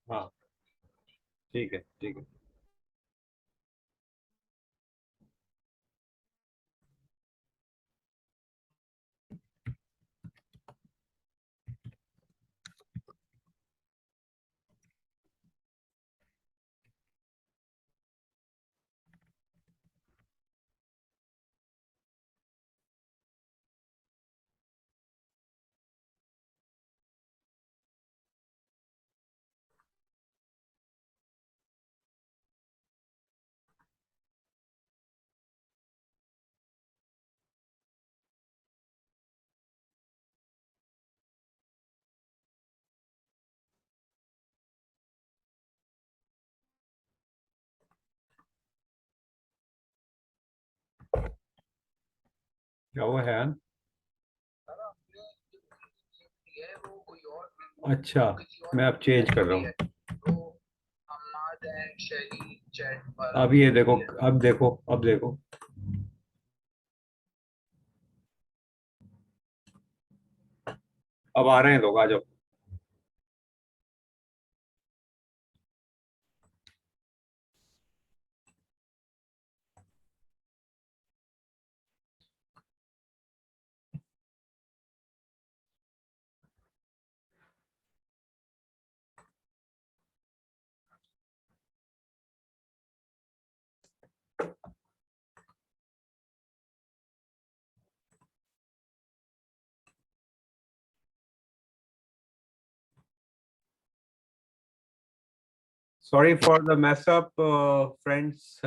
हाँ, ठीक है, ठीक है। क्या हुआ है? अच्छा, मैं अब चेंज कर रहा हूँ। अब ये देखो, अब देखो, अब देखो। अब आ रहे हैं लोग, आ जाओ। Sorry for the mess up, friends.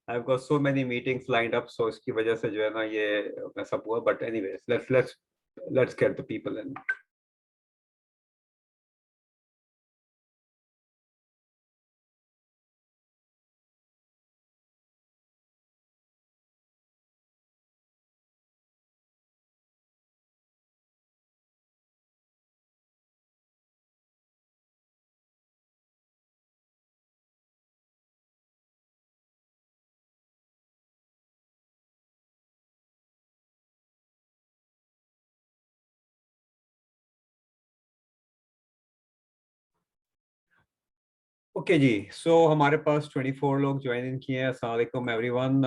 I've got so many meetings lined up, so इसकी वजह से जो है ना ये mess up हुआ. But anyways, let's get the people in. Okay जी, सो हमारे पास 24 लोग ज्वाइन इन किए हैं। अस्सलाम वालेकुम एवरीवन,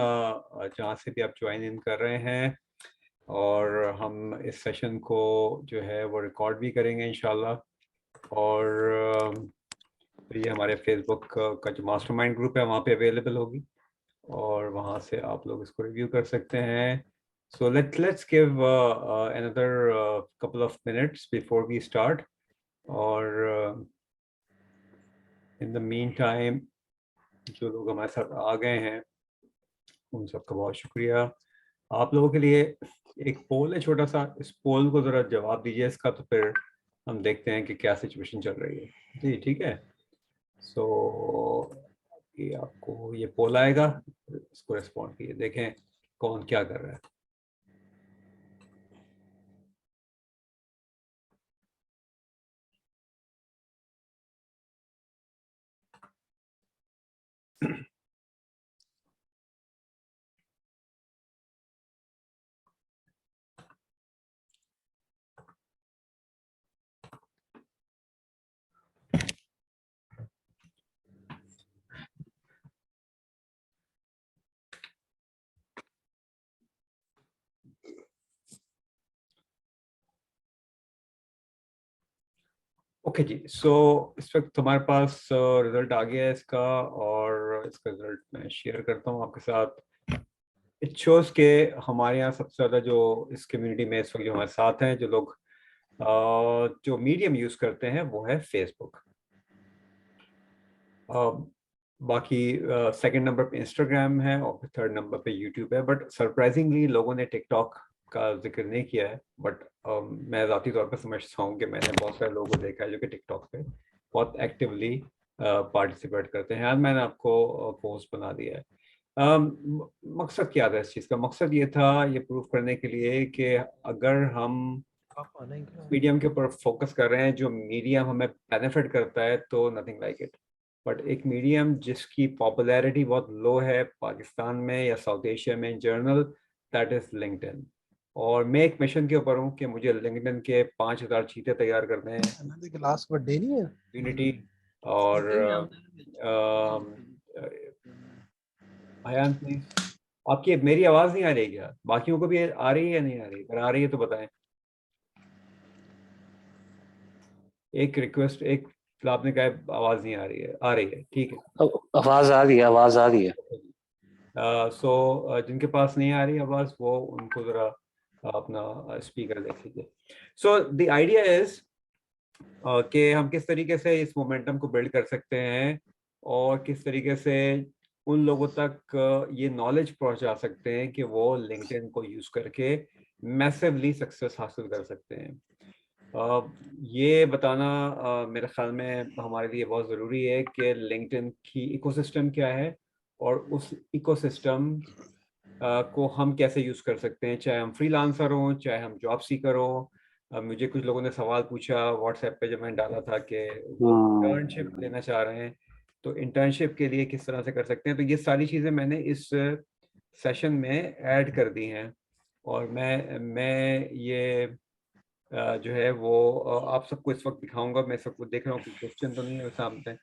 जहाँ से भी आप ज्वाइन इन कर रहे हैं। और हम इस सेशन को जो है वो रिकॉर्ड भी करेंगे इंशाल्लाह। और तो ये हमारे फेसबुक का जो मास्टरमाइंड ग्रुप है वहाँ पे अवेलेबल होगी, और वहाँ से आप लोग इसको रिव्यू कर सकते हैं। So let's give another couple of minutes before we start. और इन द मीन टाइम जो लोग हमारे साथ आ गए हैं उन सबका बहुत शुक्रिया। आप लोगों के लिए एक पोल है छोटा सा, इस पोल को ज़रा जवाब दीजिए इसका, तो फिर हम देखते हैं कि क्या सिचुएशन चल रही है। जी ठीक है। सो ये आपको ये पोल आएगा, इसको रिस्पॉन्ड कीजिए, देखें कौन क्या कर रहा है। ओके जी, सो इस वक्त तुम्हारे पास रिजल्ट आ गया है इसका, और इसका रिजल्ट मैं शेयर करता हूँ आपके साथ। इट शोज के हमारे यहाँ सबसे ज़्यादा जो इस कम्युनिटी में इस वक्त जो हमारे साथ हैं, जो लोग जो मीडियम यूज़ करते हैं वो है फेसबुक। बाकी सेकंड नंबर पे इंस्टाग्राम है, और थर्ड नंबर पे यूट्यूब है। बट सरप्राइजिंगली लोगों ने टिकटॉक का जिक्र नहीं किया है। बट मैं ज़ाती तौर पर समझता हूँ कि मैंने बहुत सारे लोगों को देखा है जो कि टिकटॉक पे बहुत एक्टिवली पार्टिसिपेट करते हैं। आज मैंने आपको पोस्ट बना दिया है। मकसद क्या था इस चीज़ का? मकसद ये था, ये प्रूव करने के लिए कि अगर हम मीडियम के ऊपर फोकस कर रहे हैं, जो मीडियम हमें बेनिफिट करता है, तो नथिंग लाइक इट। बट एक मीडियम जिसकी पॉपुलैरिटी बहुत लो है पाकिस्तान में या साउथ एशिया में in general, that is LinkedIn. और मैं एक मिशन के ऊपर हूँ कि मुझे लिंक्डइन के 5,000 चीते तैयार करने हैं। लास्ट बर्थडे नहीं है यूनिटी और अयान प्लीज, आपकी मेरी आवाज नहीं आ रही क्या? बाकियों को भी आ रही है या नहीं आ रही? अगर आ रही है तो बताएं। एक रिक्वेस्ट, एक आपने कहा आवाज नहीं आ रही है, आ रही है, ठीक है। आवाज आ रही है, आवाज आ रही है। सो जिनके पास नहीं आ रही आवाज वो उनको जरा अपना स्पीकर देख लीजिए। सो द आइडिया इज कि हम किस तरीके से इस मोमेंटम को बिल्ड कर सकते हैं और किस तरीके से उन लोगों तक ये नॉलेज पहुंचा सकते हैं कि वो लिंक्डइन को यूज करके मैसिवली सक्सेस हासिल कर सकते हैं। ये बताना मेरे ख्याल में हमारे लिए बहुत ज़रूरी है कि लिंक्डइन की इकोसिस्टम क्या है और उस इकोसिस्टम को हम कैसे यूज़ कर सकते हैं, चाहे हम फ्रीलांसर हों, चाहे हम जॉब सीकर हों। मुझे कुछ लोगों ने सवाल पूछा व्हाट्सएप पे जब मैंने डाला था कि वो इंटर्नशिप लेना चाह रहे हैं, तो इंटर्नशिप के लिए किस तरह से कर सकते हैं। तो ये सारी चीज़ें मैंने इस सेशन में ऐड कर दी हैं और मैं ये जो है वो आप सबको इस वक्त दिखाऊंगा। मैं सबको देख रहा हूँ, कोई क्वेश्चन तो नहीं है सामने।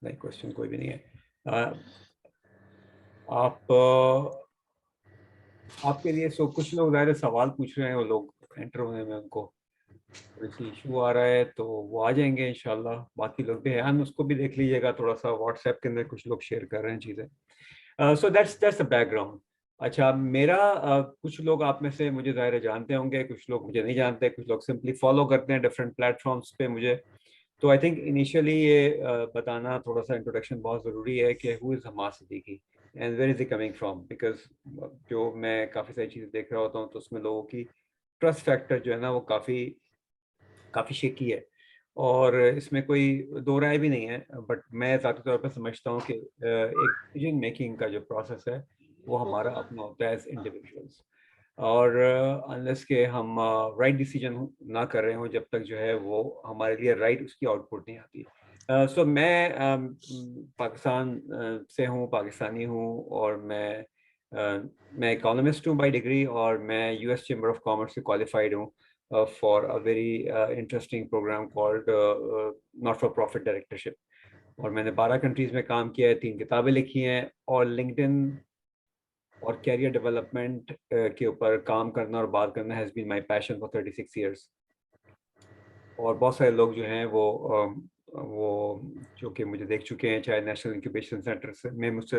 नहीं, क्वेश्चन कोई भी नहीं है। आप आपके लिए कुछ लोग ज़ाहिर सवाल पूछ रहे हैं, वो लोग एंटर होने में उनको थोड़ी सी इशू आ रहा है, तो वो आ जाएंगे इंशाल्लाह। बाकी लोग भी हैं, उसको भी देख लीजिएगा, थोड़ा सा व्हाट्सएप के अंदर कुछ लोग शेयर कर रहे हैं चीज़ें। सो दैट्स द बैकग्राउंड। अच्छा, मेरा कुछ लोग आप में से मुझे ज़ाहिर जानते होंगे, कुछ लोग मुझे नहीं जानते, कुछ लोग सिंपली फॉलो करते हैं डिफरेंट प्लेटफॉर्म्स पे मुझे। तो आई थिंक इनिशियली ये बताना, थोड़ा सा इंट्रोडक्शन बहुत ज़रूरी है कि who is Hamas Siddiqui and where is he coming from. Because जो मैं काफ़ी सारी चीज़ें देख रहा होता हूँ तो उसमें लोगों की ट्रस्ट फैक्टर जो है ना वो काफ़ी काफ़ी शेकी है और इसमें कोई दो राय भी नहीं है। बट मैं ज़ाती तौर पर समझता हूँ कि एक डिसीजन मेकिंग का जो प्रोसेस है वो हमारा अपना होता है एज इंडिविजुअल्स। और अनलेस के हम राइट डिसीजन ना कर रहे हों जब तक जो है वो हमारे लिए राइट उसकी आउटपुट नहीं आती। सो मैं पाकिस्तान से हूँ, पाकिस्तानी हूँ और मैं इकोनॉमिस्ट हूँ बाय डिग्री और मैं यूएस चैम्बर ऑफ कॉमर्स से क्वालिफाइड हूँ for a very interesting program called not for profit directorship. और मैंने 12 कंट्रीज में काम किया है, 3 किताबें लिखी हैं और लिंक्डइन और कैरियर डेवलपमेंट के ऊपर काम करना और बात करना has been my passion for 36 years. और बहुत सारे लोग जो हैं वो जो कि मुझे देख चुके हैं, चाहे नेशनल इंक्यूबेशन सेंटर से में मुझसे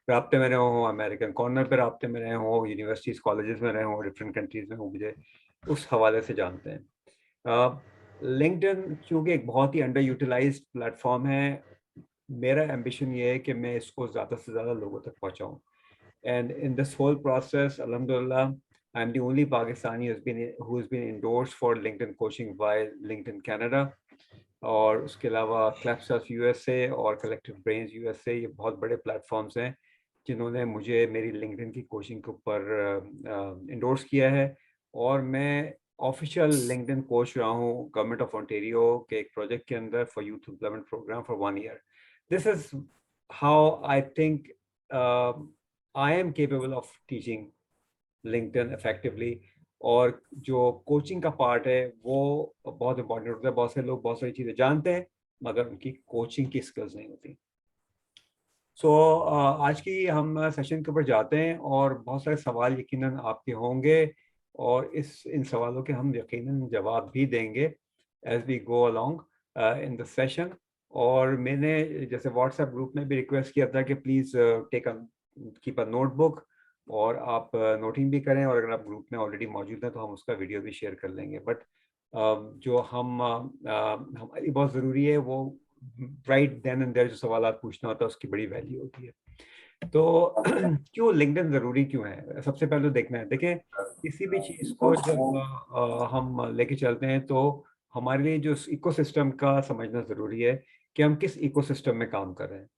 राब्ते में रहे हों, अमेरिकन कॉर्नर पर राब्ते में रहे हों, यूनिवर्सिटीज़ कॉलेजेस में रहे हों, डिफरेंट कंट्रीज़ में, वो मुझे उस हवाले से जानते हैं। लिंक्डइन क्योंकि एक बहुत ही अंडर यूटिलाइज्ड प्लेटफॉर्म है, मेरा एम्बिशन ये है कि मैं इसको ज़्यादा से ज़्यादा लोगों तक पहुँचाऊँ। And in this whole process, alhamdulillah, I'm the only Pakistani who's been endorsed for LinkedIn coaching by LinkedIn Canada. और उसके अलावा क्लैप्सर्फ यूएसए और कलेक्टिव ब्रेन्स यूएसए, ये बहुत बड़े प्लेटफॉर्म्स हैं जिन्होंने मुझे मेरी लिंक्डइन की कोचिंग के ऊपर इंडोर्स किया है। और मैं ऑफिशियल लिंक्डइन कोच रहा हूँ गवर्नमेंट ऑफ ओंटारियो के एक प्रोजेक्ट के अंदर for youth employment programme for 1 year। This is how I think I am capable of teaching LinkedIn effectively. और जो कोचिंग का पार्ट है वो बहुत इंपॉर्टेंट होता है। बहुत से लोग बहुत सारी चीज़ें जानते हैं मगर उनकी कोचिंग की स्किल्स नहीं होती। सो आज की हम सेशन के ऊपर जाते हैं और बहुत सारे सवाल यकीनन आपके होंगे और इन सवालों के हम यकीनन जवाब भी देंगे as we go along in the session. और मैंने जैसे व्हाट्सएप ग्रुप में भी रिक्वेस्ट किया था कि प्लीज़ कीप अ नोटबुक और आप नोटिंग भी करें, और अगर आप ग्रुप में ऑलरेडी मौजूद हैं तो हम उसका वीडियो भी शेयर कर लेंगे। बट जो हमारी बहुत ज़रूरी है वो राइट देन एंड देयर जो सवाल पूछना होता है उसकी बड़ी वैल्यू होती है। तो क्यों लिंक्डइन ज़रूरी क्यों है, सबसे पहले तो देखना है। देखें, किसी भी चीज़ को जब हम लेके चलते हैं तो हमारे लिए जो इकोसिस्टम का समझना ज़रूरी है कि हम किस इकोसिस्टम में काम कर रहे हैं।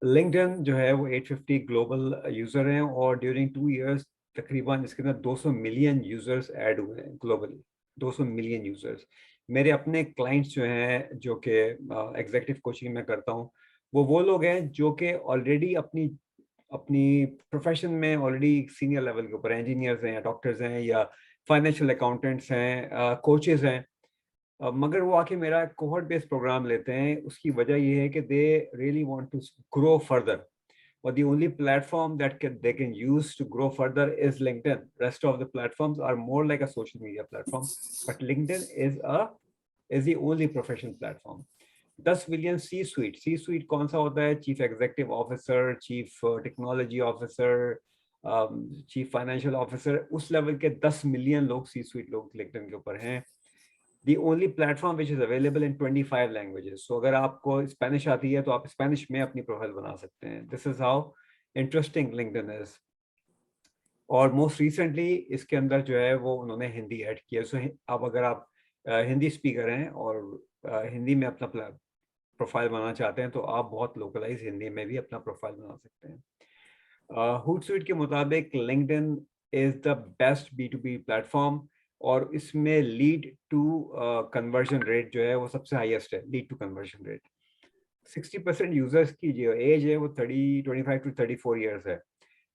लिंक्डइन जो है वो 850 ग्लोबल यूज़र हैं और ड्यूरिंग 2 years तकरीबन इसके अंदर 200 मिलियन यूज़र्स ऐड हुए हैं ग्लोबली। 200 million users. मेरे अपने क्लाइंट्स जो हैं, जो कि एग्जीक्यूटिव कोचिंग में करता हूँ, वो लोग हैं जो कि ऑलरेडी अपनी अपनी प्रोफेशन में ऑलरेडी सीनियर लेवल के ऊपर इंजीनियर्स हैं या डॉक्टर्स हैं या फाइनेंशियल अकाउंटेंट्स हैं, कोचेस हैं, मगर वो आके मेरा कोहॉर्ट बेस्ड प्रोग्राम लेते हैं। उसकी वजह ये है कि they really want to grow further, or the only platform that they can use to grow further is LinkedIn. Rest of the platforms are more like a social media platform, but LinkedIn is the only professional platform. 10 million C suite कौन सा होता है? Chief executive officer, chief technology officer, chief financial officer, उस level के 10 million लोग सी suite लोग LinkedIn के ऊपर हैं। The only platform which is available in 25 languages. So अगर आपको स्पेनिश आती है तो आप स्पेनिश में अपनी प्रोफाइल बना सकते हैं। This is how interesting LinkedIn is. और मोस्ट रिसेंटली इसके अंदर जो है वो उन्होंने हिंदी ऐड किया। सो अब अगर आप हिंदी स्पीकर हैं और हिंदी में अपना प्रोफाइल बनाना चाहते हैं तो आप बहुत लोकलाइज हिंदी में भी अपना प्रोफाइल बना सकते हैं। Hootsuite के मुताबिक LinkedIn is the best B2B platform और इसमें लीड टू कन्वर्जन रेट जो है वो सबसे हाईएस्ट है। Lead to conversion rate 60% users की जो एज है वो 25 to 34 ईयर्स है।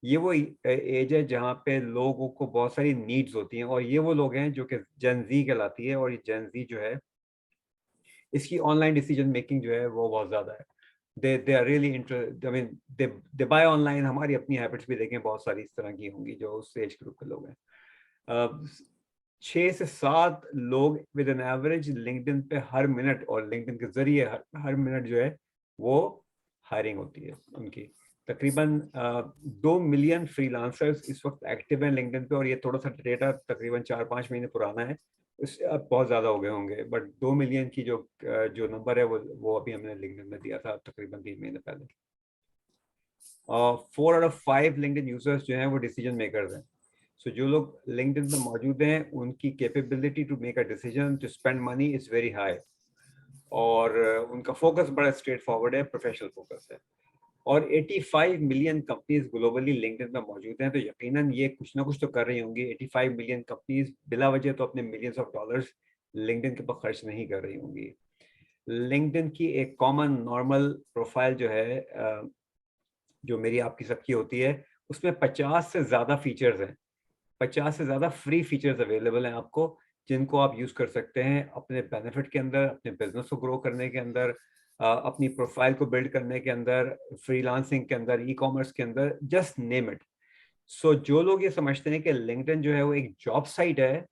ये वो एज है जहाँ पे लोगों को बहुत सारी नीड्स होती हैं और ये वो लोग हैं जो कि जेन जी कहलाती है। और ये जेन जी जो है इसकी ऑनलाइन डिसीजन मेकिंग जो है वो बहुत ज़्यादा है। They are really interest, I mean they buy online. हमारी अपनी हैबिट्स भी देखें, बहुत सारी इस तरह की होंगी जो उस एज ग्रुप के लोग हैं। 6 से 7 लोग विद एन एवरेज लिंक्डइन पे हर मिनट, और लिंक्डइन के जरिए हर मिनट जो है वो हायरिंग होती है उनकी। तकरीबन 2 मिलियन फ्रीलांसर्स इस वक्त एक्टिव हैं लिंक्डइन पे, और ये थोड़ा सा डेटा तकरीबन 4-5 महीने पुराना है, उससे अब बहुत ज़्यादा हो गए होंगे। बट 2 मिलियन की जो नंबर है वो अभी हमने लिंक्डइन में दिया था तकरीबन 3 महीने पहले। 4 out of 5 लिंक्डइन यूजर्स जो हैं वो डिसीजन मेकर्स हैं। सो जो लोग लिंक्डइन में मौजूद हैं उनकी capability to make a decision to spend money is very high, और उनका फोकस बड़ा स्ट्रेट फॉरवर्ड है, प्रोफेशनल फोकस है। और 85 मिलियन कंपनीज ग्लोबली लिंक्डइन में मौजूद हैं, तो यकीनन ये कुछ ना कुछ तो कर रही होंगी। 85 मिलियन कंपनीज बिला वजह तो अपने मिलियंस ऑफ डॉलर्स लिंक्डइन के ऊपर खर्च नहीं कर रही होंगी। लिंक्डइन की एक कॉमन नॉर्मल प्रोफाइल जो है, जो मेरी आपकी सबकी होती है, उसमें 50 से ज़्यादा फीचर्स हैं। 50 से ज़्यादा फ्री फीचर्स अवेलेबल हैं आपको, जिनको आप यूज़ कर सकते हैं अपने बेनिफिट के अंदर, अपने बिजनेस को ग्रो करने के अंदर, अपनी प्रोफाइल को बिल्ड करने के अंदर, फ्रीलांसिंग के अंदर, ई कॉमर्स के अंदर, जस्ट नेम इट। सो जो लोग ये समझते हैं कि लिंक्डइन जो है वो एक जॉब साइट है,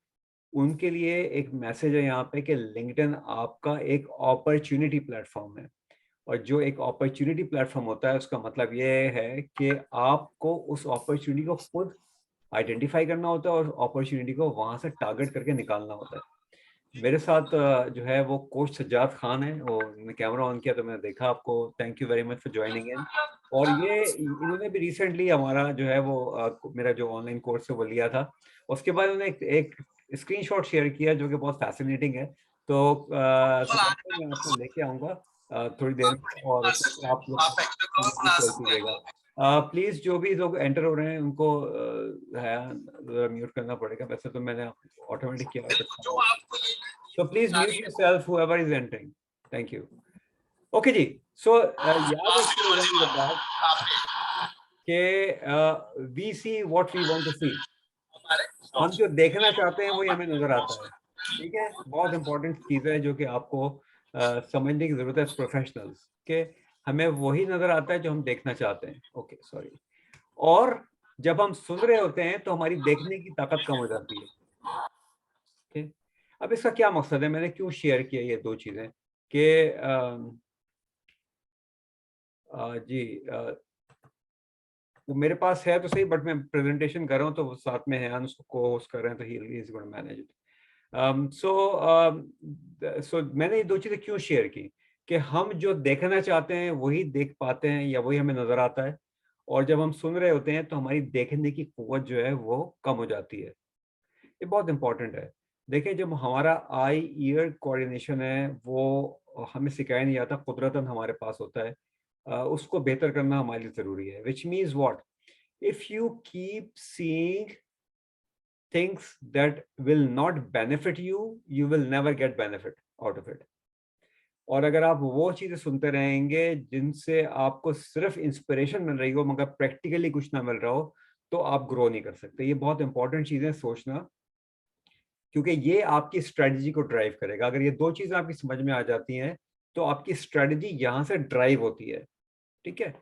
उनके लिए एक मैसेज है यहाँ पे कि लिंक्डइन आपका एक अपॉर्चुनिटी प्लेटफॉर्म है। और जो एक अपॉर्चुनिटी प्लेटफॉर्म होता है उसका मतलब ये है कि आपको उस अपॉर्चुनिटी को खुद आइडेंटिफाई करना होता है और अपॉर्चुनिटी को वहां से टारगेट करके निकालना होता है। मेरे साथ जो है वो कोच सज्जाद खान है, वो मैंने कैमरा ऑन किया तो मैंने देखा आपको। Thank you very much for joining in. और ये इन्होंने भी रिसेंटली हमारा जो है वो मेरा जो ऑनलाइन कोर्स है वो लिया था। उसके बाद उन्होंने एक स्क्रीनशॉट शेयर किया जो कि बहुत फैसिनेटिंग है। तो सज्जाद मैं आपको लेके आऊँगा थोड़ी देर में, और उसमें आप लोग शेयर कीजिएगा। प्लीज जो भी लोग एंटर हो रहे हैं उनको है म्यूट करना पड़ेगा। वैसे तो मैंने ऑटोमेटिक किया, so please mute yourself whoever is entering. Thank you. Okay ji, so याद रखिएगा कि we see what we want to see. हम जो देखना चाहते हैं वही हमें नजर आता है। ठीक है, बहुत इंपॉर्टेंट चीज है जो कि आपको समझने की जरूरत है प्रोफेशनल्स के। हमें वही नजर आता है जो हम देखना चाहते हैं। Okay sorry. और जब हम सुन रहे होते हैं तो हमारी देखने की ताकत कम हो जाती है। ठीक, अब इसका क्या मकसद है, मैंने क्यों शेयर किया ये दो चीजें कि जी वो मेरे पास है तो सही, बट मैं प्रेजेंटेशन कर रहा हूँ तो वो साथ में है, उसको को होस्ट कर रहे हैं तो he is going to manage it. So मैंने ये दो चीजें क्यों शेयर की कि हम जो देखना चाहते हैं वही देख पाते हैं या वही हमें नजर आता है, और जब हम सुन रहे होते हैं तो हमारी देखने की कुव्वत जो है वो कम हो जाती है। ये बहुत इंपॉर्टेंट है। देखिए, जब हमारा आई ईयर कोऑर्डिनेशन है वो हमें सिखाया नहीं जाता, कुदरतन हमारे पास होता है। उसको बेहतर करना हमारे लिए जरूरी है। विच means what, if you keep seeing things that will not benefit you, you will never get benefit out of it. और अगर आप वो चीजें सुनते रहेंगे जिनसे आपको सिर्फ इंस्पिरेशन मिल रही हो मगर प्रैक्टिकली कुछ ना मिल रहा हो, तो आप ग्रो नहीं कर सकते। ये बहुत इंपॉर्टेंट चीजें सोचना क्योंकि ये आपकी स्ट्रेटजी को ड्राइव करेगा। अगर ये दो चीजें आपकी समझ में आ जाती हैं तो आपकी स्ट्रेटजी यहां से ड्राइव होती है। ठीक है,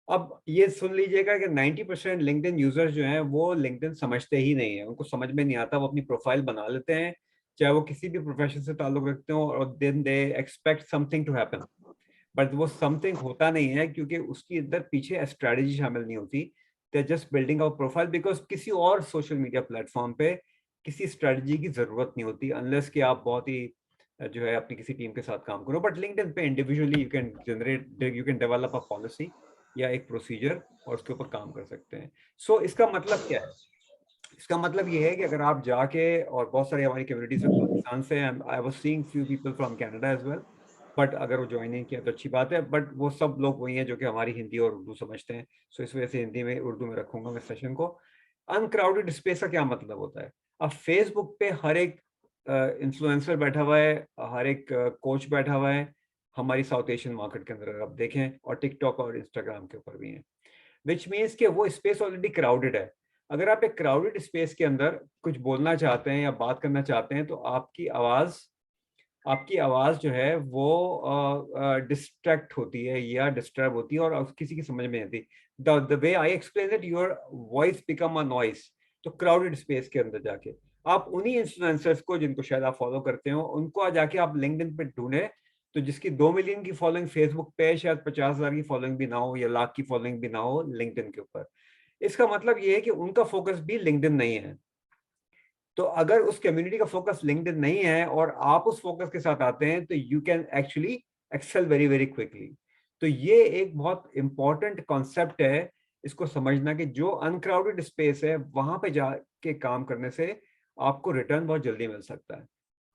अब ये सुन लीजिएगा कि 90% लिंक्डइन यूजर्स जो हैं वो लिंक्डइन समझते ही नहीं है, उनको समझ में नहीं आता। वो अपनी प्रोफाइल बना लेते हैं, चाहे वो किसी भी प्रोफेशन से ताल्लुक रखते हो, और then they expect something to happen, but वो समथिंग होता नहीं है क्योंकि उसकी अंदर पीछे स्ट्रैटेजी शामिल नहीं होती। They just building a profile because किसी और सोशल मीडिया प्लेटफॉर्म पे किसी स्ट्रैटेजी की जरूरत नहीं होती, अनलेस कि आप बहुत ही जो है अपनी किसी टीम के साथ काम करो। बट लिंक्डइन पे individually you can generate, you can develop a policy या एक प्रोसीजर और उसके ऊपर काम कर सकते हैं। सो इसका मतलब क्या है? इसका मतलब ये है कि अगर आप जाके, और बहुत सारी हमारी कम्युनिटी से पाकिस्तान से, I was seeing few people from Canada as well, but अगर वो ज्वाइन नहीं किया तो अच्छी बात है। बट वो सब लोग वही हैं जो कि हमारी हिंदी और उर्दू समझते हैं। सो इस वजह से हिंदी में उर्दू में रखूंगा मैं सेशन को। अनक्राउडेड स्पेस का क्या मतलब होता है? अब फेसबुक पे हर एक इन्फ्लुएंसर बैठा हुआ है, हर एक कोच बैठा हुआ है हमारी साउथ एशियन मार्केट के अंदर, अगर आप देखें, और टिकटॉक और इंस्टाग्राम के ऊपर भी हैं, विच मीन्स कि वो स्पेस ऑलरेडी क्राउडेड है। अगर आप एक क्राउडेड स्पेस के अंदर कुछ बोलना चाहते हैं या बात करना चाहते हैं तो आपकी आवाज जो है वो डिस्ट्रैक्ट होती है या डिस्टर्ब होती है और किसी की समझ में नहीं आती। The way I explain it, your voice become a noise. तो क्राउडेड स्पेस के अंदर जाके आप उन्हीं इन्फ्लुएंसर्स को, जिनको शायद आप फॉलो करते हो, उनको जाके आप लिंक्डइन पे ढूंढे, तो जिसकी 2 मिलियन की फॉलोइंग फेसबुक पे, शायद 50,000 की फॉलोइंग भी ना हो या लाख की फॉलोइंग भी ना हो लिंक्डइन के ऊपर। इसका मतलब ये है कि उनका फोकस भी लिंक्डइन नहीं है। तो अगर उस कम्युनिटी का फोकस लिंक्डइन नहीं है और आप उस फोकस के साथ आते हैं तो you can actually excel very very quickly. तो ये एक बहुत इंपॉर्टेंट कॉन्सेप्ट है, इसको समझना कि जो अनक्राउडेड स्पेस है वहां पे जाके काम करने से आपको रिटर्न बहुत जल्दी मिल सकता है।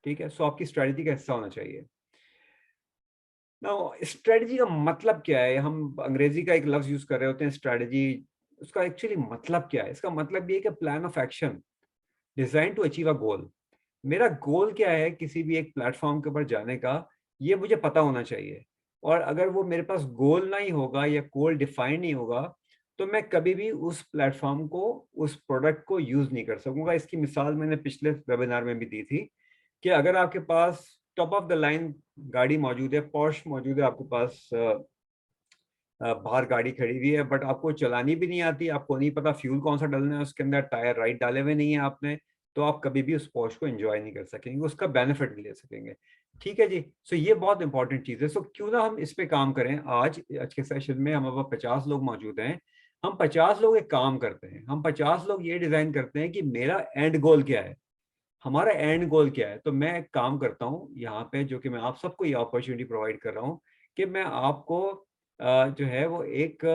ठीक है, सो आपकी स्ट्रेटजी का हिस्सा होना चाहिए। ना, स्ट्रेटजी का मतलब क्या है? हम अंग्रेजी का एक लफ्ज यूज कर रहे होते हैं स्ट्रेटजी, उसका एक्चुअली मतलब क्या है? इसका मतलब ये है कि plan of action design to achieve a goal. मेरा गोल क्या है किसी भी एक प्लेटफॉर्म के ऊपर जाने का, ये मुझे पता होना चाहिए। और अगर वो मेरे पास गोल नहीं होगा या गोल डिफाइन नहीं होगा तो मैं कभी भी उस प्लेटफॉर्म को, उस प्रोडक्ट को यूज नहीं कर सकूंगा। इसकी मिसाल मैंने पिछले वेबिनार में भी दी थी कि अगर आपके पास टॉप ऑफ द लाइन गाड़ी मौजूद है, पॉर्श मौजूद है आपके पास, बाहर गाड़ी खड़ी हुई है, बट आपको चलानी भी नहीं आती, आपको नहीं पता फ्यूल कौन सा डालना है उसके अंदर, टायर राइट डाले हुए नहीं है आपने, तो आप कभी भी उस पॉश को एंजॉय नहीं कर सकेंगे, उसका बेनिफिट नहीं ले सकेंगे। ठीक है जी, सो ये बहुत इंपॉर्टेंट चीज़ है। सो क्यों ना हम इस पे काम करें। आज आज के सेशन में हमारे पास 50 लोग मौजूद हैं। हम 50 लोग एक काम करते हैं, हम 50 लोग ये डिजाइन करते हैं कि मेरा एंड गोल क्या है, हमारा एंड गोल क्या है। तो मैं एक काम करता हूँ यहाँ पे, जो कि मैं आप सबको ये अपॉर्चुनिटी प्रोवाइड कर रहा हूँ कि मैं आपको जो है वो एक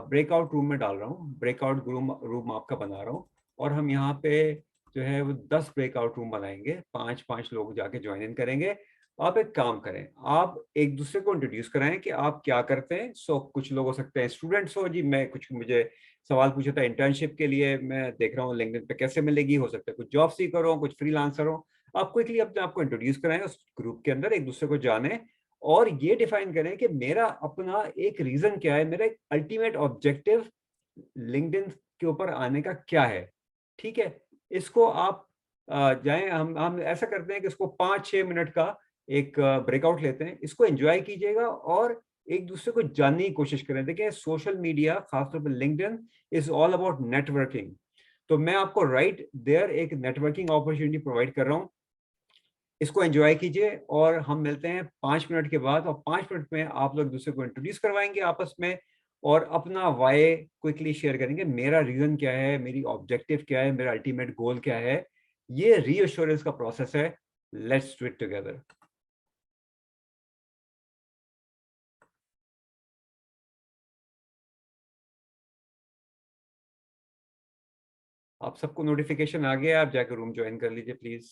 ब्रेकआउट रूम में डाल रहा हूँ, ब्रेकआउट रूम रूम आपका बना रहा हूँ। और हम यहाँ पे जो है वो 10 ब्रेकआउट रूम बनाएंगे, 5-5 लोग जाके ज्वाइन इन करेंगे। आप एक काम करें, आप एक दूसरे को इंट्रोड्यूस कराएं कि आप क्या करते हैं। सो कुछ लोग हो सकते हैं स्टूडेंट्स हो जी, मैं कुछ, मुझे सवाल पूछा था इंटर्नशिप के लिए, मैं देख रहा हूँ लिंक्डइन पे कैसे मिलेगी, हो सकता है कुछ जॉब सीकर हो, कुछ फ्रीलांसर हो। आप क्विकली अपने आपको इंट्रोड्यूस कराएं उस ग्रुप के अंदर, एक दूसरे को जाने, और ये डिफाइन करें कि मेरा अपना एक रीजन क्या है, मेरा एक अल्टीमेट ऑब्जेक्टिव लिंक्डइन के ऊपर आने का क्या है। ठीक है, इसको आप जाएं, हम ऐसा करते हैं कि इसको 5-6 मिनट का एक ब्रेकआउट लेते हैं, इसको एंजॉय कीजिएगा और एक दूसरे को जानने की कोशिश करें। देखिए सोशल मीडिया, खासतौर पर LinkedIn, is all about networking. तो मैं आपको राइट देयर एक नेटवर्किंग अपॉर्चुनिटी प्रोवाइड कर रहा हूँ, इसको एंजॉय कीजिए। और हम मिलते हैं 5 मिनट के बाद, और 5 मिनट में आप लोग दूसरे को इंट्रोड्यूस करवाएंगे आपस में, और अपना वाई क्विकली शेयर करेंगे, मेरा रीजन क्या है, मेरी ऑब्जेक्टिव क्या है, मेरा अल्टीमेट गोल क्या है। ये रीअश्योरेंस का प्रोसेस है। Let's do it together. आप सबको नोटिफिकेशन आ गया, आप जाकर रूम ज्वाइन कर लीजिए प्लीज।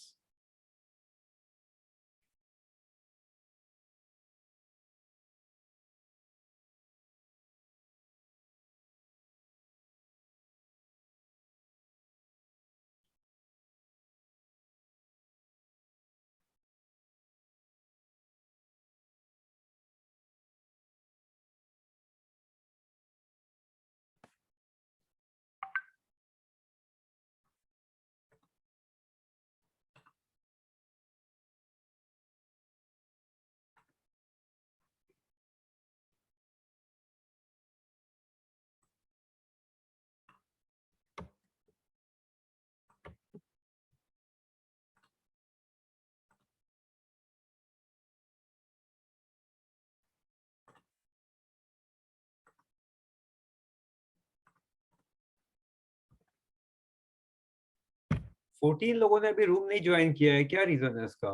14 लोगों ने अभी रूम नहीं ज्वाइन किया है, क्या रीजन है इसका?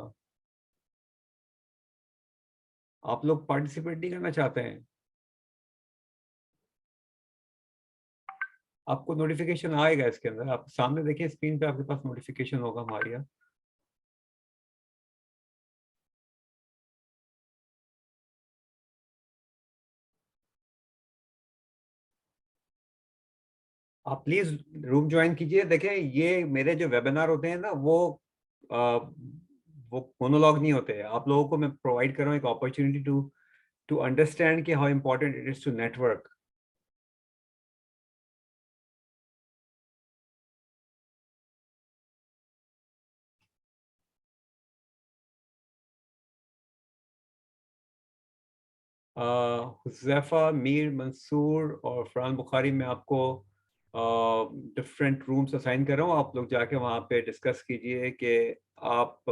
आप लोग पार्टिसिपेट नहीं करना चाहते हैं? आपको नोटिफिकेशन आएगा इसके अंदर, आप सामने देखिए स्क्रीन पे, आपके पास नोटिफिकेशन होगा हमारे यहाँ। आप प्लीज रूम ज्वाइन कीजिए। देखिए ये मेरे जो वेबिनार होते हैं ना, वो मोनोलॉग नहीं होते हैं। आप लोगों को मैं प्रोवाइड कर रहा हूँ एक अपॉर्चुनिटी टू अंडरस्टैंड कि how important it is to network. Huzaifa, Mir, Mansoor और फरहान बुखारी, मैं आपको डिफरेंट रूम्स असाइन कर रहा हूँ। आप लोग जाके वहाँ पे डिस्कस कीजिए कि आप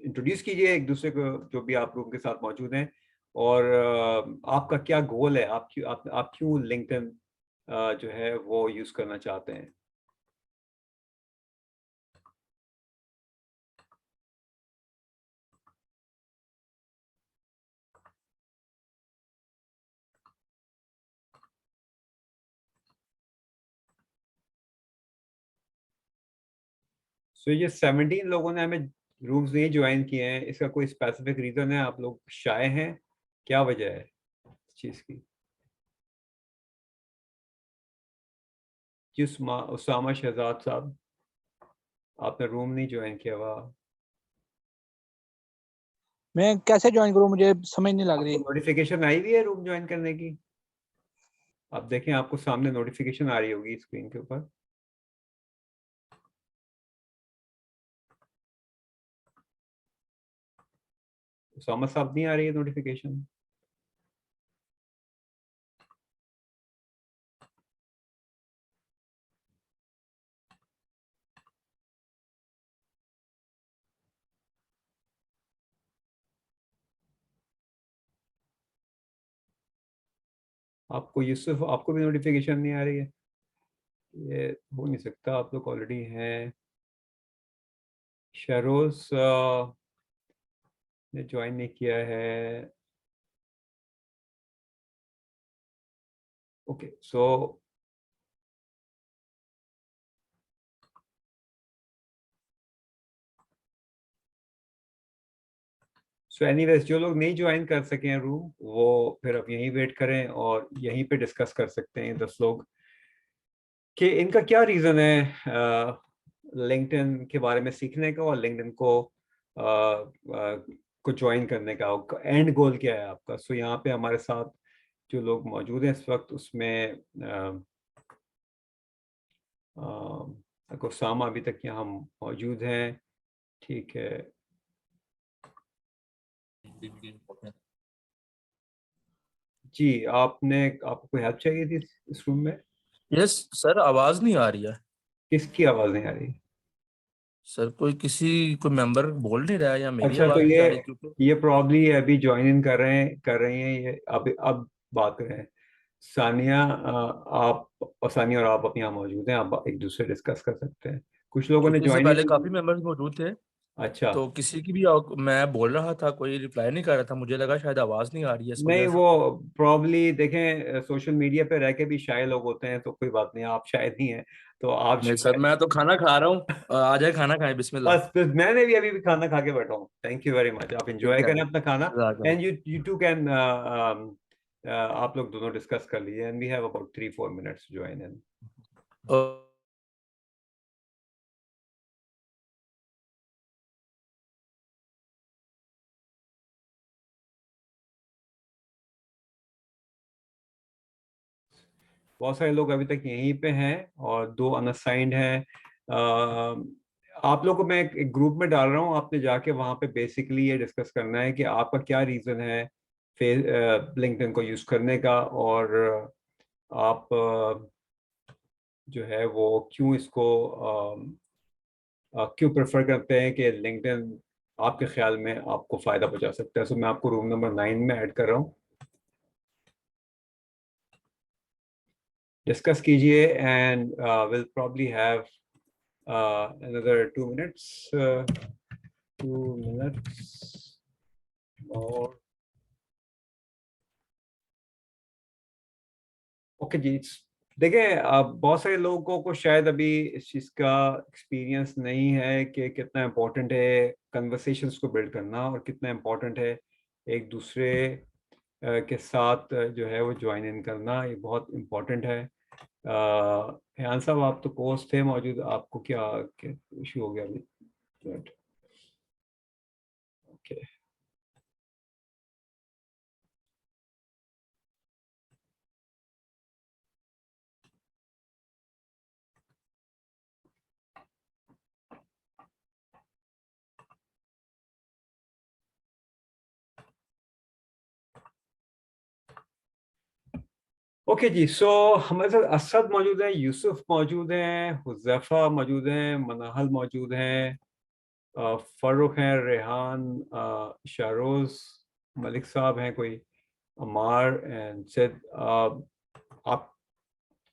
इंट्रोड्यूस कीजिए एक दूसरे को, जो भी आप रूम के साथ मौजूद हैं, और आपका क्या गोल है, आप क्यों लिंक्डइन जो है वो यूज़ करना चाहते हैं। सो ये 17 लोगों ने हमें रूम्स नहीं ज्वाइन किए हैं, इसका कोई स्पेसिफिक रीज़न है? आप लोग शाय हैं, क्या वजह है इस चीज़ की? जिस उसामा शहजाद साहब, आपने रूम नहीं ज्वाइन किया हुआ। मैं कैसे ज्वाइन करूं, मुझे समझ नहीं लग रही। आपको नोटिफिकेशन आई हुई है रूम ज्वाइन करने की? आप देखें, आपको सामने नोटिफिकेशन आ रही होगी स्क्रीन के ऊपर। उसामा साहब, नहीं आ रही है नोटिफिकेशन? आपको यूसुफ, आपको भी नोटिफिकेशन नहीं आ रही है? ये हो नहीं सकता, आप लोग ऑलरेडी हैं। शरोज ने ज्वाइन नहीं किया है। ओके, सो एनीवेज, जो लोग नहीं ज्वाइन कर सके हैं रूम, वो फिर अब यहीं वेट करें और यहीं पे डिस्कस कर सकते हैं 10 लोग कि इनका क्या रीज़न है लिंक्डइन के बारे में सीखने का, और लिंक्डइन को ज्वाइन करने का एंड गोल क्या है आपका। सो यहाँ पे हमारे साथ जो लोग मौजूद हैं इस वक्त, उसमें उसामा अभी तक यहाँ मौजूद हैं, ठीक है। जी, आपको कोई हेल्प चाहिए थी इस रूम में? यस सर, आवाज नहीं आ रही है। किसकी आवाज़ नहीं आ रही? सर कोई मेंबर बोल नहीं रहा है, या मेरी अच्छा, तो आवाज नहीं आ रही? क्योंकि ये प्रॉब्ली अभी ज्वाइन इन कर रही हैं ये, अब बात करें। सानिया, आप और सानिया और आप अब यहाँ मौजूद हैं, आप एक दूसरे डिस्कस कर सकते हैं। कुछ लोगों ने क्योंकि इससे ज्वाइन पहले इन। काफी मेंबर्स मौजूद थे, अच्छा, तो किसी की भी मैं बोल रहा था, कोई रिप्लाई नहीं कर रहा था। मुझे लगा शायद आवाज नहीं आ रही है, इस नहीं, वजह से। वो प्रॉब्ली देखें, सोशल मीडिया पे रह के भी शाय लोग होते हैं, तो कोई बात नहीं, आप शायद नहीं हैं, तो आप नहीं सर, मैं तो खाना खा रहा हूँ। आ जाए खाना खाएं, बिस्मिल्लाह। बस मैंने भी अभी खाना खा के बैठा हूँ। थैंक यू वेरी मच, आप इंजॉय ठीक है, करें अपना खाना। जज़ाकल्लाह। एंड यू टू कैन, आप लोग दोनों डिस्कस कर लीजिए, and we have about 3-4 minutes to join in. बहुत सारे लोग अभी तक यहीं पे हैं और 2 अनअसाइंड हैं। आप लोग को मैं एक ग्रुप में डाल रहा हूँ, आपने जाके वहाँ पे बेसिकली ये डिस्कस करना है कि आपका क्या रीज़न है लिंक्डइन को यूज़ करने का, और आप जो है वो क्यों प्रेफर करते हैं कि लिंक्डइन आपके ख्याल में आपको फ़ायदा पहुँचा सकता है। सो मैं आपको रूम नंबर 9 में ऐड कर रहा हूँ, डिस्कस कीजिए, and will probably have another 2 minutes. 2 minutes more. Okay जी, देखिए बहुत सारे लोगों को शायद अभी इस चीज़ का एक्सपीरियंस नहीं है कि कितना इम्पोर्टेंट है कन्वर्सेशंस को बिल्ड करना और कितना इम्पोर्टेंट है एक दूसरे के साथ जो है वो ज्वाइन इन करना, ये बहुत इम्पोर्टेंट है। ध्यान साहब, आप तो कोर्स थे मौजूद, आपको क्या इशू हो गया अभी? ओके ओके जी, सो हमारे साथ असद मौजूद है, यूसुफ मौजूद हैं, हुज़ैफा मौजूद हैं, मनाहल मौजूद हैं, फर्रुख हैं, रेहान, शारोज, मलिक साहब हैं, कोई अमार एंड सिद। आप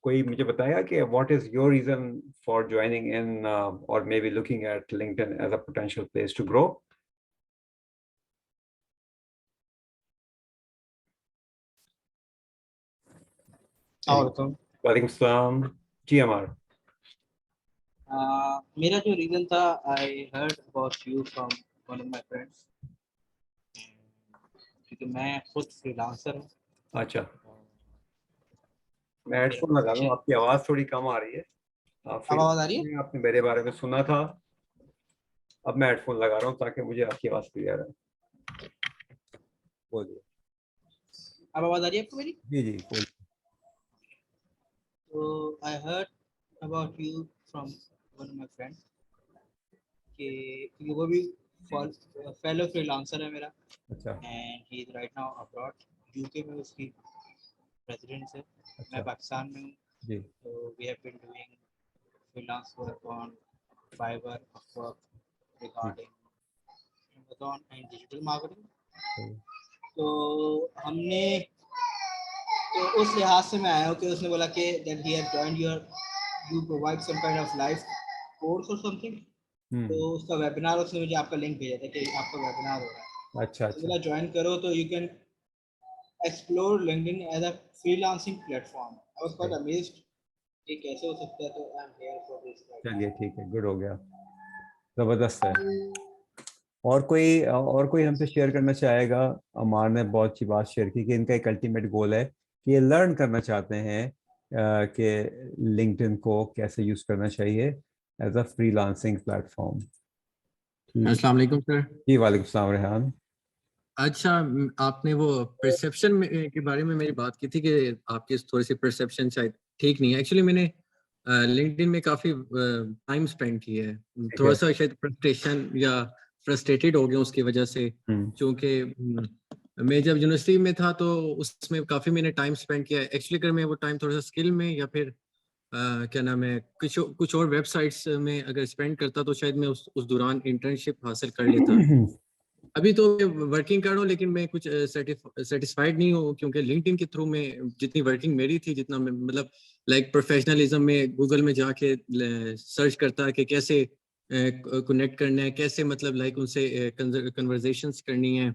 कोई मुझे बताएगा कि what is your reason for joining in or maybe looking at LinkedIn as a potential place to grow? वालेकुम सलाम जी। अमार, मेरा जो रीजन था, I heard about you from one of my friends, क्योंकि मैं खुद फ्रीलांसर हूँ। अच्छा, मैं हेडफोन लगा लूँ, आपकी आवाज़ थोड़ी कम आ रही है। अब आवाज़ आ रही है? आपने मेरे बारे में सुना था, अब मैं हेडफोन लगा रहा हूँ ताकि मुझे आपकी आवाज़ क्लियर है। बोलिए। अब आवाज़ आ रही है आपको मेरी? जी जी बोलिए। तो आई heard about you from one of my friend कि वो भी फेलो फ्रीलांसर है मेरा, अच्छा and he is right now abroad, UK में उसकी रेजिडेंस है। मैं अच्छा पाकिस्तान में हूँ। जी तो we have been doing freelance work on Fiverr, Upwork regarding Amazon and digital marketing. तो हमने तो उस लिहाज से मैं आया हूँ कि उसने बोला कि that he has joined your, you provide some kind of life course or something. तो उसका वेबिनार, उसने मुझे आपका लिंक भेजा था कि आपका वेबिनार हो रहा है। अच्छा तो बोला ज्वाइन करो तो you can explore LinkedIn as a freelancing platform. I was quite amazed कि कैसे हो सकता है। तो I am here for this right now. चलिए ठीक है, गुड हो गया, जबरदस्त है। और कोई हमसे शेयर करना चाहेगा? अमार ने बहुत अच्छी बात शेयर की कि इनका एक अल्टीमेट गोल है कि ये लर्न करना चाहते हैं कि लिंक्डइन को कैसे यूज करना चाहिए एज अ फ्रीलांसिंग प्लेटफॉर्म। अस्सलाम वालेकुम सर। जी वालेकुम सलाम रेहान। अच्छा, आपने वो परसेप्शन के बारे में मेरी बात की थी कि आपकी थोड़ी सी परसेप्शन शायद ठीक नहीं है। एक्चुअली मैंने लिंक्डइन में काफ़ी टाइम स्पेंड किया है। थोड़ा सा शायद फ्रस्ट्रेशन या फ्रस्ट्रेटेड हो गया उसकी वजह से, क्योंकि मैं जब यूनिवर्सिटी में था तो उसमें काफ़ी मैंने टाइम स्पेंड किया है। एक्चुअली अगर मैं वो टाइम थोड़ा सा स्किल में या फिर क्या नाम है कुछ और वेबसाइट्स में अगर स्पेंड करता तो शायद मैं उस दौरान इंटर्नशिप हासिल कर लेता। अभी तो मैं वर्किंग कर रहा हूँ, लेकिन मैं कुछ सेटिस्फाइड नहीं हूँ, क्योंकि लिंक्डइन के थ्रू में जितनी वर्किंग मेरी थी, जितना मैं मतलब लाइक प्रोफेशनलिज्म में गूगल में जाके सर्च करता है कि कैसे कनेक्ट करना है, कैसे मतलब लाइक उनसे कन्वर्सेशंस करनी है।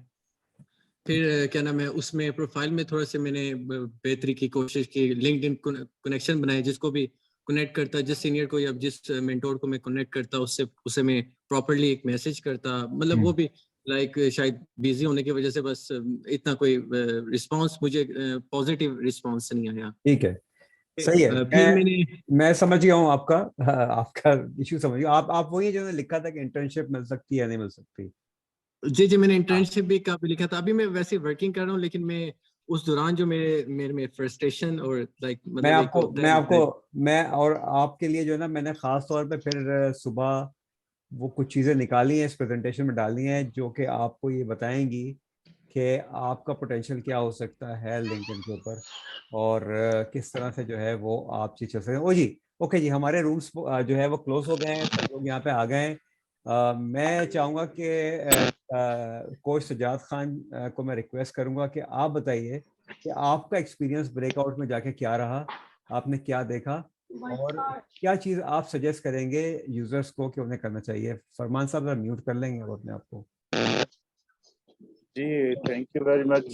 फिर क्या नाम है, उसमें प्रोफाइल में थोड़ा सा मैंने बेहतरी की कोशिश की, लिंक्डइन कनेक्शन बनाए, जिसको भी कनेक्ट करता, जिस सीनियर को या जिस मेंटोर को मैं कनेक्ट करता, उससे मैं प्रॉपर्ली एक मैसेज करता। मतलब वो भी लाइक शायद बिजी होने की वजह से बस इतना कोई रिस्पांस, मुझे पॉजिटिव रिस्पांस नहीं आया। ठीक है, सही है। फिर मैं समझ गया हूँ आपका आपका इशू समझ गया। आप वही जो लिखा था कि इंटर्नशिप मिल सकती है या नहीं मिल सकती। जी मैंने इंटर्नशिप भी काफी लिखा था। अभी मैं वैसे वर्किंग कर रहा हूँ, लेकिन मैं उस दौरान जो मेरे में फ्रस्ट्रेशन और लाइक मतलब मैं और आपके लिए जो है ना, मैंने खास तौर पे फिर सुबह वो कुछ चीज़ें निकाली हैं, इस प्रेजेंटेशन में डाली हैं, जो कि आपको ये बताएंगी कि आपका पोटेंशियल क्या हो सकता है लिंक्डइन के ऊपर और किस तरह से जो है वो आप चीज चल सकते हैं। ओ जी, ओके जी, हमारे रूम्स जो है वो क्लोज हो गए हैं, सब लोग यहाँ पे आ गए हैं। मैं चाहूँगा कि कोच सजाद खान को मैं रिक्वेस्ट करूँगा कि आप बताइए कि आपका एक्सपीरियंस ब्रेकआउट में जाके क्या रहा, आपने क्या देखा और क्या चीज़ आप सजेस्ट करेंगे यूजर्स को कि उन्हें करना चाहिए? फरमान साहब जरा म्यूट कर लेंगे वो अपने आप को। जी थैंक यू वेरी मच।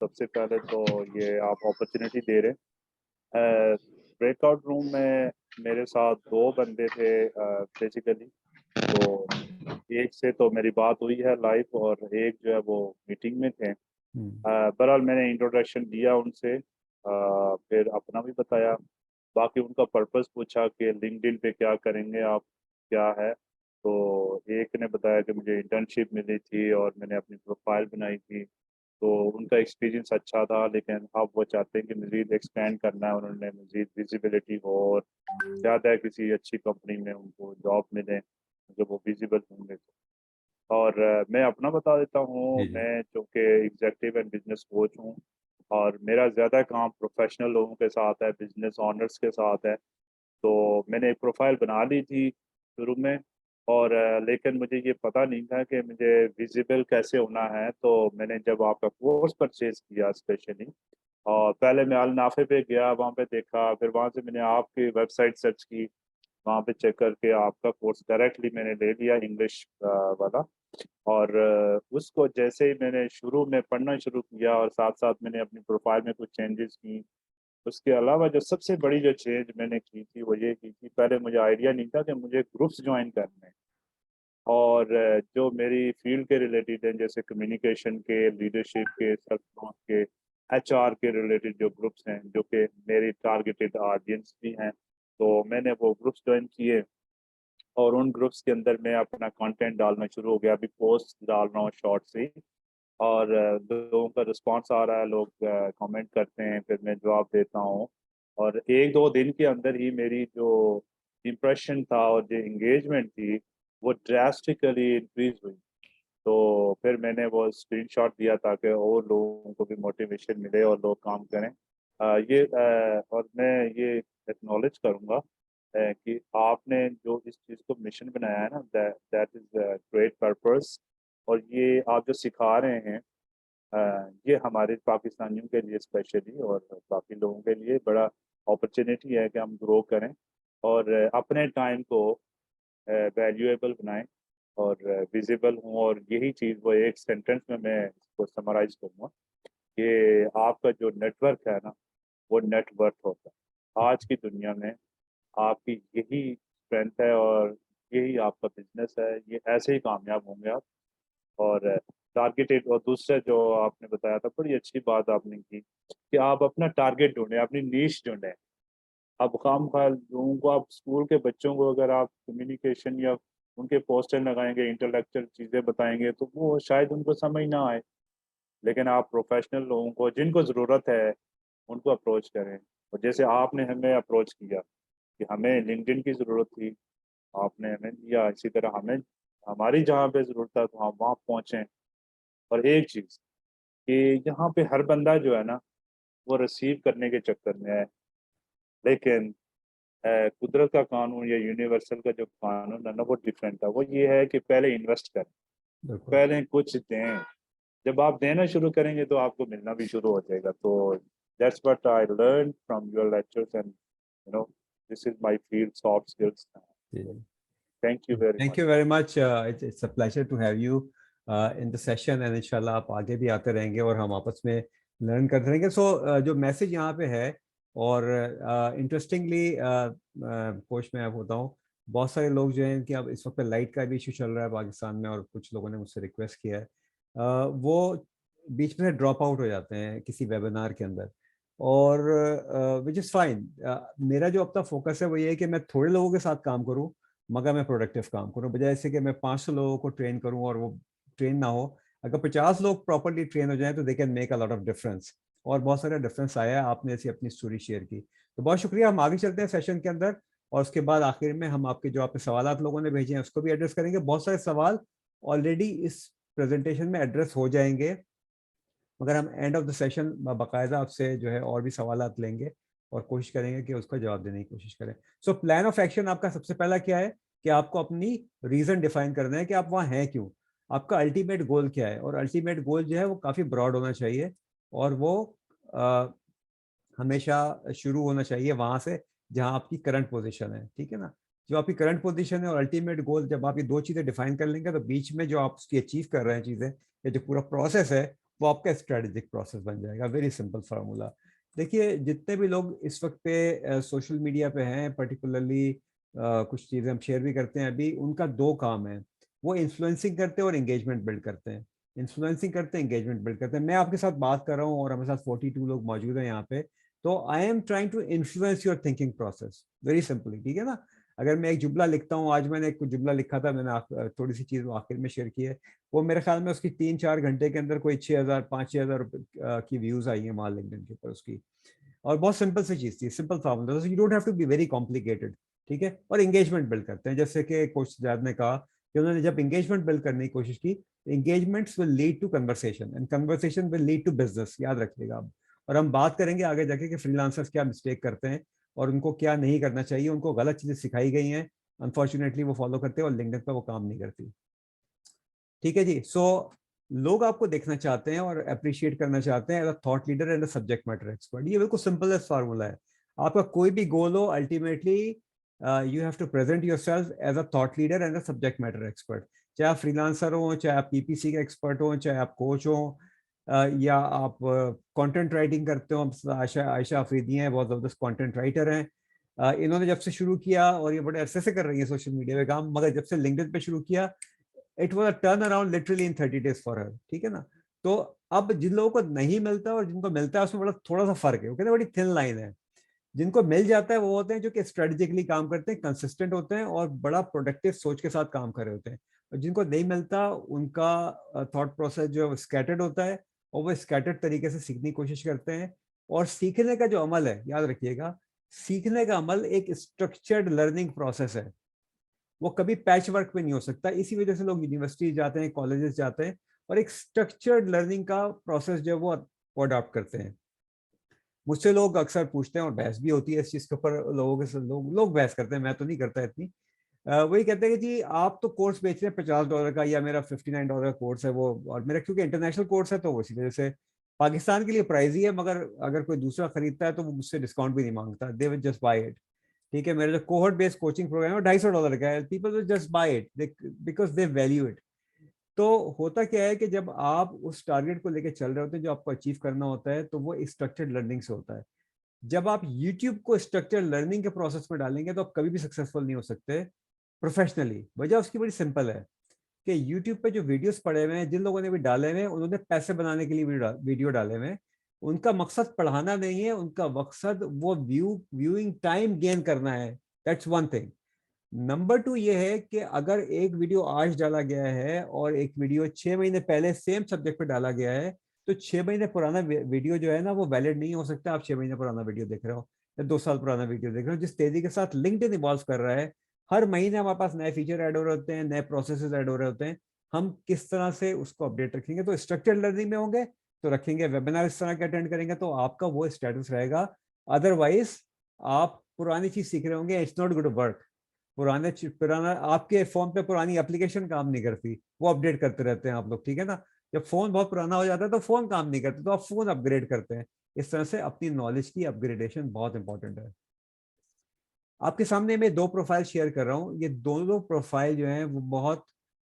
सबसे पहले तो ये आप अपॉर्चुनिटी दे रहे हैं। ब्रेकआउट रूम में मेरे साथ 2 बंदे थे बेसिकली, तो एक से तो मेरी बात हुई है लाइव और एक जो है वो मीटिंग में थे। बहरहाल मैंने इंट्रोडक्शन दिया उनसे, फिर अपना भी बताया, बाकी उनका पर्पस पूछा कि लिंक्डइन पे क्या करेंगे आप, क्या है। तो एक ने बताया कि मुझे इंटर्नशिप मिली थी और मैंने अपनी प्रोफाइल बनाई थी, तो उनका एक्सपीरियंस अच्छा था, लेकिन अब वो चाहते हैं कि मज़ीद एक्सपेंड करना है, उन्होंने मज़ीद विजिबिलिटी हो और चाहता है किसी अच्छी कंपनी में उनको जॉब मिले जब वो विजिबल होंगे। और मैं अपना बता देता हूँ, जी जी। मैं चूँकि एग्जेक्टिव एंड बिजनेस कोच हूँ और मेरा ज़्यादा काम प्रोफेशनल लोगों के साथ है, बिजनेस ऑनर्स के साथ है। तो मैंने एक प्रोफाइल बना ली थी शुरू में, और लेकिन मुझे ये पता नहीं था कि मुझे विजिबल कैसे होना है। तो मैंने जब आपका कोर्स परचेज किया स्पेशली, और पहले मैं अल नाफे पे गया, वहाँ पे देखा, फिर वहाँ से मैंने आपकी वेबसाइट सर्च की, वहाँ पे चेक करके आपका कोर्स डायरेक्टली मैंने ले लिया इंग्लिश वाला। और उसको जैसे ही मैंने शुरू में पढ़ना शुरू किया और साथ साथ मैंने अपनी प्रोफाइल में कुछ चेंजेस की। उसके अलावा जो सबसे बड़ी जो चेंज मैंने की थी वो ये की थी, पहले मुझे आइडिया नहीं था कि मुझे ग्रुप्स ज्वाइन करने हैं, और जो मेरी फील्ड के रिलेटेड हैं, जैसे कम्युनिकेशन के, लीडरशिप के, सेल्फ ग्रोथ के, एचआर के रिलेटेड जो ग्रुप्स हैं, जो कि मेरी टारगेटेड ऑडियंस भी हैं, तो मैंने वो ग्रुप्स ज्वाइन किए और उन ग्रुप्स के अंदर मैं अपना कंटेंट डालना शुरू हो गया। अभी पोस्ट डाल रहा हूँ शॉर्ट से, और लोगों का रिस्पांस आ रहा है, लोग कमेंट करते हैं, फिर मैं जवाब देता हूँ, और 1-2 दिन के अंदर ही मेरी जो इम्प्रेशन था और जो इंगेजमेंट थी वो ड्रास्टिकली इंक्रीज हुई। तो फिर मैंने वो स्क्रीनशॉट दिया ताकि और लोगों को भी मोटिवेशन मिले और लोग काम करें। और मैं ये एक्नॉलेज करूँगा कि आपने जो इस चीज़ को मिशन बनाया है ना, दैट इज़ ग्रेट पर्पस। और ये आप जो सिखा रहे हैं, ये हमारे पाकिस्तानियों के लिए स्पेशली और बाकी लोगों के लिए बड़ा अपॉर्चुनिटी है कि हम ग्रो करें और अपने टाइम को वैल्यूएबल बनाएं और विजिबल हूँ। और यही चीज़ वो एक सेंटेंस में मैं इसको समराइज करूँगा कि आपका जो नेटवर्क है ना, वो नेटवर्थ होता है। आज की दुनिया में आपकी यही स्ट्रेंथ है और यही आपका बिजनेस है, ये ऐसे ही कामयाब होंगे आप। और टारगेटेड, और दूसरा जो आपने बताया था, बड़ी अच्छी बात आपने की कि आप अपना टारगेट ढूंढें, अपनी नीश ढूंढें। अब खामखा लोगों को, आप स्कूल के बच्चों को अगर आप कम्युनिकेशन या उनके पोस्टर लगाएंगे, इंटेलेक्चुअल चीज़ें बताएंगे, तो वो शायद उनको समझ ना आए। लेकिन आप प्रोफेशनल लोगों को जिनको ज़रूरत है उनको अप्रोच करें, और जैसे आपने हमें अप्रोच किया कि हमें लिंक्डइन की ज़रूरत थी, आपने हमें दिया, इसी तरह हमें हमारी जहाँ पे ज़रूरत था तो हम वहाँ पहुँचें। और एक चीज़ कि यहाँ पे हर बंदा जो है ना, वो रिसीव करने के चक्कर में है, लेकिन कुदरत का कानून या यूनिवर्सल का जो कानून है ना, वो डिफरेंट है। वो ये है कि पहले इन्वेस्ट करें, बिल्कुल। पहले कुछ दें। जब आप देना शुरू करेंगे तो आपको मिलना भी शुरू हो जाएगा। तो that's what I learn from your lectures, and this is my field, soft skills. Thank you very thank much. You very much. It's a pleasure to have you in the session, and इंशाल्लाह आप आगे भी आते रहेंगे और हम आपस में लर्न करते रहेंगे। जो मैसेज यहाँ पे है, और इंटरेस्टिंगली कोच में आप होता हूँ, बहुत सारे लोग जो हैं कि अब इस वक्त लाइट का भी इशू चल रहा है पाकिस्तान में, और कुछ लोगों ने मुझसे रिक्वेस्ट किया है, वो बीच में ड्रॉप आउट हो जाते हैं किसी वेबिनार के अंदर, और विच इज़ फाइन। मेरा जो अपना फोकस है वो ये है कि मैं थोड़े लोगों के साथ काम करूँ, मगर मैं प्रोडक्टिव काम करूँ, बजाय इससे कि मैं 500 लोगों को ट्रेन करूँ और वो ट्रेन ना हो। अगर 50 लोग प्रॉपरली ट्रेन हो जाएं तो they can make a lot of difference, और बहुत सारा डिफरेंस आया है। आपने ऐसी अपनी स्टोरी शेयर की, तो बहुत शुक्रिया। हम आगे चलते हैं सेशन के अंदर, और उसके बाद आखिर में हम आपके जो आपके सवाल लोगों ने भेजे हैं उसको भी एड्रेस करेंगे। बहुत सारे सवाल ऑलरेडी इस प्रेजेंटेशन में एड्रेस हो जाएंगे, मगर हम एंड ऑफ द सेशन बाकायदा आपसे जो है और भी सवाल लेंगे और कोशिश करेंगे कि उसका जवाब देने की कोशिश करें। सो प्लान ऑफ एक्शन आपका सबसे पहला क्या है कि आपको अपनी रीजन डिफाइन करना है कि आप वहाँ हैं क्यों, आपका अल्टीमेट गोल क्या है। और अल्टीमेट गोल जो है वो काफ़ी ब्रॉड होना चाहिए, और वो हमेशा शुरू होना चाहिए वहाँ से जहाँ आपकी करंट पोजीशन है, ठीक है ना। जो आपकी करंट पोजीशन है और अल्टीमेट गोल, जब आप ये दो चीज़ें डिफाइन कर लेंगे तो बीच में जो आप उसकी अचीव कर रहे हैं चीज़ें, ये जो पूरा प्रोसेस है वो आपका स्ट्रेटेजिक प्रोसेस बन जाएगा। Very simple formula. देखिए जितने भी लोग इस वक्त पे सोशल मीडिया पे हैं, पर्टिकुलरली कुछ चीज़ें हम शेयर भी करते हैं अभी, उनका दो काम है, वो इन्फ्लुएंसिंग करते हैं और एंगेजमेंट बिल्ड करते हैं। इन्फ्लुएंसिंग करते हैं, एंगेजमेंट बिल्ड करते हैं। मैं आपके साथ बात कर रहा हूँ और हमारे साथ 42 लोग मौजूद हैं यहाँ पे, तो I am trying to influence your thinking process very simply, ठीक है ना। अगर मैं एक जुमला लिखता हूँ, आज मैंने एक जुमला लिखा था, मैंने थोड़ी सी चीज़ आखिर में शेयर की है, वो मेरे ख्याल में उसकी 3-4 घंटे के अंदर कोई 6,000 5,000 की व्यूज आई है वहाँ लिंक्डइन के ऊपर उसकी। और बहुत सिंपल सी चीज़ थी, simple formula, you don't have to be very complicated, ठीक है। और एंगेजमेंट बिल्ड करते हैं, जैसे कि कोच सजाद ने कहा कि उन्होंने जब एंगेजमेंट बिल्ड करने की कोशिश की, engagements will lead to conversation and conversation will lead to business, याद रखिएगा आप। और हम बात करेंगे आगे जाके कि फ्रीलांसर्स क्या मिस्टेक करते हैं और उनको क्या नहीं करना चाहिए, उनको गलत चीज़ें सिखाई गई हैं, अनफॉर्चुनेटली वो फॉलो करते हैं और लिंक्डइन पर वो काम नहीं करती, ठीक है जी। सो लोग आपको देखना चाहते हैं और अप्रिशिएट करना चाहते हैं as a thought leader and a subject matter expert. ये बिल्कुल सिंपल फार्मूला है। आपका कोई भी गोल हो, ultimately you have to present yourself as a thought leader and a subject matter expert. चाहे आप फ्रीलांसर हो, चाहे आप पीपीसी के एक्सपर्ट हो, चाहे आप कोच हो, या आप कंटेंट राइटिंग करते हो। आयशा अफरीदी हैं, बहुत ज़बरदस्त कंटेंट राइटर हैं। इन्होंने जब से शुरू किया, और ये बड़े अरसे से कर रही है सोशल मीडिया पे काम, मगर जब से लिंक्डइन पे शुरू किया, it was a turn around literally in 30 days for her, ठीक है ना। तो अब जिन लोगों को नहीं मिलता और जिनको मिलता है उसमें बड़ा थोड़ा सा फर्क है, वो कहते हैं बड़ी थिन लाइन है। जिनको मिल जाता है वो होते हैं जो कि स्ट्रेटेजिकली काम करते हैं, कंसिस्टेंट होते हैं और बड़ा प्रोडक्टिव सोच के साथ काम कर रहे होते हैं। और जिनको नहीं मिलता उनका थॉट प्रोसेस जो स्कैटर्ड होता है, और वो स्कैटर्ड तरीके से सीखने की कोशिश करते हैं। और सीखने का जो अमल है, याद रखिएगा, सीखने का अमल एक स्ट्रक्चर्ड लर्निंग प्रोसेस है, वो कभी पैच वर्क पे नहीं हो सकता। इसी वजह से लोग यूनिवर्सिटी जाते हैं, कॉलेजेस जाते हैं और एक स्ट्रक्चर्ड लर्निंग का प्रोसेस जो है वो अडॉप्ट करते हैं। मुझसे लोग अक्सर पूछते हैं और बहस भी होती है इस चीज़ के ऊपर, लोगों के लोग बहस करते हैं, मैं तो नहीं करता इतनी। वही कहते हैं कि जी आप तो कोर्स बेच रहे हैं $50 का, या मेरा $59 का कोर्स है वो, और मेरा क्योंकि इंटरनेशनल कोर्स है तो वो इसी वजह से पाकिस्तान के लिए प्राइस ही है, मगर अगर कोई दूसरा खरीदता है तो वो मुझसे डिस्काउंट भी नहीं मांगता, they will just by it, ठीक है। मेरा जो कोहॉर्ट बेस्ड कोचिंग प्रोग्राम है $250 का है, people will just by it because they value it. तो होता क्या है कि जब आप उस टारगेट को लेकर चल रहे होते हैं जो आपको अचीव करना होता है, तो वो स्ट्रक्चर्ड लर्निंग से होता है। जब आप यूट्यूब को स्ट्रक्चर्ड लर्निंग के प्रोसेस में डालेंगे तो आप कभी भी सक्सेसफुल नहीं हो सकते प्रोफेशनली। वजह उसकी बड़ी सिंपल है कि यूट्यूब पे जो वीडियोस पड़े हुए हैं, जिन लोगों ने भी डाले हुए हैं, उन्होंने पैसे बनाने के लिए वीडियो डाले हुए हैं। उनका मकसद पढ़ाना नहीं है, उनका मकसद वो व्यूइंग टाइम गेन करना है। That's one thing. नंबर 2 ये है कि अगर एक वीडियो आज डाला गया है और एक वीडियो 6 महीने पहले सेम सब्जेक्ट पे डाला गया है, तो 6 महीने पुराना वीडियो जो है ना वो वैलिड नहीं हो सकता। आप 6 महीने पुराना वीडियो देख रहे हो या 2 साल पुराना वीडियो देख रहे हो। जिस तेजी के साथ लिंक्डइन इवॉल्व कर रहा है, हर महीने हमारे पास नए फीचर ऐड हो रहे होते हैं, नए प्रोसेसेस ऐड हो रहे होते हैं। हम किस तरह से उसको अपडेट रखेंगे, तो स्ट्रक्चर्ड लर्निंग में होंगे तो रखेंगे, वेबिनार इस तरह के अटेंड करेंगे तो आपका वो स्टेटस रहेगा। अदरवाइज आप पुरानी चीज सीख रहे होंगे, इट्स नॉट गुड वर्क। पुराना आपके फोन पे पुरानी एप्लीकेशन काम नहीं करती, वो अपडेट करते रहते हैं आप लोग, ठीक है ना। जब फोन बहुत पुराना हो जाता है तो फोन काम नहीं करते, तो आप फोन अपग्रेड करते हैं। इस तरह से अपनी नॉलेज की अपग्रेडेशन बहुत इंपॉर्टेंट है। आपके सामने मैं 2 प्रोफाइल शेयर कर रहा हूँ। ये दोनों प्रोफाइल जो हैं वो बहुत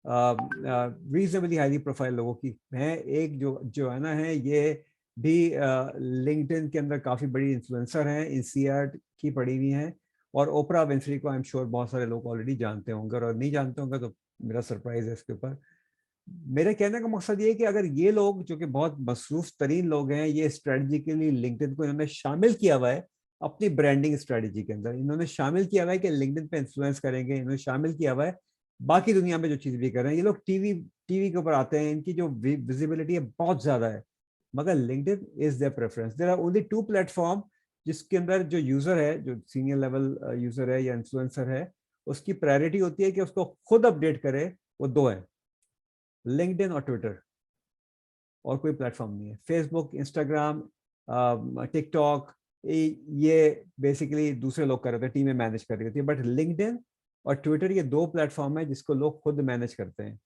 रीजनेबली हाईली प्रोफाइल लोगों की हैं। एक जो है ना है, ये भी लिंक्डइन के अंदर काफ़ी बड़ी इन्फ्लुएंसर हैं, इंसीआर की पढ़ी हुई हैं, और ओपरा विंफ्री को आई एम श्योर बहुत सारे लोग ऑलरेडी जानते होंगे, और नहीं जानते होंगे तो मेरा सरप्राइज है इसके ऊपर। मेरे कहने का मकसद ये है कि अगर ये लोग जो कि बहुत मसरूफ तरीन लोग हैं, ये स्ट्रेटजिकली लिंक्डइन को इन्होंने शामिल किया हुआ है अपनी ब्रांडिंग स्ट्रेटजी के अंदर, इन्होंने शामिल किया हुआ है कि लिंक्डइन पे इन्फ्लुएंस करेंगे, इन्होंने शामिल किया हुआ है बाकी दुनिया में जो चीज़ भी कर रहे हैं। ये लोग टीवी के ऊपर आते हैं, इनकी जो विजिबिलिटी है बहुत ज़्यादा है, मगर LinkedIn is their preference. There are only 2 platform जिसके अंदर जो यूज़र है, जो सीनियर लेवल यूज़र है या इन्फ्लुएंसर है, उसकी प्रायोरिटी होती है कि उसको खुद अपडेट करे। वो 2 है, लिंक्डइन और ट्विटर, और कोई प्लेटफॉर्म नहीं है। फेसबुक, इंस्टाग्राम, टिकटॉक, ये बेसिकली दूसरे लोग कर रहे थे, टीमें मैनेज कर रही होती है, बट लिंक्डइन और ट्विटर ये 2 प्लेटफॉर्म है जिसको लोग खुद मैनेज करते हैं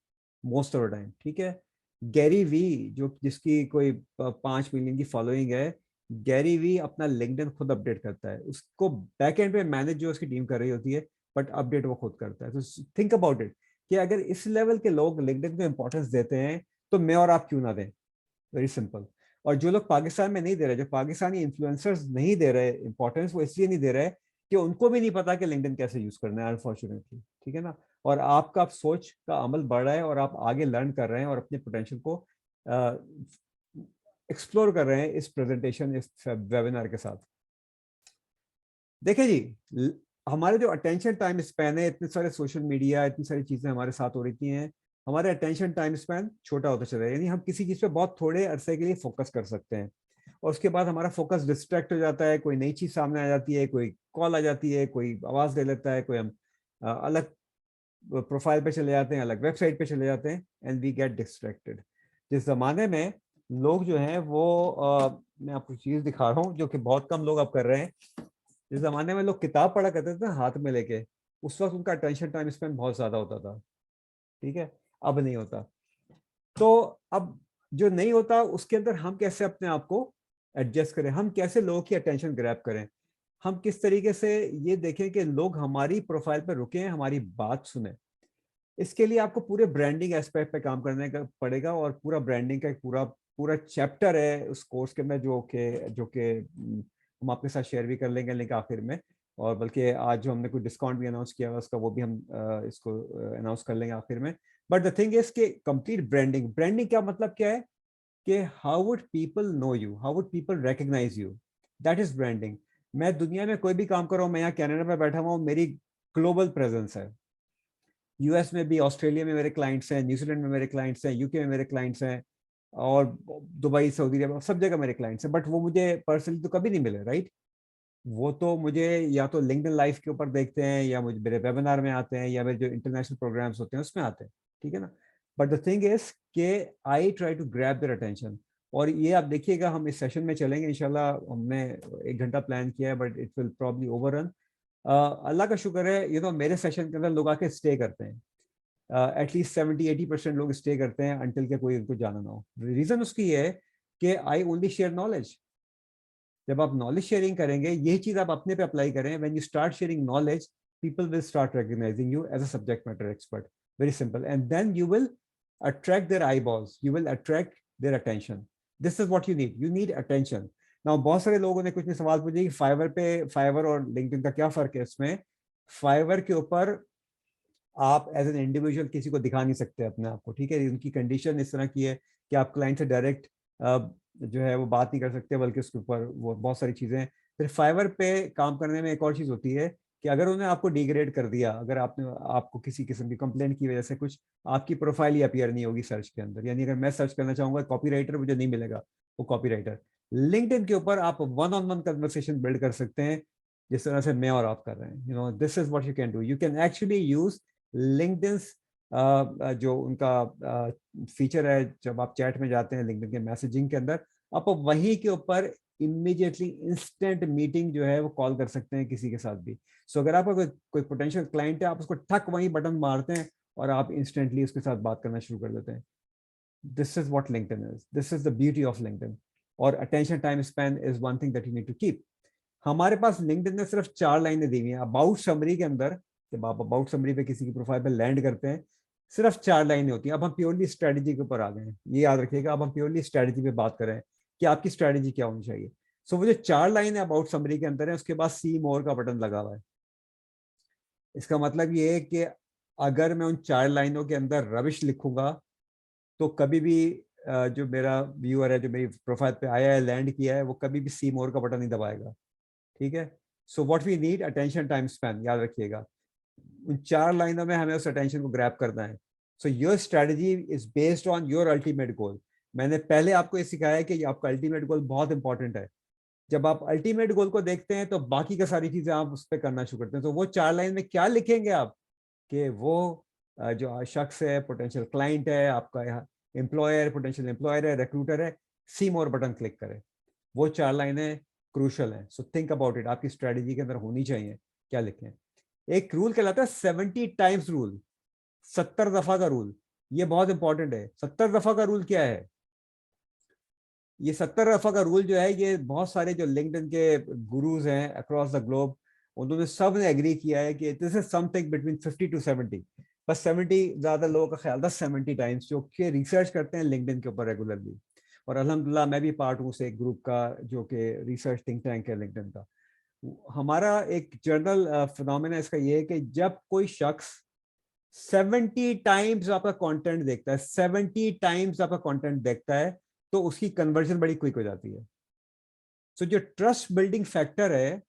मोस्ट ऑफ द टाइम, ठीक है। गैरी वी, जो जिसकी कोई 5 मिलियन की फॉलोइंग है, गैरी वी अपना लिंक्डइन खुद अपडेट करता है, उसको बैक एंड पे मैनेज जो उसकी टीम कर रही होती है, बट अपडेट वो खुद करता है। तो थिंक अबाउट इट कि अगर इस लेवल के लोग लिंक्डइन को इंपॉर्टेंस देते हैं तो मैं और आप क्यों ना दें। Very simple. और जो लोग पाकिस्तान में नहीं दे रहे, जो पाकिस्तानी इन्फ्लुएंसर्स नहीं दे रहे इंपॉर्टेंस, वो इसलिए नहीं दे रहे कि उनको भी नहीं पता कि लिंक्डइन कैसे यूज करना है, अनफॉर्चुनेटली। ठीक है ना। और आपका सोच का अमल बढ़ रहा है और आप आगे लर्न कर रहे हैं और अपने पोटेंशियल को एक्सप्लोर कर रहे हैं इस प्रेजेंटेशन, इस वेबिनार के साथ। देखिए जी, हमारे जो अटेंशन टाइम स्पैन है, इतने सारे सोशल मीडिया, इतनी सारी चीजें हमारे साथ हो रही हैं, हमारे अटेंशन टाइम स्पैन छोटा होता चला है। यानी हम किसी चीज पे बहुत थोड़े अरसे के लिए फोकस कर सकते हैं और उसके बाद हमारा फोकस डिस्ट्रैक्ट हो जाता है, कोई नई चीज सामने आ जाती है, कोई कॉल आ जाती है, कोई आवाज दे लेता है, कोई हम अलग प्रोफाइल पे चले जाते हैं, अलग वेबसाइट पे चले जाते हैं, एंड वी गेट डिस्ट्रैक्टेड। जिस जमाने में लोग जो हैं वो मैं आपको चीज दिखा रहा हूँ जो कि बहुत कम लोग अब कर रहे हैं। जिस जमाने में लोग किताब पढ़ा करते थे हाथ में लेके, उस वक्त उनका अटेंशन टाइम स्पेंड बहुत ज्यादा होता था। ठीक है, अब नहीं होता। तो अब जो नहीं होता उसके अंदर हम कैसे अपने आप को एडजस्ट करें, हम कैसे लोगों की अटेंशन ग्रैब करें, हम किस तरीके से ये देखें कि लोग हमारी प्रोफाइल पर रुके हैं, हमारी बात सुने। इसके लिए आपको पूरे ब्रांडिंग एस्पेक्ट पे काम करने का पड़ेगा और पूरा ब्रांडिंग का एक पूरा चैप्टर है उस कोर्स के अंदर जो कि हम आपके साथ शेयर भी कर लेंगे लिंक आखिर में। और बल्कि आज जो हमने कोई डिस्काउंट भी अनाउंस किया है उसका वो भी हम इसको अनाउंस कर लेंगे आखिर में। बट द थिंग इज कि कंप्लीट ब्रांडिंग क्या मतलब क्या है कि how would people know you, how would people recognise you, that is branding. मैं दुनिया में कोई भी काम कर रहा हूँ, मैं यहाँ कनाडा में बैठा हुआ हूँ, मेरी ग्लोबल प्रेजेंस है। यूएस में भी, ऑस्ट्रेलिया में मेरे क्लाइंट्स हैं, न्यूजीलैंड में मेरे क्लाइंट्स हैं, यूके में मेरे क्लाइंट्स हैं, और दुबई, सऊदी अरब, सब जगह मेरे क्लाइंट्स हैं। बट वो मुझे पर्सनली तो कभी नहीं मिले, राइट। वो तो मुझे या तो लिंक्डइन लाइव के ऊपर देखते हैं, या मुझे मेरे वेबिनार में आते हैं, या मेरे जो इंटरनेशनल प्रोग्राम्स होते हैं उसमें आते हैं। ठीक है ना। बट द थिंग इज के I try to grab their attention. और ये आप देखिएगा, हम इस सेशन में चलेंगे इंशाल्लाह। हमने 1 घंटा प्लान किया है but it will probably overrun. अल्लाह का शुक्र है, ये तो मेरे सेशन के अंदर लोग आके स्टे करते हैं। एटलीस्ट 70-80% लोग स्टे करते हैं अंटिल के कोई उनको जाना ना हो। रीजन उसकी ये है कि आई ओनली शेयर नॉलेज। जब आप नॉलेज शेयरिंग करेंगे, यही चीज आप अपने पे अप्लाई करें, when you start sharing knowledge, people will start recognizing you as a subject matter expert. Very simple. And then you will attract their eyeballs, you will attract their attention. This is what you need. You need attention. Now बहुत सारे लोगों ने कुछ सवाल पूछे कि fibre और LinkedIn का क्या फर्क है इसमें। फाइवर के ऊपर आप एज एन इंडिविजुअल किसी को दिखा नहीं सकते अपने आप को। ठीक है, उनकी कंडीशन इस तरह की है कि आप क्लाइंट से डायरेक्ट जो है वो बात नहीं कर सकते, बल्कि उसके ऊपर वो बहुत सारी चीजें हैं। फिर फाइवर पे काम करने में एक और चीज होती है कि अगर उन्होंने आपको डिग्रेड कर दिया, अगर आपको किसी किस्म की कंप्लेंट की वजह से कुछ, आपकी प्रोफाइल ही अपीयर नहीं होगी सर्च के अंदर। यानी अगर मैं सर्च करना चाहूंगा कॉपीराइटर, मुझे नहीं मिलेगा वो कॉपीराइटर। लिंक्डइन के ऊपर आप 1-on-1 कन्वर्सेशन बिल्ड कर सकते हैं, जिस तरह से मैं और आप कर रहे हैं। You know, this is what you can do. You can actually use LinkedIn जो उनका फीचर है, जब आप चैट में जाते हैं लिंक्डइन के मैसेजिंग के अंदर, आप वहीं के ऊपर इमीडिएटली इंस्टेंट मीटिंग जो है वो कॉल कर सकते हैं किसी के साथ भी। सो अगर आपका कोई पोटेंशियल क्लाइंट है, आप उसको ठक वहीं बटन मारते हैं और आप इंस्टेंटली उसके साथ बात करना शुरू कर देते हैं। This is what LinkedIn is, this is the beauty of LinkedIn. और attention time span is one thing that you need to keep. हमारे पास लिंक्डइन ने सिर्फ 4 लाइनें दी हुई हैं अबाउट समरी के अंदर। जब आप अबाउट समरी पे किसी की प्रोफाइल पे लैंड करते हैं, सिर्फ 4 लाइनें होती हैं। अब हम प्योरली स्ट्रेटजी के ऊपर आ गए हैं, ये याद रखिएगा। अब हम प्योरली स्ट्रेटजी पे बात करें कि आपकी स्ट्रेटजी क्या होनी चाहिए। सो वो जो 4 लाइन अबाउट समरी के अंदर है, उसके बाद सी मोर का बटन लगा हुआ है। इसका मतलब ये है कि अगर मैं उन 4 लाइनों के अंदर रविश लिखूंगा तो कभी भी जो मेरा व्यूअर है, जो मेरी प्रोफाइल पे आया है, लैंड किया है, वो कभी भी सी मोर का बटन नहीं दबाएगा। ठीक है। So what we need, attention time span, याद रखिएगा। उन 4 लाइनों में हमें उस अटेंशन को ग्रैब करना है। So your strategy is based on your ultimate goal. मैंने पहले आपको ये सिखाया है कि आपका अल्टीमेट गोल बहुत इंपॉर्टेंट है। जब आप अल्टीमेट गोल को देखते हैं तो बाकी का सारी चीजें आप उस पर करना शुरू करते हैं। तो वो 4 लाइन में क्या लिखेंगे आप कि वो जो शख्स है, पोटेंशियल क्लाइंट है, आपका एम्प्लॉयर, पोटेंशियल एम्प्लॉयर है, रिक्रूटर है, सी मोर बटन क्लिक करें। वो 4 लाइनें क्रूशल है। सो थिंक अबाउट इट, आपकी स्ट्रेटजी के अंदर होनी चाहिए क्या लिखें। एक रूल कहलाता है 70 टाइम्स रूल, 70 दफा का रूल। ये बहुत इंपॉर्टेंट है। 70 दफा का रूल क्या है? ये 70 दफा का रूल जो है, ये बहुत सारे जो लिंक्डइन के गुरुज हैं अक्रॉस द ग्लोब, उन्होंने सब ने एग्री किया है कि this is something between 50 to 70, बस 70 ज्यादा लोगों का ख्याल था, 70 टाइम्स, जो कि रिसर्च करते हैं लिंक्डइन के ऊपर रेगुलरली। और अल्हम्दुलिल्लाह मैं भी पार्ट हूँ से एक ग्रुप का जो कि रिसर्च थिंक टैंक है लिंक्डइन का। हमारा एक जनरल फिनोमेना इसका ये है कि जब कोई शख्स 70 टाइम्स आपका कंटेंट देखता है, 70 टाइम्स आपका कंटेंट देखता है, तो उसकी कन्वर्जन बड़ी क्विक हो जाती है। सो जो ट्रस्ट बिल्डिंग फैक्टर है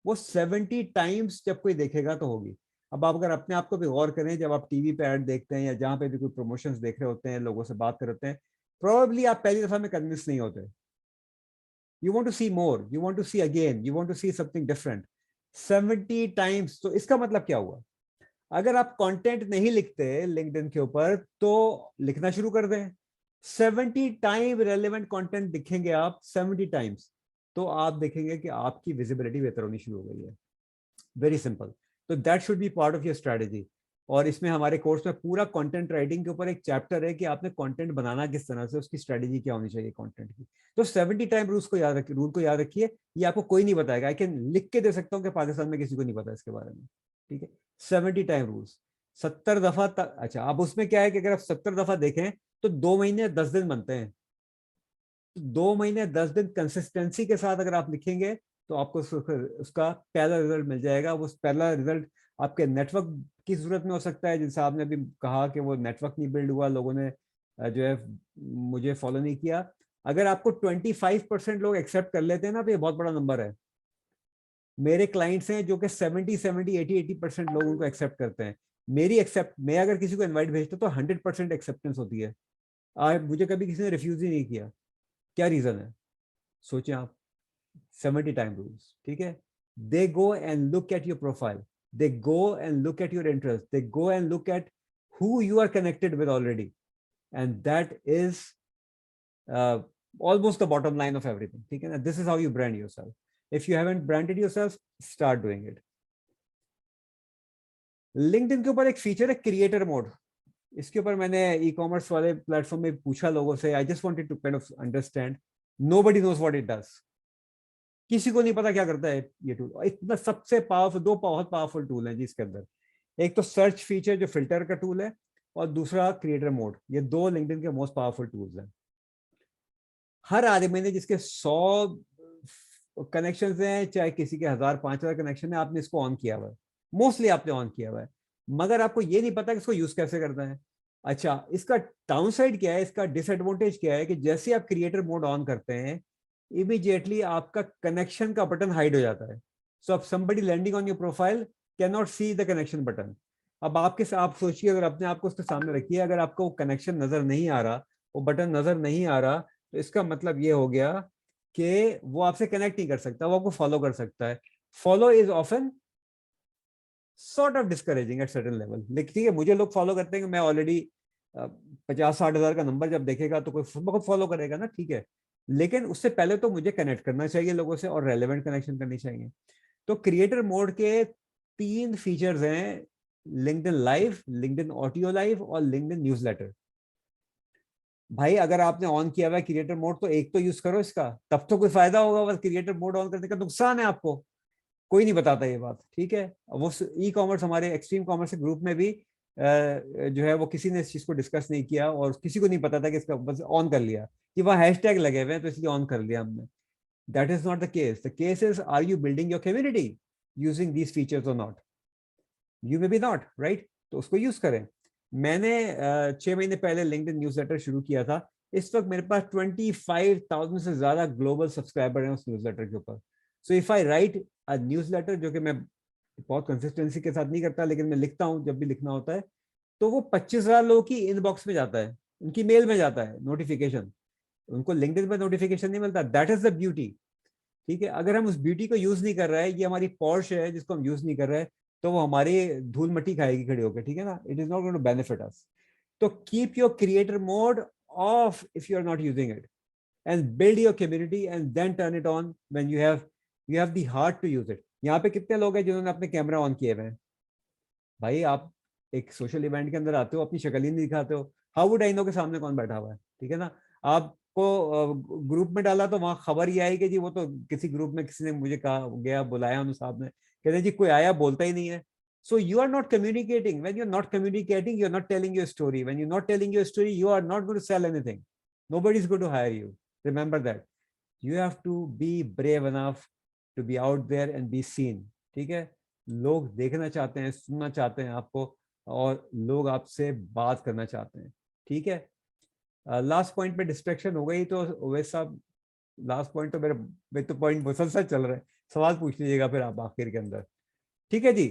वो 70 टाइम्स जब कोई देखेगा तो होगी। अब आप अगर अपने आप को भी गौर करें, जब आप टीवी पे ऐड देखते हैं या जहां पे भी कोई प्रमोशंस देख रहे होते हैं, लोगों से बात कर रहे होते हैं, प्रोबेबली आप पहली दफा में कन्विंस नहीं होते। You want to see more, you want to see again, you want to see something different 70 times। तो इसका मतलब क्या हुआ? अगर आप कंटेंट नहीं लिखते लिंक्डइन के ऊपर तो लिखना शुरू कर दें। 70 टाइम रेलेवेंट कंटेंट दिखेंगे आप 70 टाइम्स, तो आप देखेंगे कि आपकी विजिबिलिटी बेहतर होनी शुरू हो गई है। Very simple. तो that should be part of your strategy. और इसमें हमारे कोर्स में पूरा कंटेंट राइटिंग के ऊपर एक चैप्टर है कि आपने कंटेंट बनाना किस तरह से, उसकी स्ट्रेटेजी क्या होनी चाहिए कंटेंट की। तो 70 टाइम रूल को याद रखिए। ये आपको कोई नहीं बताएगा। आई कैन लिख के दे सकता हूँ कि पाकिस्तान में किसी को नहीं पता इसके बारे में, ठीक है। 70 टाइम रूल्स 70 दफा तक। अच्छा, अब उसमें क्या है कि अगर आप 70 दफा देखें तो 2 महीने 10 दिन बनते हैं। 2 महीने 10 दिन कंसिस्टेंसी के साथ अगर आप लिखेंगे तो आपको उसका पहला रिजल्ट मिल जाएगा। वो पहला रिजल्ट आपके नेटवर्क की जरूरत में हो सकता है, जिनसे आपने अभी कहा कि वो नेटवर्क नहीं बिल्ड हुआ, लोगों ने जो है मुझे फॉलो नहीं किया। अगर आपको 25% लोग एक्सेप्ट कर लेते हैं ना, तो ये बहुत बड़ा नंबर है। मेरे क्लाइंट्स हैं जो कि 70, 80% लोग उनको एक्सेप्ट करते हैं। मैं अगर किसी को इनवाइट भेजता तो 100% एक्सेप्टेंस होती है। मुझे कभी किसी ने रिफ्यूज ही नहीं किया। क्या रीजन है? सोचें आप। 70 टाइम रूल्स, ठीक है। They go and look at your profile, they go and look at your interest, they go and look at who you are connected with already, and that is almost the bottom line of everything, ठीक है ना। This is how you brand yourself. If you haven't branded yourself, start doing it. LinkedIn के ऊपर एक feature है creator mode. इसके ऊपर मैंने ई कॉमर्स वाले प्लेटफॉर्म में पूछा लोगों से। I just wanted to kind of understand. Nobody knows what it does. किसी को नहीं पता क्या करता है ये टूल। इतना सबसे पावरफुल, दो बहुत पावरफुल टूल है जी इसके अंदर। एक तो सर्च फीचर जो फिल्टर का टूल है, और दूसरा क्रिएटर मोड। ये दो लिंक्डइन के मोस्ट पावरफुल टूल्स हैं। हर आदमी ने जिसके 100 कनेक्शन हैं, चाहे किसी के 1000-5000 कनेक्शन है, आपने इसको ऑन किया हुआ है। मोस्टली आपने ऑन किया हुआ है, मगर आपको ये नहीं पता कि इसको यूज कैसे करना है। अच्छा, इसका डाउन साइड क्या है, इसका डिसएडवांटेज क्या है कि जैसे आप क्रिएटर मोड ऑन करते हैं, इमीडिएटली आपका कनेक्शन का बटन हाइड हो जाता है। सो अब somebody landing on your profile cannot see the connection button। अब आप सोचिए, अगर अपने आप को उसके सामने रखिए, अगर आपको वो कनेक्शन नजर नहीं आ रहा, वो बटन नजर नहीं आ रहा, तो इसका मतलब ये हो गया कि वो आपसे कनेक्ट नहीं कर सकता, वो आपको फॉलो कर सकता है। Follow is often sort of discouraging at certain level. लेकिन ठीक है, मुझे लोग फॉलो करते हैं कि मैं ऑलरेडी 50-60 हज़ार का नंबर जब देखेगा तो कोई फॉलो करेगा ना, ठीक है। लेकिन उससे पहले तो मुझे कनेक्ट करना चाहिए लोगों से, और रेलेवेंट कनेक्शन करनी चाहिए। तो क्रिएटर मोड के 3 फीचर्स हैं, LinkedIn live, LinkedIn audio live और लिंक्डइन न्यूज़लेटर। भाई अगर आपने ऑन किया हुआ है क्रिएटर मोड, तो एक तो यूज करो इसका, तब तो कोई फायदा होगा। बस क्रिएटर मोड ऑन करने का नुकसान है आपको, कोई नहीं बताता ये बात, ठीक है। वो ई कॉमर्स, हमारे एक्सट्रीम कॉमर्स के ग्रुप में भी जो है वो किसी ने इस चीज को डिस्कस नहीं किया, और किसी को नहीं पता था कि इसका बस ऑन कर लिया कि वहाँ हैशटैग लगे हुए हैं तो इसलिए ऑन कर लिया हमने। That is not the case. The case is, are you building your community using these features or not? You may be not, right. तो उसको यूज करें। मैंने 6 महीने पहले लिंक्डइन न्यूज़लेटर शुरू किया था। इस वक्त मेरे पास 25,000 से ज्यादा ग्लोबल सब्सक्राइबर हैं उस न्यूज़लेटर के ऊपर। So if I right a newsletter, जो कि मैं बहुत कंसिस्टेंसी के साथ नहीं करता, लेकिन मैं लिखता हूँ जब भी लिखना होता है, तो वो 25,000 लोगों की इनबॉक्स में जाता है, उनकी मेल में जाता है नोटिफिकेशन। उनको लिंक्डइन पर नोटिफिकेशन नहीं मिलता। दैट इज द ब्यूटी, ठीक है। अगर हम उस ब्यूटी को यूज नहीं कर रहे हैं, ये हमारी पॉर्श है जिसको हम यूज नहीं कर रहे हैं, तो वो हमारी धूल मट्टी खाएगी खड़ी होकर, ठीक है ना। It is not going to benefit us. तो keep your creator mode off if you are not using it, and build your community and then turn it on when you have the heart to use it. यहाँ पे कितने लोग हैं जिन्होंने अपने camera on किए हुए हैं? भाई आप एक सोशल इवेंट के अंदर आते हो, अपनी शक्ल ही नहीं दिखाते हो, हाउ वुड आई नो के सामने कौन बैठा हुआ है, ठीक है ना। आप आपको ग्रुप में डाला तो वहां खबर ही आई कि जी वो तो किसी ग्रुप में किसी ने मुझे कहा गया, बुलाया उन साहब ने, कहते जी कोई आया बोलता ही नहीं है. So you are not communicating. When you're not communicating, you're not telling your story. When you're not telling your story, you are not going to sell anything. Nobody is going to hire you. Remember that. You have to be brave enough to be out there and be seen. ठीक है, लोग देखना चाहते हैं, सुनना चाहते हैं आपको, और लोग आपसे बात करना चाहते हैं. ठीक है, लास्ट पॉइंट पे डिस्ट्रैक्शन हो गई तो वैसे साहब लास्ट पॉइंट तो मेरे तो पॉइंट मुसलसल चल रहे हैं, सवाल पूछ लीजिएगा फिर आप आखिर के अंदर. ठीक है जी.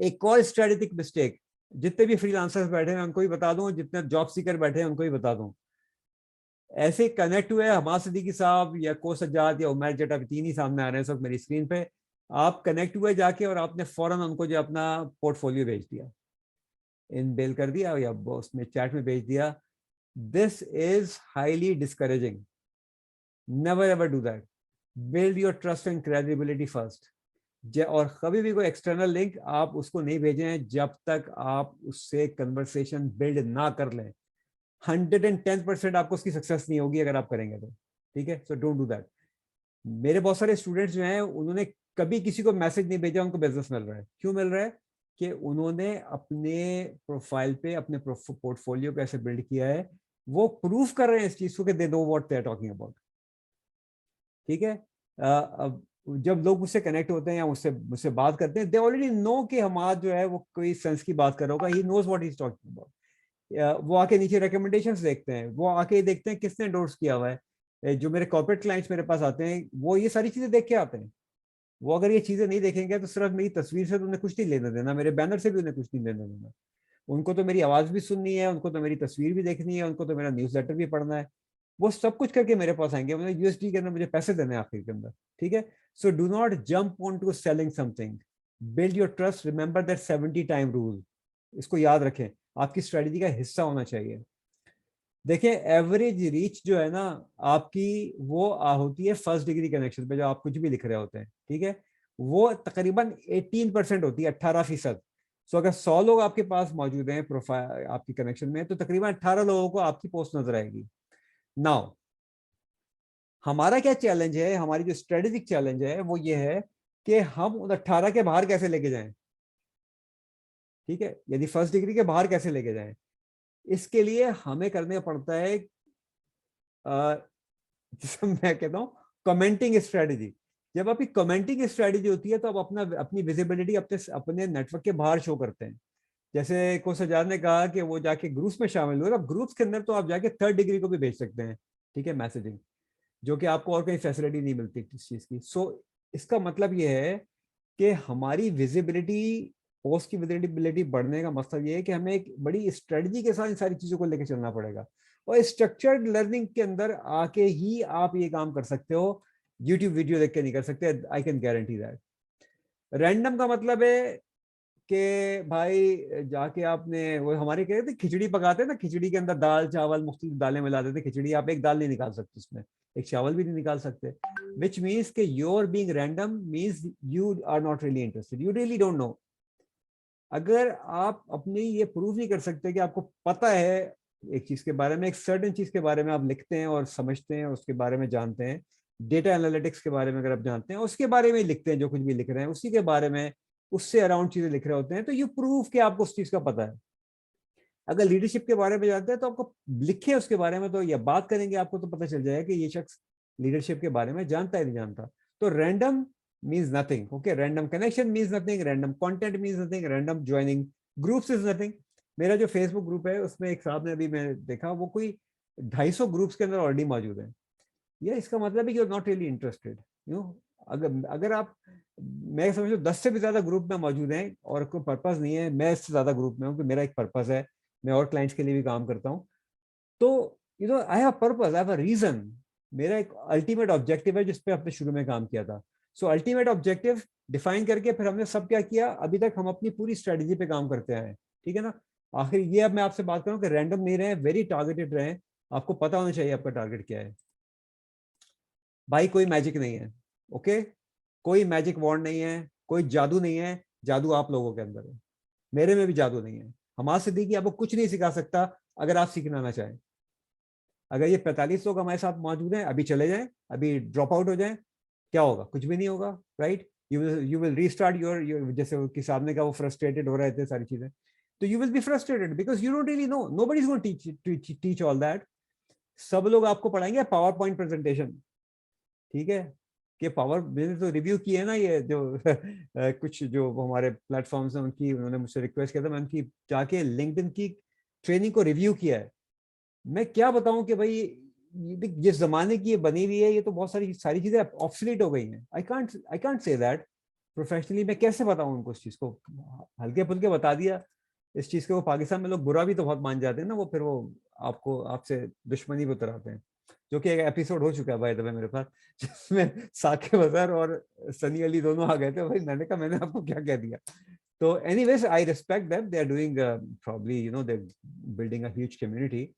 एक और स्ट्रेटेजिक मिस्टेक, जितने भी फ्रीलांसर्स बैठे हैं उनको भी बता दूं, जितने जॉब सीकर बैठे हैं उनको भी बता दूं. ऐसे कनेक्ट हुए हमाद सिद्दीकी साहब या को सज्जाद या उमर जटा, तीन ही सामने आ रहे हैं सब मेरी स्क्रीन पे. आप कनेक्ट हुए जाके और आपने फौरन उनको जो अपना पोर्टफोलियो भेज दिया, इन बेल कर दिया या उसमें चैट में भेज दिया. This is highly discouraging. Never ever do that. Build your trust and credibility first. और कभी भी कोई एक्सटर्नल लिंक आप उसको नहीं भेजें जब तक आप उससे कन्वर्सेशन बिल्ड ना कर लें. 110% आपको उसकी सक्सेस नहीं होगी अगर आप करेंगे तो. ठीक है, सो डोंट डू दैट. मेरे बहुत सारे स्टूडेंट्स जो हैं उन्होंने कभी किसी को मैसेज नहीं भेजा, उनको बिजनेस मिल रहा है. क्यों मिल रहा है? कि उन्होंने अपने प्रोफाइल पे अपने पोर्टफोलियो कैसे बिल्ड किया है, वो प्रूफ कर रहे हैं इस चीज को कि they know what they are talking about. ठीक है, अब जब लोग मुझसे कनेक्ट होते हैं या मुझसे बात करते हैं, दे ऑलरेडी नो कि हमारा जो है वो कोई सेंस की बात कर रहा होगा. He knows what he is talking about. वो आके नीचे रिकमेंडेशंस देखते हैं, वो आके देखते हैं किसने एंडोर्स किया हुआ है. जो मेरे कॉर्पोरेट क्लाइंट्स मेरे पास आते हैं वो ये सारी चीजें देख के आते हैं. वो अगर ये चीजें नहीं देखेंगे तो सिर्फ मेरी तस्वीर से तो उन्हें कुछ नहीं लेना देना, मेरे बैनर से भी उन्हें कुछ नहीं लेना देना. उनको तो मेरी आवाज भी सुननी है, उनको तो मेरी तस्वीर भी देखनी है, उनको तो मेरा न्यूज़लेटर भी पढ़ना है. वो सब कुछ करके मेरे पास आएंगे, मतलब यूएसडी के अंदर मुझे पैसे देने आखिर के अंदर. ठीक है, so do not jump on to selling something. Build your trust. Remember that 70 time rule. इसको याद रखें, आपकी स्ट्रेटजी का हिस्सा होना चाहिए. देखिए, एवरेज रीच जो है ना आपकी, वो होती है फर्स्ट डिग्री कनेक्शन पे, जो आप कुछ भी लिख रहे होते हैं. ठीक है, वो तकरीबन 18% होती है, 18%. सो अगर 100 लोग आपके पास मौजूद हैं प्रोफाइल आपकी कनेक्शन में, तो तकरीबन 18 लोगों को आपकी पोस्ट नजर आएगी. नाउ हमारा क्या चैलेंज है, हमारी जो स्ट्रेटेजिक चैलेंज है वो ये है कि हम उन 18 के बाहर कैसे लेके जाएं. ठीक है, यदि फर्स्ट डिग्री के बाहर कैसे लेके जाएं, इसके लिए हमें करने पड़ता है जिसे मैं कहता हूं कमेंटिंग स्ट्रेटेजी. जब आपकी कमेंटिंग स्ट्रेटेजी होती है तो आप अपनी विजिबिलिटी अपने नेटवर्क के बाहर शो करते हैं. जैसे को सजाद ने कहा कि वो जाके ग्रुप्स में शामिल हुए. अब ग्रुप्स के अंदर तो आप जाके थर्ड डिग्री को भी भेज सकते हैं. ठीक है, मैसेजिंग, जो कि आपको और कहीं फैसिलिटी नहीं मिलती इस चीज की. सो इसका मतलब ये है कि हमारी विजिबिलिटी, पोस्ट की विजिबिलिटी बढ़ने का मतलब ये है कि हमें एक बड़ी स्ट्रेटजी के साथ इन सारी चीजों को लेकर चलना पड़ेगा. और स्ट्रक्चर्ड लर्निंग के अंदर आके ही आप ये काम कर सकते हो. यूट्यूब वीडियो देख के नहीं कर सकते. I can guarantee that. Random का मतलब है कि भाई जाके आपने, वो हमारे कहते थे खिचड़ी पकाते हैं ना, खिचड़ी के अंदर दाल चावल मुख्तलिफ दालें मिला देते. खिचड़ी आप एक दाल नहीं निकाल सकते, उसमें एक चावल भी नहीं निकाल सकते. विच मीन्स के your being random means you are not really interested, you really don't know. अगर आप अपनी ये प्रूव नहीं कर सकते कि आपको पता है एक चीज के बारे में, एक सर्टेन चीज के बारे में आप लिखते हैं और समझते हैं, उसके बारे में जानते हैं, डेटा एनालिटिक्स के बारे में अगर आप जानते हैं, उसके बारे में लिखते हैं, जो कुछ भी लिख रहे हैं उसी के बारे में, उससे अराउंड चीजें लिख रहे होते हैं, तो यू प्रूव कि आपको उस चीज का पता है. अगर लीडरशिप के बारे में जानते हैं तो आपको लिखे उसके बारे में, तो या बात करेंगे आपको तो पता चल जाएगा कि ये शख्स लीडरशिप के बारे में जानता है नहीं जानता. तो random means nothing. Okay, random connection means nothing, random content means nothing, random joining groups is nothing. मेरा जो फेसबुक ग्रुप है उसमें एक साहब ने अभी मैं देखा, वो कोई 250 ग्रुप्स के अंदर ऑलरेडी मौजूद है. ये इसका मतलब है कि you are not really interested. अगर आप, मैं समझ लो 10 से भी ज्यादा ग्रुप में मौजूद हैं और कोई पर्पस नहीं है, मैं इससे ज्यादा ग्रुप में हूँ कि मेरा एक पर्पस है, मैं और क्लाइंट्स के लिए भी काम करता हूँ. तो I have purpose, I have a reason. मेरा एक अल्टीमेट ऑब्जेक्टिव है जिस पे आपने शुरू में काम किया था. सो अल्टीमेट ऑब्जेक्टिव डिफाइन करके फिर हमने सब क्या किया, अभी तक हम अपनी पूरी स्ट्रेटजी पे काम करते आए. ठीक है ना. आखिर ये अब मैं आपसे बात करूं कि रैंडम नहीं रहे, वेरी टारगेटेड रहे. आपको पता होना चाहिए आपका टारगेट क्या है. भाई कोई मैजिक नहीं है. ओके, कोई मैजिक वॉन्ड नहीं है, कोई जादू नहीं है. जादू आप लोगों के अंदर है, मेरे में भी जादू नहीं है. हमाद सिद्दीकी आपको कुछ नहीं सिखा सकता अगर आप सीखना ना चाहें. अगर ये 45 लोग हमारे साथ मौजूद हैं, अभी चले जाएं, अभी ड्रॉप आउट हो जाएं, क्या होगा? कुछ भी नहीं होगा, right? You will restart your, जैसे कि साहब ने कहा वो फ्रस्ट्रेटेड हो रहे थे सारी चीजें, तो you will be frustrated because you don't really know, nobody is going to teach all that. सब लोग आपको पढ़ाएंगे पावर पॉइंट प्रेजेंटेशन, ठीक है, कि पावर, मैंने तो रिव्यू किए है ना ये जो कुछ जो हमारे प्लेटफॉर्म्स हैं उनकी, उन्होंने मुझसे रिक्वेस्ट किया था, मैं उनकी जाके लिंक्डइन की ट्रेनिंग को रिव्यू किया है। मैं क्या बताऊं कि भाई जिस जमाने की ये बनी हुई है, ये तो बहुत सारी चीजें ऑब्सोलीट हो गई हैं। I can't say that professionally. मैं कैसे बताऊं उनको इस चीज को? हल्के फुल्के बता दिया इस चीज को। वो पाकिस्तान में लोग बुरा भी तो बहुत मान जाते हैं ना, वो फिर वो आपसे दुश्मनी भी उतराते हैं, जो कि एक एपिसोड हो चुका है बाय द वे मेरे पास, जिसमें साकिब अजहर और सनी अली दोनों आ गए थे। भाई मैंने कहा मैंने आपको क्या कह दिया? तो anyways I respect them, they are doing probably you know they building a huge community,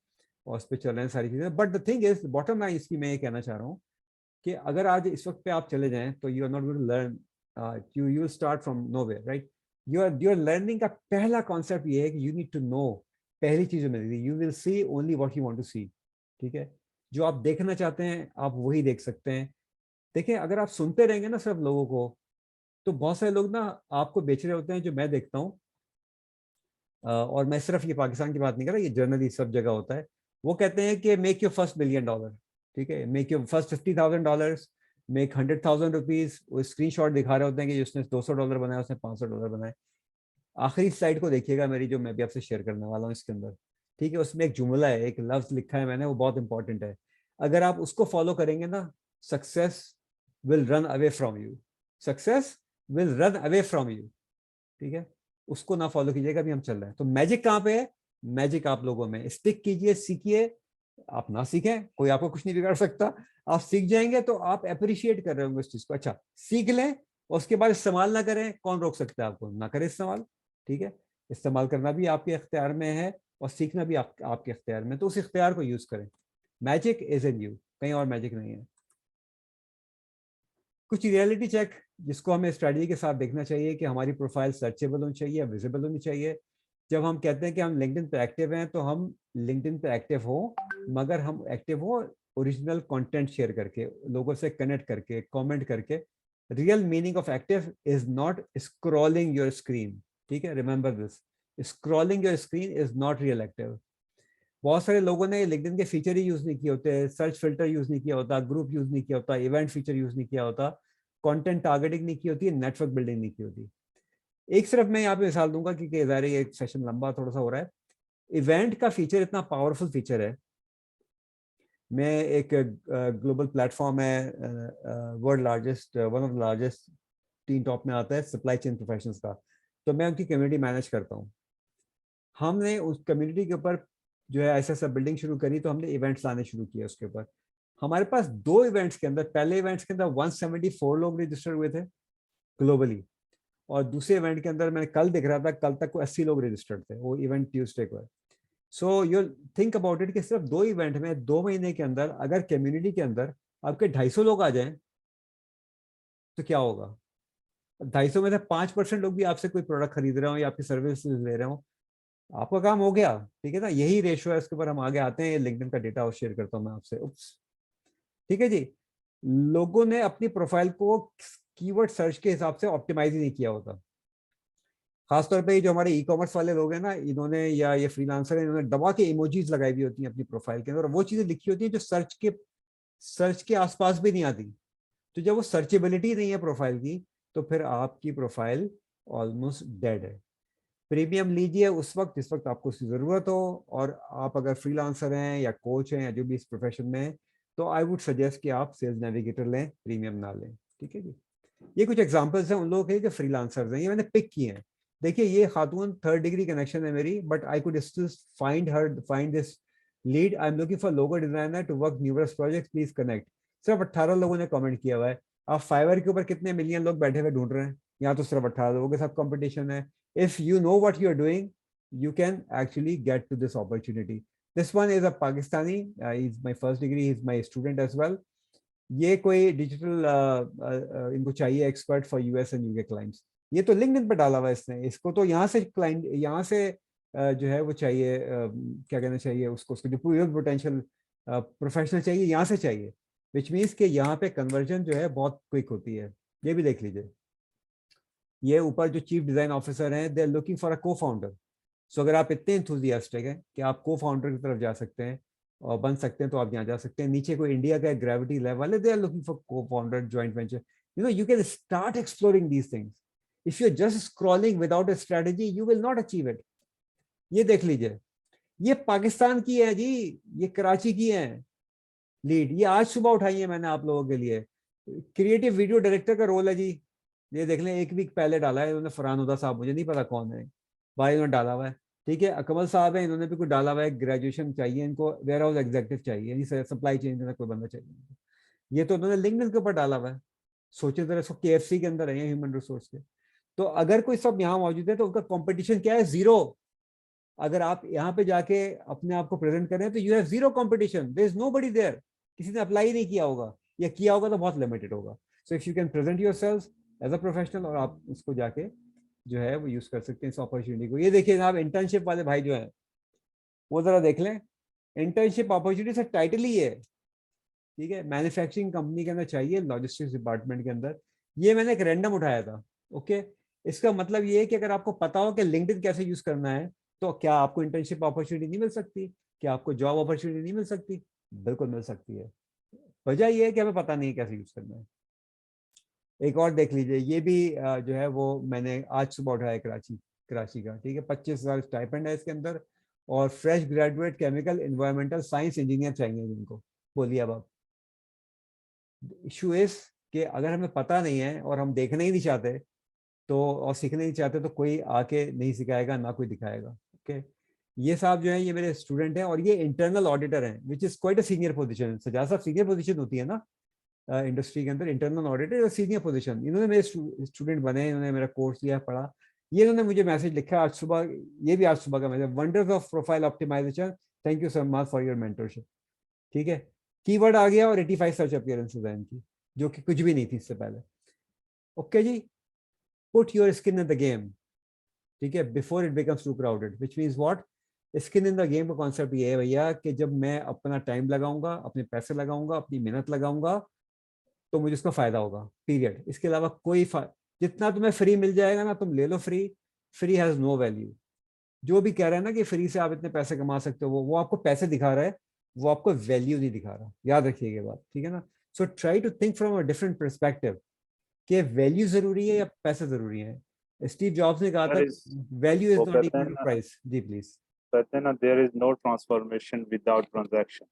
और उस पर चल रहे हैं सारी चीजें। But the thing is, bottom line इसकी मैं ये कहना चाह रहा हूँ कि अगर आज इस वक्त पे आप चले जाएं तो you are not going to learn, you start from nowhere, right? Your learning का पहला कॉन्सेप्ट ये है कि यू नीड टू नो। पहली चीज में you will see only what you want to see, ठीक है? जो आप देखना चाहते हैं आप वही देख सकते हैं। देखिए, अगर आप सुनते रहेंगे ना सिर्फ लोगों को, तो बहुत सारे लोग ना आपको बेच रहे होते हैं, जो मैं देखता हूँ। और मैं सिर्फ ये पाकिस्तान की बात नहीं कर रहा, ये जनरली सब जगह होता है। वो कहते हैं कि मेक योर फर्स्ट $1 मिलियन, ठीक है, मेक योर फर्स्ट $50,000, मेक $100,000। वो स्क्रीनशॉट दिखा रहे होते हैं कि उसने $200 बनाया, उसने $500 बनाए। आखिरी स्लाइड को देखिएगा मेरी, जो मैं भी आपसे शेयर करने वाला हूँ इसके अंदर, ठीक है? उसमें एक जुमला है, एक लफ्ज लिखा है मैंने, वो बहुत इंपॉर्टेंट है। अगर आप उसको फॉलो करेंगे ना, success will run away from you, success will run away from you, ठीक है? उसको ना फॉलो कीजिएगा। अभी हम चल रहे हैं, तो मैजिक कहाँ पे है? मैजिक आप लोगों में। स्टिक कीजिए, सीखिए। आप ना सीखें, कोई आपको कुछ नहीं बिगाड़ सकता। आप सीख जाएंगे तो आप अप्रिशिएट कर रहे होंगे उस चीज को। अच्छा, सीख लें और उसके बाद इस्तेमाल ना करें, कौन रोक सकता है आपको? ना करें इस्तेमाल, ठीक है? इस्तेमाल करना भी आपके इख्तियार में है और सीखना भी आपके इख्तियार में, तो उस इख्तियार को यूज करें। मैजिक इज इन यू, कहीं और मैजिक नहीं है। कुछ रियलिटी चेक जिसको हमें स्ट्रेटजी के साथ देखना चाहिए कि हमारी प्रोफाइल सर्चेबल होनी चाहिए, विजिबल होनी चाहिए। जब हम कहते हैं कि हम लिंक्डइन पे एक्टिव हैं, तो हम लिंक्डइन पे एक्टिव हो, मगर हम एक्टिव हो ओरिजिनल कंटेंट शेयर करके, लोगों से कनेक्ट करके, कमेंट करके। Real meaning of active is not scrolling your screen, ठीक है? Remember this, scrolling your screen is not real active. बहुत सारे लोगों ने लिंक्डइन के फीचर ही यूज नहीं किए होते, सर्च फिल्टर यूज नहीं किया होता, ग्रुप यूज नहीं किया होता, इवेंट फीचर यूज नहीं किया होता, कंटेंट टारगेटिंग नहीं की होती, नेटवर्क बिल्डिंग नहीं की होती। एक सिर्फ मैं यहाँ पे मिसाल दूंगा, क्योंकि ज़ाहिर है ये सेशन लंबा थोड़ा सा हो रहा है। इवेंट का फीचर इतना पावरफुल फीचर है। मैं एक ग्लोबल प्लेटफॉर्म है, world largest, one of largest 3 top में आता है सप्लाई चेन प्रोफेशनल्स का, तो मैं उनकी कम्युनिटी मैनेज करता हूँ। हमने उस कम्युनिटी के ऊपर जो है ऐसा बिल्डिंग शुरू करी, तो हमने इवेंट्स लाने शुरू किए उसके ऊपर। हमारे पास 2 इवेंट्स के अंदर, पहले इवेंट्स के अंदर 174 लोग रजिस्टर हुए थे ग्लोबली, और दूसरे इवेंट के अंदर मैं कल देख रहा था, कल तक को 80 लोग रजिस्टर्ड थे। वो इवेंट ट्यूसडे को है। So you think about it कि सिर्फ 2 इवेंट में 2 महीने के अंदर अगर कम्युनिटी के अंदर आपके 250 लोग आ जाएं, तो क्या होगा? 250 में से 5% लोग भी आपसे कोई प्रोडक्ट खरीद रहे हो या आपकी सर्विस ले रहे हो, आपका काम हो गया, ठीक है ना? यही रेशो है। इसके ऊपर हम आगे आते हैं, लिंक्डइन का डेटा शेयर करता हूं मैं आपसे। ठीक है जी। लोगों ने अपनी प्रोफाइल को कीवर्ड सर्च के हिसाब से ऑप्टिमाइज ही नहीं किया होता। खासतौर पे जो हमारे ई कॉमर्स वाले लोग हैं ना, इन्होंने, या ये फ्रीलांसर है, इन्होंने दबा के इमोजीज लगाई हुई होती हैं अपनी प्रोफाइल के अंदर, वो चीजें लिखी होती हैं जो सर्च के आसपास भी नहीं आती। तो जब वो सर्चेबिलिटी नहीं है प्रोफाइल की, तो फिर आपकी प्रोफाइल ऑलमोस्ट डेड है। प्रीमियम लीजिए उस वक्त जिस वक्त आपको उसकी ज़रूरत हो, और आप अगर फ्रीलांसर हैं या कोच हैं या जो भी इस प्रोफेशन में है, तो आई वुड सजेस्ट कि आप सेल्स नेविगेटर लें, प्रीमियम ना लें, ठीक है जी। ये कुछ एग्जांपल्स हैं उन लोगों के जो फ्रीलांसर्स हैं, ये मैंने पिक किए हैं। देखिए, ये खातून 3rd डिग्री कनेक्शन है मेरी, but I could still find this lead. I am looking for logo designer to work numerous project, please connect. सिर्फ 18 लोगों ने कमेंट किया हुआ है। आप फाइवर के ऊपर कितने मिलियन लोग बैठे हुए ढूंढ रहे हैं, यहाँ तो सिर्फ 18 लोगों के साथ कॉम्पिटिशन है। If you know what you're doing, you can actually get to this opportunity. This one is a Pakistani. He's my 1st degree. He's my student as well. ये कोई डिजिटल इनको चाहिए expert for US and UK clients. ये तो LinkedIn पे डाला हुआ है इसने। इसको तो यहाँ से क्लाइंट, यहाँ से जो है वो चाहिए, क्या कहना चाहिए उसको, उसको जो पूरी पोटेंशियल प्रोफेशनल चाहिए, यहाँ से चाहिए, विच मीन्स कि यहाँ पे कन्वर्जन जो है बहुत क्विक होती है। ये भी देख लीजिए, ये ऊपर जो चीफ डिजाइन ऑफिसर हैं, they are looking for a cofounder. सो अगर आप इतने इंथुजियास्टिक हैं कि आप को फाउंडर की तरफ जा सकते हैं और बन सकते हैं, तो आप यहाँ जा सकते हैं। नीचे कोई इंडिया का ग्रेविटी लेवल है, they are looking for cofounder, joint venture. You know, you can start exploring these things. If you are just scrolling without a strategy, you will not achieve it. ये देख लीजिए, ये पाकिस्तान की है जी, ये कराची की है लीड, ये आज सुबह उठाई है मैंने आप लोगों के लिए। क्रिएटिव वीडियो डायरेक्टर का रोल है जी, ये देख लें, 1 वीक पहले डाला है इन्होंने। फरहान हुदा साहब, मुझे नहीं पता कौन है भाई, इन्होंने डाला हुआ है। ठीक है, अकमल साहब है, इन्होंने भी कुछ डाला हुआ है, ग्रेजुएशन चाहिए इनको, वेयर हाउस एग्जीक्यूटिव चाहिए, यानी सप्लाई चेन का कोई बंदा चाहिए। ये तो उन्होंने लिंक्डइन के ऊपर डाला हुआ है। सोचे जरा, इसको KFC के अंदर है, ह्यूमन रिसोर्स के। तो अगर कोई सब यहाँ मौजूद है तो उनका कंपटीशन क्या है? जीरो। अगर आप यहाँ पे जाके अपने आप को प्रेजेंट करें तो you have zero competition, there is nobody there. किसी ने अप्लाई नहीं किया होगा, या किया होगा तो बहुत लिमिटेड होगा। So if you can present yourself as a professional, और आप इसको जाके जो है वो यूज कर सकते हैं इस अपॉर्चुनिटी को। ये देखिए जनाब, इंटर्नशिप वाले भाई जो है वो जरा देख लें, इंटर्नशिप अपॉर्चुनिटी से टाइटल ही है। ठीक है, मैन्युफैक्चरिंग कंपनी के अंदर चाहिए, लॉजिस्टिक्स डिपार्टमेंट के अंदर। ये मैंने एक रैंडम उठाया था। ओके, इसका मतलब ये है कि अगर आपको पता हो कि लिंक्डइन कैसे यूज करना है, तो क्या आपको इंटर्नशिप अपॉर्चुनिटी नहीं मिल सकती? क्या आपको जॉब अपॉर्चुनिटी नहीं मिल सकती? बिल्कुल मिल सकती है। वजह ये है कि हमें पता नहीं है कैसे यूज करना है। एक और देख लीजिए, ये भी जो है वो मैंने आज सुबह उठाया कराची का। ठीक है, 25,000 स्टाइपेंड है इसके अंदर, और fresh graduate chemical environmental science engineer चाहिए जिनको। बोलिए अब आप। इशू इज कि अगर हमें पता नहीं है और हम देखना ही नहीं चाहते तो, और सीखना नहीं चाहते, तो कोई आके नहीं सिखाएगा, ना कोई दिखाएगा। ओके, ये साहब जो है ये मेरे स्टूडेंट हैं, और ये इंटरनल ऑडिटर हैं, which is quite a senior position. सजा साहब, सीनियर पोजीशन होती है ना इंडस्ट्री के अंदर, इंटरनल ऑडिटर सीनियर पोजीशन। इन्होंने मेरे स्टूडेंट बने, इन्होंने मेरा कोर्स लिया, पढ़ा। ये इन्होंने मुझे मैसेज लिखा आज सुबह, ये भी आज सुबह का message, wonders of profile optimisation, thank you so much for your mentorship. ठीक है, कीवर्ड आ गया, और 85 सर्च अपीयरेंसेस हैं इनकी, जो कि कुछ भी नहीं थी इससे पहले। ओके जी, put your skin in the game. ठीक है, before it becomes too crowded, which means what? Skin in the game का कॉन्सेप्ट ये है भैया कि जब मैं अपना टाइम लगाऊंगा, अपने पैसे लगाऊंगा, अपनी मेहनत लगाऊंगा, तो मुझे उसका फायदा होगा, पीरियड। इसके अलावा कोई जितना तुम्हें फ्री मिल जाएगा ना, तुम ले लो free. Free has no value. जो भी कह रहा है ना कि फ्री से आप इतने पैसे कमा सकते हो, वो आपको पैसे दिखा रहा है, वो आपको वैल्यू नहीं दिखा रहा। याद रखिएगा बात, ठीक है ना? So try to think from a different perspective कि वैल्यू जरूरी है या पैसे जरूरी है। स्टीव जॉब्स ने कहा था, वैल्यू इज वो नॉट कहते इक्वल हैं टू ना प्राइस। जी प्लीज। कहते हैं ना, there is no transformation without transaction.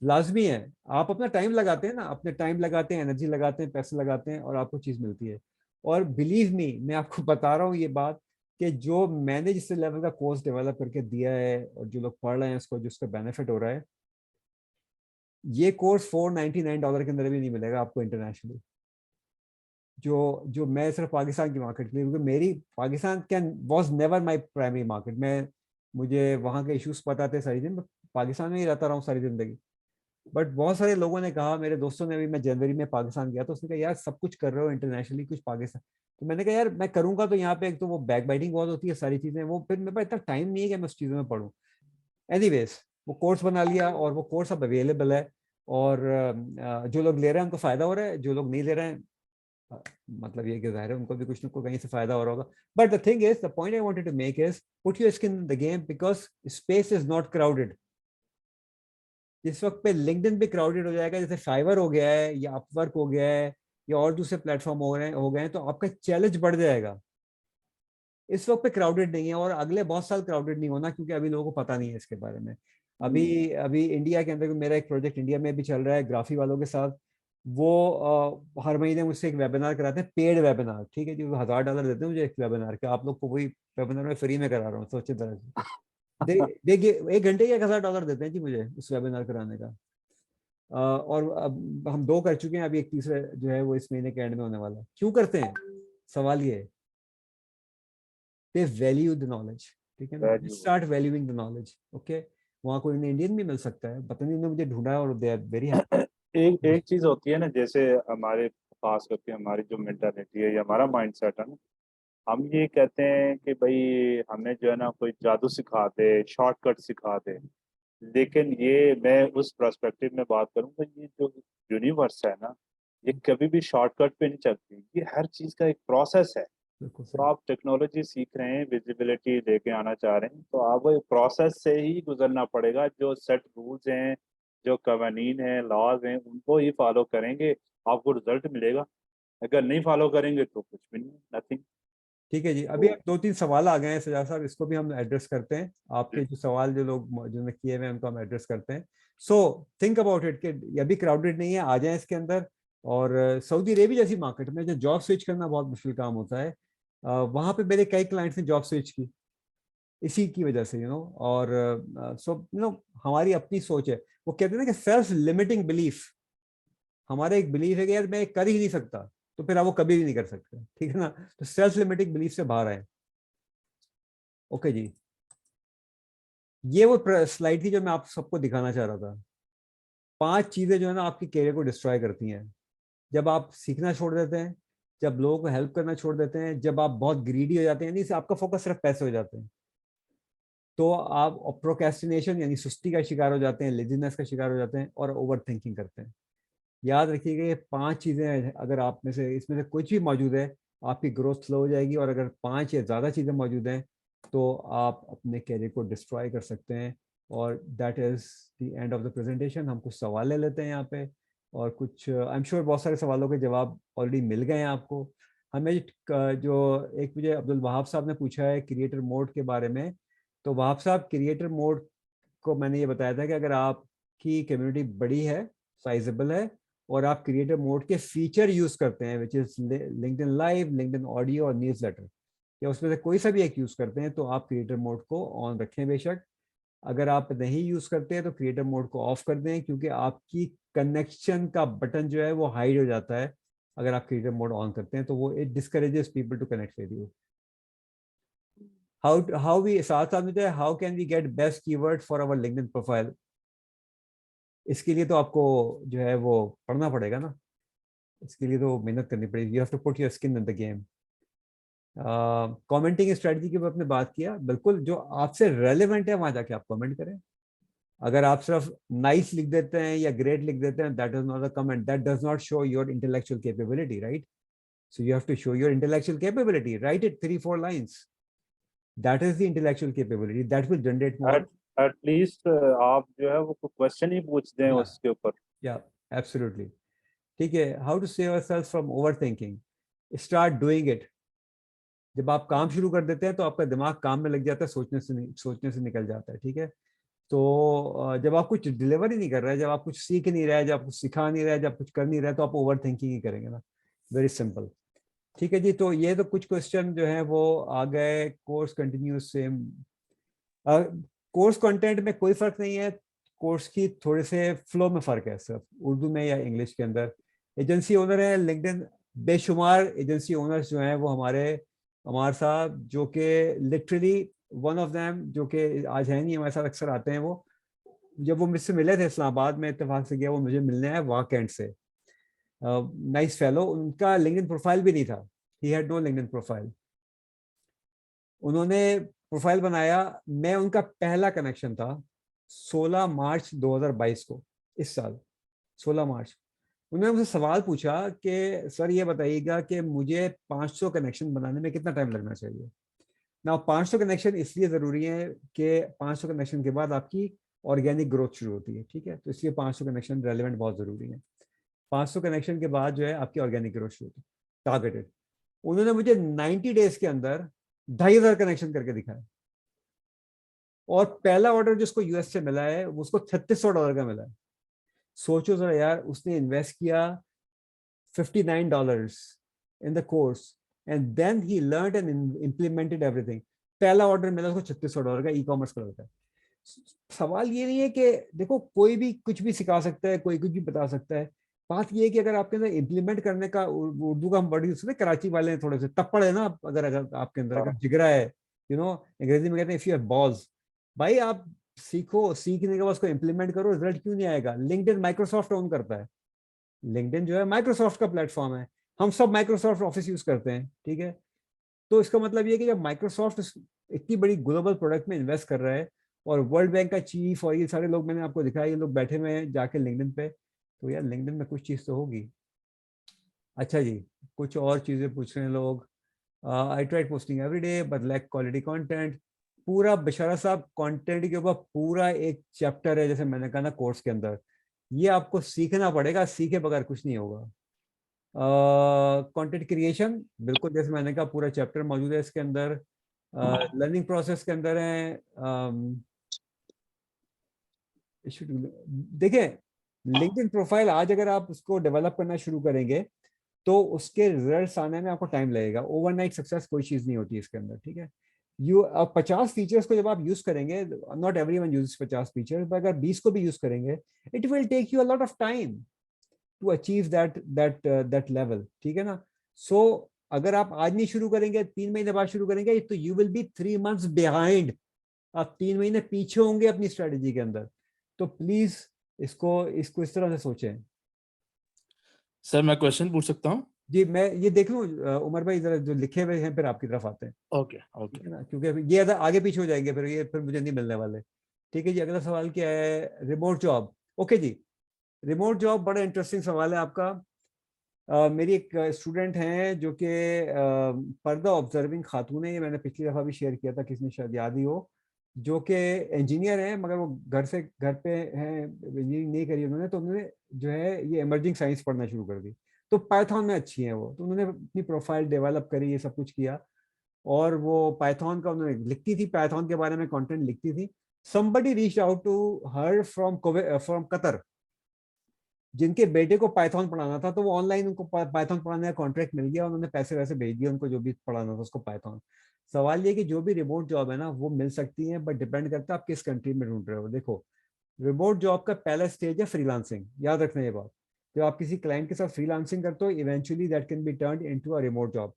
लाजमी है, आप अपना टाइम लगाते हैं ना, अपने टाइम लगाते हैं, एनर्जी लगाते हैं, पैसे लगाते हैं, और आपको चीज मिलती है। और बिलीव मी, मैं आपको बता रहा हूँ ये बात, कि जो मैंने जिस लेवल का कोर्स डेवलप करके दिया है, और जो लोग पढ़ रहे हैं उसको, जिसका बेनिफिट हो रहा है, ये कोर्स $499 के अंदर भी नहीं मिलेगा आपको इंटरनेशनली। जो मैं सिर्फ पाकिस्तान की मार्केट के लिए, क्योंकि मेरी Pakistan can was never my primary market. मुझे वहाँ के इश्यूज पता थे सारी दिन, मैं पाकिस्तान में ही रहता रहा हूँ सारी जिंदगी। बट बहुत सारे लोगों ने कहा, मेरे दोस्तों ने भी, मैं जनवरी में पाकिस्तान गया तो उसने कहा यार सब कुछ कर रहे हो इंटरनेशनली, कुछ पाकिस्तान। तो मैंने कहा यार मैं करूंगा तो यहाँ पे एक तो वो बैक बाइटिंग बहुत होती है, सारी चीजें, वो फिर मेरे पास इतना टाइम नहीं है कि मैं उस चीज़ों में पढ़ूँ। एनीवेज, वो कोर्स बना लिया, और वो कोर्स अब अवेलेबल है, और जो लोग ले रहे हैं उनको फायदा हो रहा है, जो लोग नहीं ले रहे हैं, मतलब ये कि जाहिर है उनको भी कुछ ना कुछ कहीं से फायदा हो रहा होगा। But the thing is, the point I wanted to make is, put your skin in the game, because space is not crowded. जिस वक्त पे लिंक्डइन भी क्राउडेड हो जाएगा, जैसे फाइवर हो गया है, या अपवर्क हो गया है, या और दूसरे प्लेटफॉर्म हो गए हैं, तो आपका चैलेंज बढ़ जाएगा। इस वक्त पे क्राउडेड नहीं है, और अगले बहुत साल क्राउडेड नहीं होना, क्योंकि अभी लोगों को पता नहीं है इसके बारे में। अभी अभी इंडिया के अंदर मेरा एक प्रोजेक्ट इंडिया में भी चल रहा है ग्राफी वालों के साथ। वो हर महीने मुझसे एक वेबिनार कराते हैं, पेड वेबिनार। ठीक है जी, वो $1000 देते हैं मुझे एक वेबिनार के। आप लोग को वही वेबिनार में फ्री में करा रहा हूँ, सोचे तरह से। देखिए 1 घंटे का $1000 देते हैं जी मुझे उस वेबिनार कराने का। और अब हम 2 कर चुके हैं, अभी एक तीसरा जो है वो इस महीने के एंड में होने वाला है। क्यों करते हैं? सवाल ये है, they value the knowledge। ठीक है ना, start valuing the knowledge। Okay, वहाँ कोई इंडियन भी मिल सकता है, पता नहीं, मुझे ढूंढा है, और दे आर वेरी एक चीज होती है ना, जैसे हमारे खास करके हमारी जो मेंटालिटी है या हमारा माइंडसेट है ना, हम ये कहते हैं कि भाई हमें जो है ना कोई जादू सिखा दे, शॉर्टकट सिखा दे। लेकिन ये मैं उस पर्सपेक्टिव में बात करूंगा, ये जो यूनिवर्स है ना, ये कभी भी शॉर्टकट पे नहीं चलती, ये हर चीज का एक प्रोसेस है। बिल्कुल तो सही। आप टेक्नोलॉजी सीख रहे हैं, विजिबिलिटी लेके आना चाह रहे हैं, तो आपको प्रोसेस से ही गुजरना पड़ेगा। जो सेट रूल्स हैं, जो कवानीन हैं, लॉज हैं, उनको ही फॉलो करेंगे, आपको रिजल्ट मिलेगा। अगर नहीं फॉलो करेंगे तो कुछ भी नहीं, नथिंग। ठीक है जी, अभी अब 2-3 सवाल आ गए हैं सजाद साहब, इसको भी हम एड्रेस करते हैं। आपके जो सवाल जो लोग जिन्होंने किए हुए हैं उनको हम एड्रेस करते हैं। सो थिंक अबाउट इट कि ये अभी क्राउडेड नहीं है, आ जाए इसके अंदर। और सऊदी अरेबिया जैसी मार्केट में जो जॉब स्विच करना बहुत मुश्किल काम होता है, वहाँ पे मेरे कई क्लाइंट्स ने जॉब स्विच की इसी की वजह से, और सो हमारी अपनी सोच है। वो कहते हैं ना कि सेल्फ लिमिटिंग बिलीफ, हमारा एक बिलीफ है कि यार मैं कर ही नहीं सकता, तो फिर आप वो कभी भी नहीं कर सकते, ठीक है ना। तो सेल्फ लिमिटिंग बिलीफ से बाहर आए। ओके जी, ये वो स्लाइड थी जो मैं आप सबको दिखाना चाह रहा था। 5 चीजें जो है ना आपकी कैरियर को डिस्ट्रॉय करती हैं। जब आप सीखना छोड़ देते हैं, जब लोगों को हेल्प करना छोड़ देते हैं, जब आप बहुत ग्रीडी हो जाते हैं, यानी आपका फोकस सिर्फ पैसे हो जाते हैं, तो आप प्रोक्रेस्टिनेशन यानी सुस्ती का शिकार हो जाते हैं, लेजीनेस का शिकार हो जाते हैं और ओवर थिंकिंग करते हैं। याद रखिएगा ये 5 चीजें अगर आप में से इसमें से कुछ भी मौजूद है, आपकी ग्रोथ स्लो हो जाएगी। और अगर 5 या ज्यादा चीजें मौजूद हैं तो आप अपने कैरियर को डिस्ट्रॉय कर सकते हैं। और that is the end of the presentation. हम कुछ सवाल ले लेते हैं यहाँ पे, और कुछ आई एम श्योर बहुत सारे सवालों के जवाब ऑलरेडी मिल गए हैं आपको। हमें जो एक मुझे अब्दुल वहाब साहब ने पूछा है क्रिएटर मोड के बारे में, तो वहाब साहब क्रिएटर मोड को मैंने ये बताया था कि अगर आपकी कम्युनिटी बड़ी है, साइजेबल है, और आप क्रिएटर मोड के फीचर यूज करते हैं, which is LinkedIn live, LinkedIn audio और न्यूज़लेटर, या उसमें से कोई सा भी एक यूज करते हैं, तो आप क्रिएटर मोड को ऑन रखें बेशक। अगर आप नहीं यूज करते हैं तो क्रिएटर मोड को ऑफ कर दें, क्योंकि आपकी कनेक्शन का बटन जो है वो हाइड हो जाता है अगर आप क्रिएटर मोड ऑन करते हैं, तो वो it discourages people to connect with you. How we साथ साथ में how can we get best keyword for our LinkedIn profile. इसके लिए तो आपको जो है वो पढ़ना पड़ेगा ना, इसके लिए तो मेहनत करनी पड़ेगी। You have to put your skin in the game. Commenting strategy के ऊपर आपने बात किया, बिल्कुल जो आपसे रेलेवेंट है वहां जाके आप कमेंट करें। अगर आप सिर्फ नाइस लिख देते हैं या ग्रेट लिख देते हैं, that is not a comment, that does not show your intellectual capability, right. So you have to show your intellectual capability, right it 3-4 lines, that is the intellectual capability, that will generate more. At least आप जो है वो question ही पूछ दें उसके ऊपर। या absolutely, ठीक है। How to save yourself from overthinking, start doing it. जब आप काम शुरू कर देते हैं तो आपका दिमाग काम में लग जाता है, सोचने से निकल जाता है, ठीक है। तो जब आप कुछ डिलीवर ही नहीं कर रहे हैं, जब आप कुछ सीख नहीं रहे हैं, जब आप कुछ सिखा नहीं रहे हैं, जब कुछ कर नहीं रहे, तो आप ओवर थिंकिंग ही करेंगे ना। वेरी सिंपल, ठीक है जी। तो ये तो कुछ क्वेश्चन जो है वो आ गए। Course continues same, course content में कोई फर्क नहीं है, कोर्स की थोड़े से फ्लो में फर्क है, सिर्फ उर्दू में या इंग्लिश के अंदर। एजेंसी ओनर है लिंक्डइन, बेशुमार एजेंसी ओनर्स जो हैं वो हमारे साथ, जो कि लिटरली वन ऑफ देम, जो कि आज है नहीं हमारे साथ, अक्सर आते हैं वो। जब वो मुझसे मिले थे इस्लामाबाद में, इत्तेफाक से गया, वो मुझे मिलने आए वहाँ कैंट से। Nice fellow. उनका लिंक्डइन प्रोफाइल भी नहीं था, he had no LinkedIn profile. उन्होंने प्रोफाइल बनाया, मैं उनका पहला कनेक्शन था 16 मार्च 2022 को, इस साल 16 मार्च। उन्होंने मुझसे सवाल पूछा कि सर ये बताइएगा कि मुझे 500 कनेक्शन बनाने में कितना टाइम लगना चाहिए ना। 500 कनेक्शन इसलिए ज़रूरी है कि 500 कनेक्शन के बाद आपकी ऑर्गेनिक ग्रोथ शुरू होती है, ठीक है। तो इसलिए 500 कनेक्शन रेलिवेंट बहुत ज़रूरी है। 500 कनेक्शन के बाद जो है आपकी ऑर्गेनिक ग्रोथ शुरू होती है, टारगेटेड। उन्होंने मुझे 90 डेज के अंदर 2500 कनेक्शन करके दिखाया, और पहला ऑर्डर जिसको यूएस से मिला है उसको $3600 का मिला है। सोचो जरा यार, उसने इन्वेस्ट किया $59 in the course, and then he learned and implemented everything. पहला ऑर्डर मिला उसको $3600 का, ई कॉमर्स का होता है। सवाल ये नहीं है कि देखो कोई भी कुछ भी सिखा सकता है, कोई कुछ भी बता सकता है। बात ये है कि अगर आपके अंदर इम्प्लीमेंट करने का, उर्दू का हम वर्ड यूज करते हैं, कराची वाले हैं थोड़े से तप्पड़ है ना, अगर आपके अंदर अगर जिगरा है, अंग्रेजी में कहते हैं इफ यू हैव बॉल्स, भाई आप सीखो, सीखने के बाद उसको इम्प्लीमेंट करो। रिजल्ट क्यों नहीं आएगा? लिंक्डइन माइक्रोसॉफ्ट ओन करता है, लिंक्डइन जो है माइक्रोसॉफ्ट का प्लेटफॉर्म है, हम सब माइक्रोसॉफ्ट ऑफिस यूज करते हैं, ठीक है। तो इसका मतलब ये कि जब माइक्रोसॉफ्ट इतनी बड़ी ग्लोबल प्रोडक्ट में इन्वेस्ट कर रहा है, और वर्ल्ड बैंक का चीफ और ये सारे लोग मैंने आपको दिखाया, ये लोग बैठे हुए हैं जाके लिंक्डइन पे। तो यार लिंक्डइन में कुछ चीज़ तो होगी। अच्छा जी, कुछ और चीज़ें पूछ रहे हैं लोग। I try posting every day but lack quality content. पूरा बशारा साहब कंटेंट के ऊपर पूरा एक चैप्टर है, जैसे मैंने कहा ना कोर्स के अंदर, ये आपको सीखना पड़ेगा, सीखे बगैर कुछ नहीं होगा। कंटेंट क्रिएशन, बिल्कुल जैसे मैंने कहा पूरा चैप्टर मौजूद है इसके अंदर। लर्निंग प्रोसेस के अंदर है। देखिए लिंक्डइन प्रोफाइल आज अगर आप उसको डेवलप करना शुरू करेंगे तो उसके रिजल्ट्स आने में आपको टाइम लगेगा। ओवरनाइट सक्सेस कोई चीज नहीं होती इसके अंदर, ठीक है। अब 50 फीचर्स को जब आप यूज करेंगे, नॉट एवरीवन यूजेस 50 फीचर्स, पर अगर 20 को भी यूज करेंगे, it will take you a lot of time to achieve that level, ठीक है ना। सो अगर आप आज नहीं शुरू करेंगे, 3 महीने बाद शुरू करेंगे, तो you will B 3 months behind. आप 3 महीने पीछे होंगे अपनी स्ट्रेटेजी के अंदर। तो प्लीज इसको इस तरह से सोचें। सर मैं क्वेश्चन पूछ सकता हूँ? जी मैं ये देख लूं उमर भाई, जरा जो लिखे हुए हैं फिर आपकी तरफ आते हैं, ओके ठीक ओके। है ना, क्योंकि ये अगर आगे पीछे हो जाएंगे फिर ये फिर मुझे नहीं मिलने वाले। ठीक है जी, अगला सवाल क्या है? Remote job. ओके जी, रिमोट जॉब बड़ा इंटरेस्टिंग सवाल है आपका। मेरी एक स्टूडेंट हैं जो कि पर्दा ऑब्जर्विंग खातून है, ये मैंने पिछली दफ़ा भी शेयर किया था, किसी ने शायद याद ही हो, जो कि इंजीनियर हैं मगर वो घर पे हैं, इंजीनियरिंग नहीं करी उन्होंने, तो उन्होंने जो है ये इमर्जिंग साइंस पढ़ना शुरू कर दी। तो पाइथन में अच्छी हैं वो, तो उन्होंने अपनी प्रोफाइल डेवलप करी, ये सब कुछ किया, और वो पाइथन का उन्होंने लिखती थी, पाइथन के बारे में कंटेंट लिखती थी। somebody reached out to her from Qatar, जिनके बेटे को पाइथन पढ़ाना था, तो वो ऑनलाइन उनको पाइथन पढ़ाने का कॉन्ट्रैक्ट मिल गया, उन्होंने पैसे वैसे भेज दिए उनको, जो भी पढ़ाना था उसको पाइथन। सवाल ये कि जो भी रिमोट जॉब है ना वो मिल सकती है, बट डिपेंड करता है आप किस कंट्री में ढूंढ रहे हो। देखो रिमोट जॉब का पहला स्टेज है फ्रीलांसिंग, याद रखना ये बात। जब आप किसी क्लाइंट के साथ फ्रीलांसिंग करते हो, eventually that can be turned into a remote job,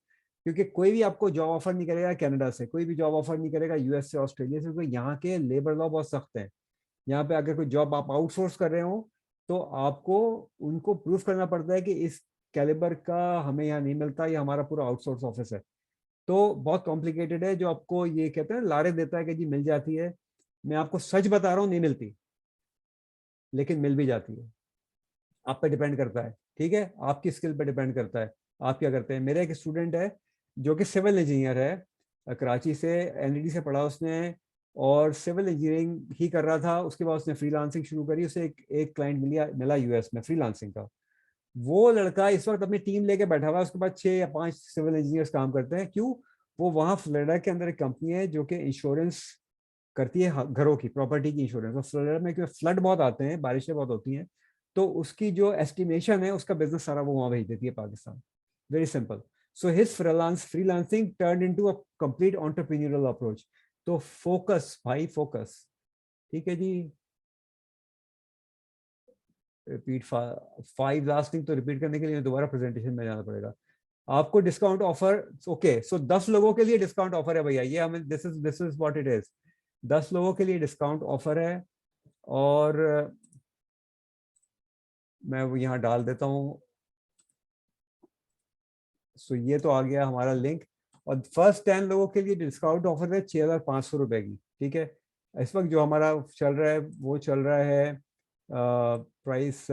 क्योंकि कोई भी आपको जॉब ऑफर नहीं करेगा कनाडा से, कोई भी जॉब ऑफर नहीं करेगा यूएस से, ऑस्ट्रेलिया से, क्योंकि यहाँ के लेबर लॉ बहुत सख्त है। यहाँ पे अगर कोई जॉब आप आउटसोर्स कर रहे हो तो आपको उनको प्रूफ करना पड़ता है कि इस कैलिबर का हमें यहाँ नहीं मिलता, ये हमारा पूरा आउटसोर्स ऑफिस है। तो बहुत कॉम्प्लिकेटेड है, जो आपको ये कहते हैं लारे देता है कि जी मिल जाती है, मैं आपको सच बता रहा हूँ नहीं मिलती, लेकिन मिल भी जाती है। आप पे डिपेंड करता है, ठीक है, आपकी स्किल पे डिपेंड करता है आप क्या करते हैं। मेरा एक स्टूडेंट है जो कि सिविल इंजीनियर है, कराची से एनईडी से पढ़ा उसने, और सिविल इंजीनियरिंग ही कर रहा था, उसके बाद उसने फ्रीलांसिंग शुरू करी, उसे एक क्लाइंट मिला यूएस में फ्रीलांसिंग का। वो लड़का इस वक्त अपनी टीम लेके बैठा हुआ है, उसके बाद 6 या 5 सिविल इंजीनियर्स काम करते हैं। क्यों? वो वहाँ फ्लोरिडा के अंदर एक कंपनी है जो कि इंश्योरेंस करती है घरों की, प्रॉपर्टी की इंश्योरेंस। और फ्लोरिडा में क्योंकि फ्लड बहुत आते हैं, बारिशें बहुत होती हैं, तो उसकी जो एस्टिमेशन है उसका बिजनेस सारा वो वहाँ भेज देती है Pakistan. Very simple. So his freelancing turn into a complete entrepreneurial approach. तो फोकस भाई, फोकस। ठीक है जी, रिपीट 5 लास्ट थिंग तो रिपीट करने के लिए दोबारा प्रेजेंटेशन में जाना पड़ेगा आपको। डिस्काउंट ऑफर, ओके, सो 10 लोगों के लिए डिस्काउंट ऑफर है भैया, ये हमें this is what it is. 10 लोगों के लिए डिस्काउंट ऑफर है, और मैं वो यहाँ डाल देता हूँ। सो ये तो आ गया हमारा लिंक, और फर्स्ट 10 लोगों के लिए डिस्काउंट ऑफर है 6,500 रुपए की, ठीक है। इस वक्त जो हमारा चल रहा है वो चल रहा है प्राइस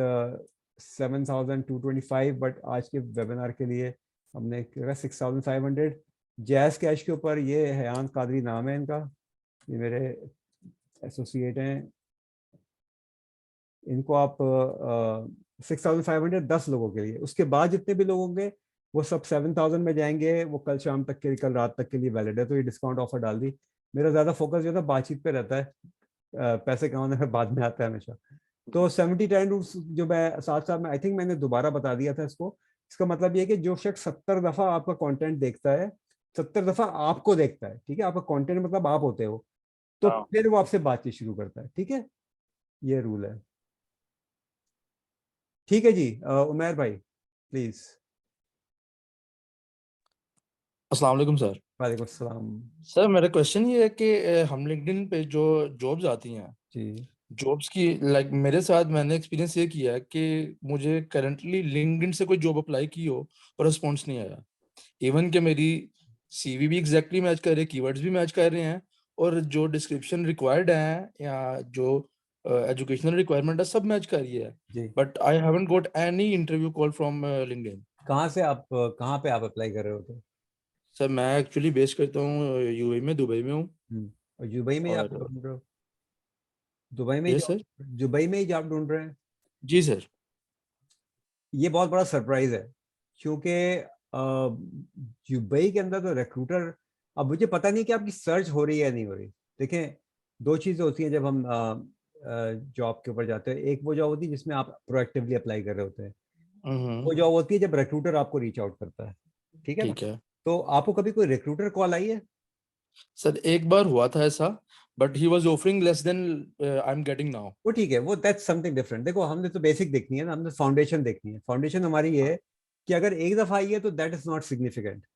7,225, बट आज के वेबिनार के लिए हमने 6,500। जैस कैश के ऊपर, ये हयान कादरी नाम है इनका, ये मेरे एसोसिएट हैं, इनको आप 6,500 10 लोगों के लिए। उसके बाद जितने भी लोग होंगे वो सब 7,000 में जाएंगे, वो कल शाम तक के, कल रात तक के लिए वैलिड है। तो ये डिस्काउंट ऑफर डाल दी। मेरा ज़्यादा फोकस जो था बातचीत पे रहता है, पैसे कमाने में बाद में आता है हमेशा। तो 70-10 रूल्स जो मैं साथ साथ में, आई थिंक मैंने दोबारा बता दिया था इसको। इसका मतलब ये है कि जो शख्स 70 दफ़ा आपका कंटेंट देखता है, 70 दफ़ा आपको देखता है, ठीक है, आपका कंटेंट मतलब आप होते हो, तो फिर वो आपसे बातचीत शुरू करता है, ठीक है, ये रूल है। ठीक है जी, उमैर भाई प्लीज। अस्सलाम वालेकुम सर। वालेकुम सलाम सर मेरा क्वेश्चन ये है कि हम लिंक्डइन पे जो जॉब्स आती हैं, जी। जॉब्स की लाइक मेरे साथ मैंने एक्सपीरियंस ये किया है कि मुझे करंटली लिंक्डइन से कोई जॉब अप्लाई की हो और रिस्पॉन्स नहीं आया। इवन कि मेरी सीवी भी एग्जैक्टली मैच कर रही है, कीवर्ड्स भी मैच कर रहे हैं, और जो डिस्क्रिप्शन रिक्वायर्ड है या जो एजुकेशनल रिक्वायरमेंट है सब मैच कर रही है, जी। But I haven't got any interview call from LinkedIn. कहाँ पे आप अप्लाई कर रहे हो तो? सर मैं एक्चुअली बेस करता हूँ यूएई में, दुबई में हूँ। और दुबई में आप और ढूंढ रहे हो? दुबई में ये जॉब, सर, दुबई में ही जॉब ढूंढ रहे हैं? जी सर। ये बहुत बड़ा सरप्राइज है, क्योंककि दुबई के अंदर तो रिक्रूटर, अब मुझे पता नहीं कि आपकी सर्च हो रही है या नहीं हो रही। देखें, दो चीज़ें होती हैं जब हम जॉब के ऊपर जाते हैं। एक वो जॉब होती है जिसमें आप प्रोएक्टिवली अप्लाई कर रहे होते हैं, वो जॉब होती है जब रिक्रूटर आपको रीच आउट करता है, ठीक है ना? ठीक है तो आपको कभी कोई रिक्रूटर कॉल आई है? सर, एक बार हुआ था ऐसा, but he was offering less than I am getting now. वो ठीक है, वो दैट्स समथिंग डिफरेंट। देखो, हमने तो बेसिक देखनी है ना, हमने फाउंडेशन देखनी है। फाउंडेशन हमारी ये है कि अगर एक दफा आई है तो दैट इज नॉट सिग्निफिकेंट।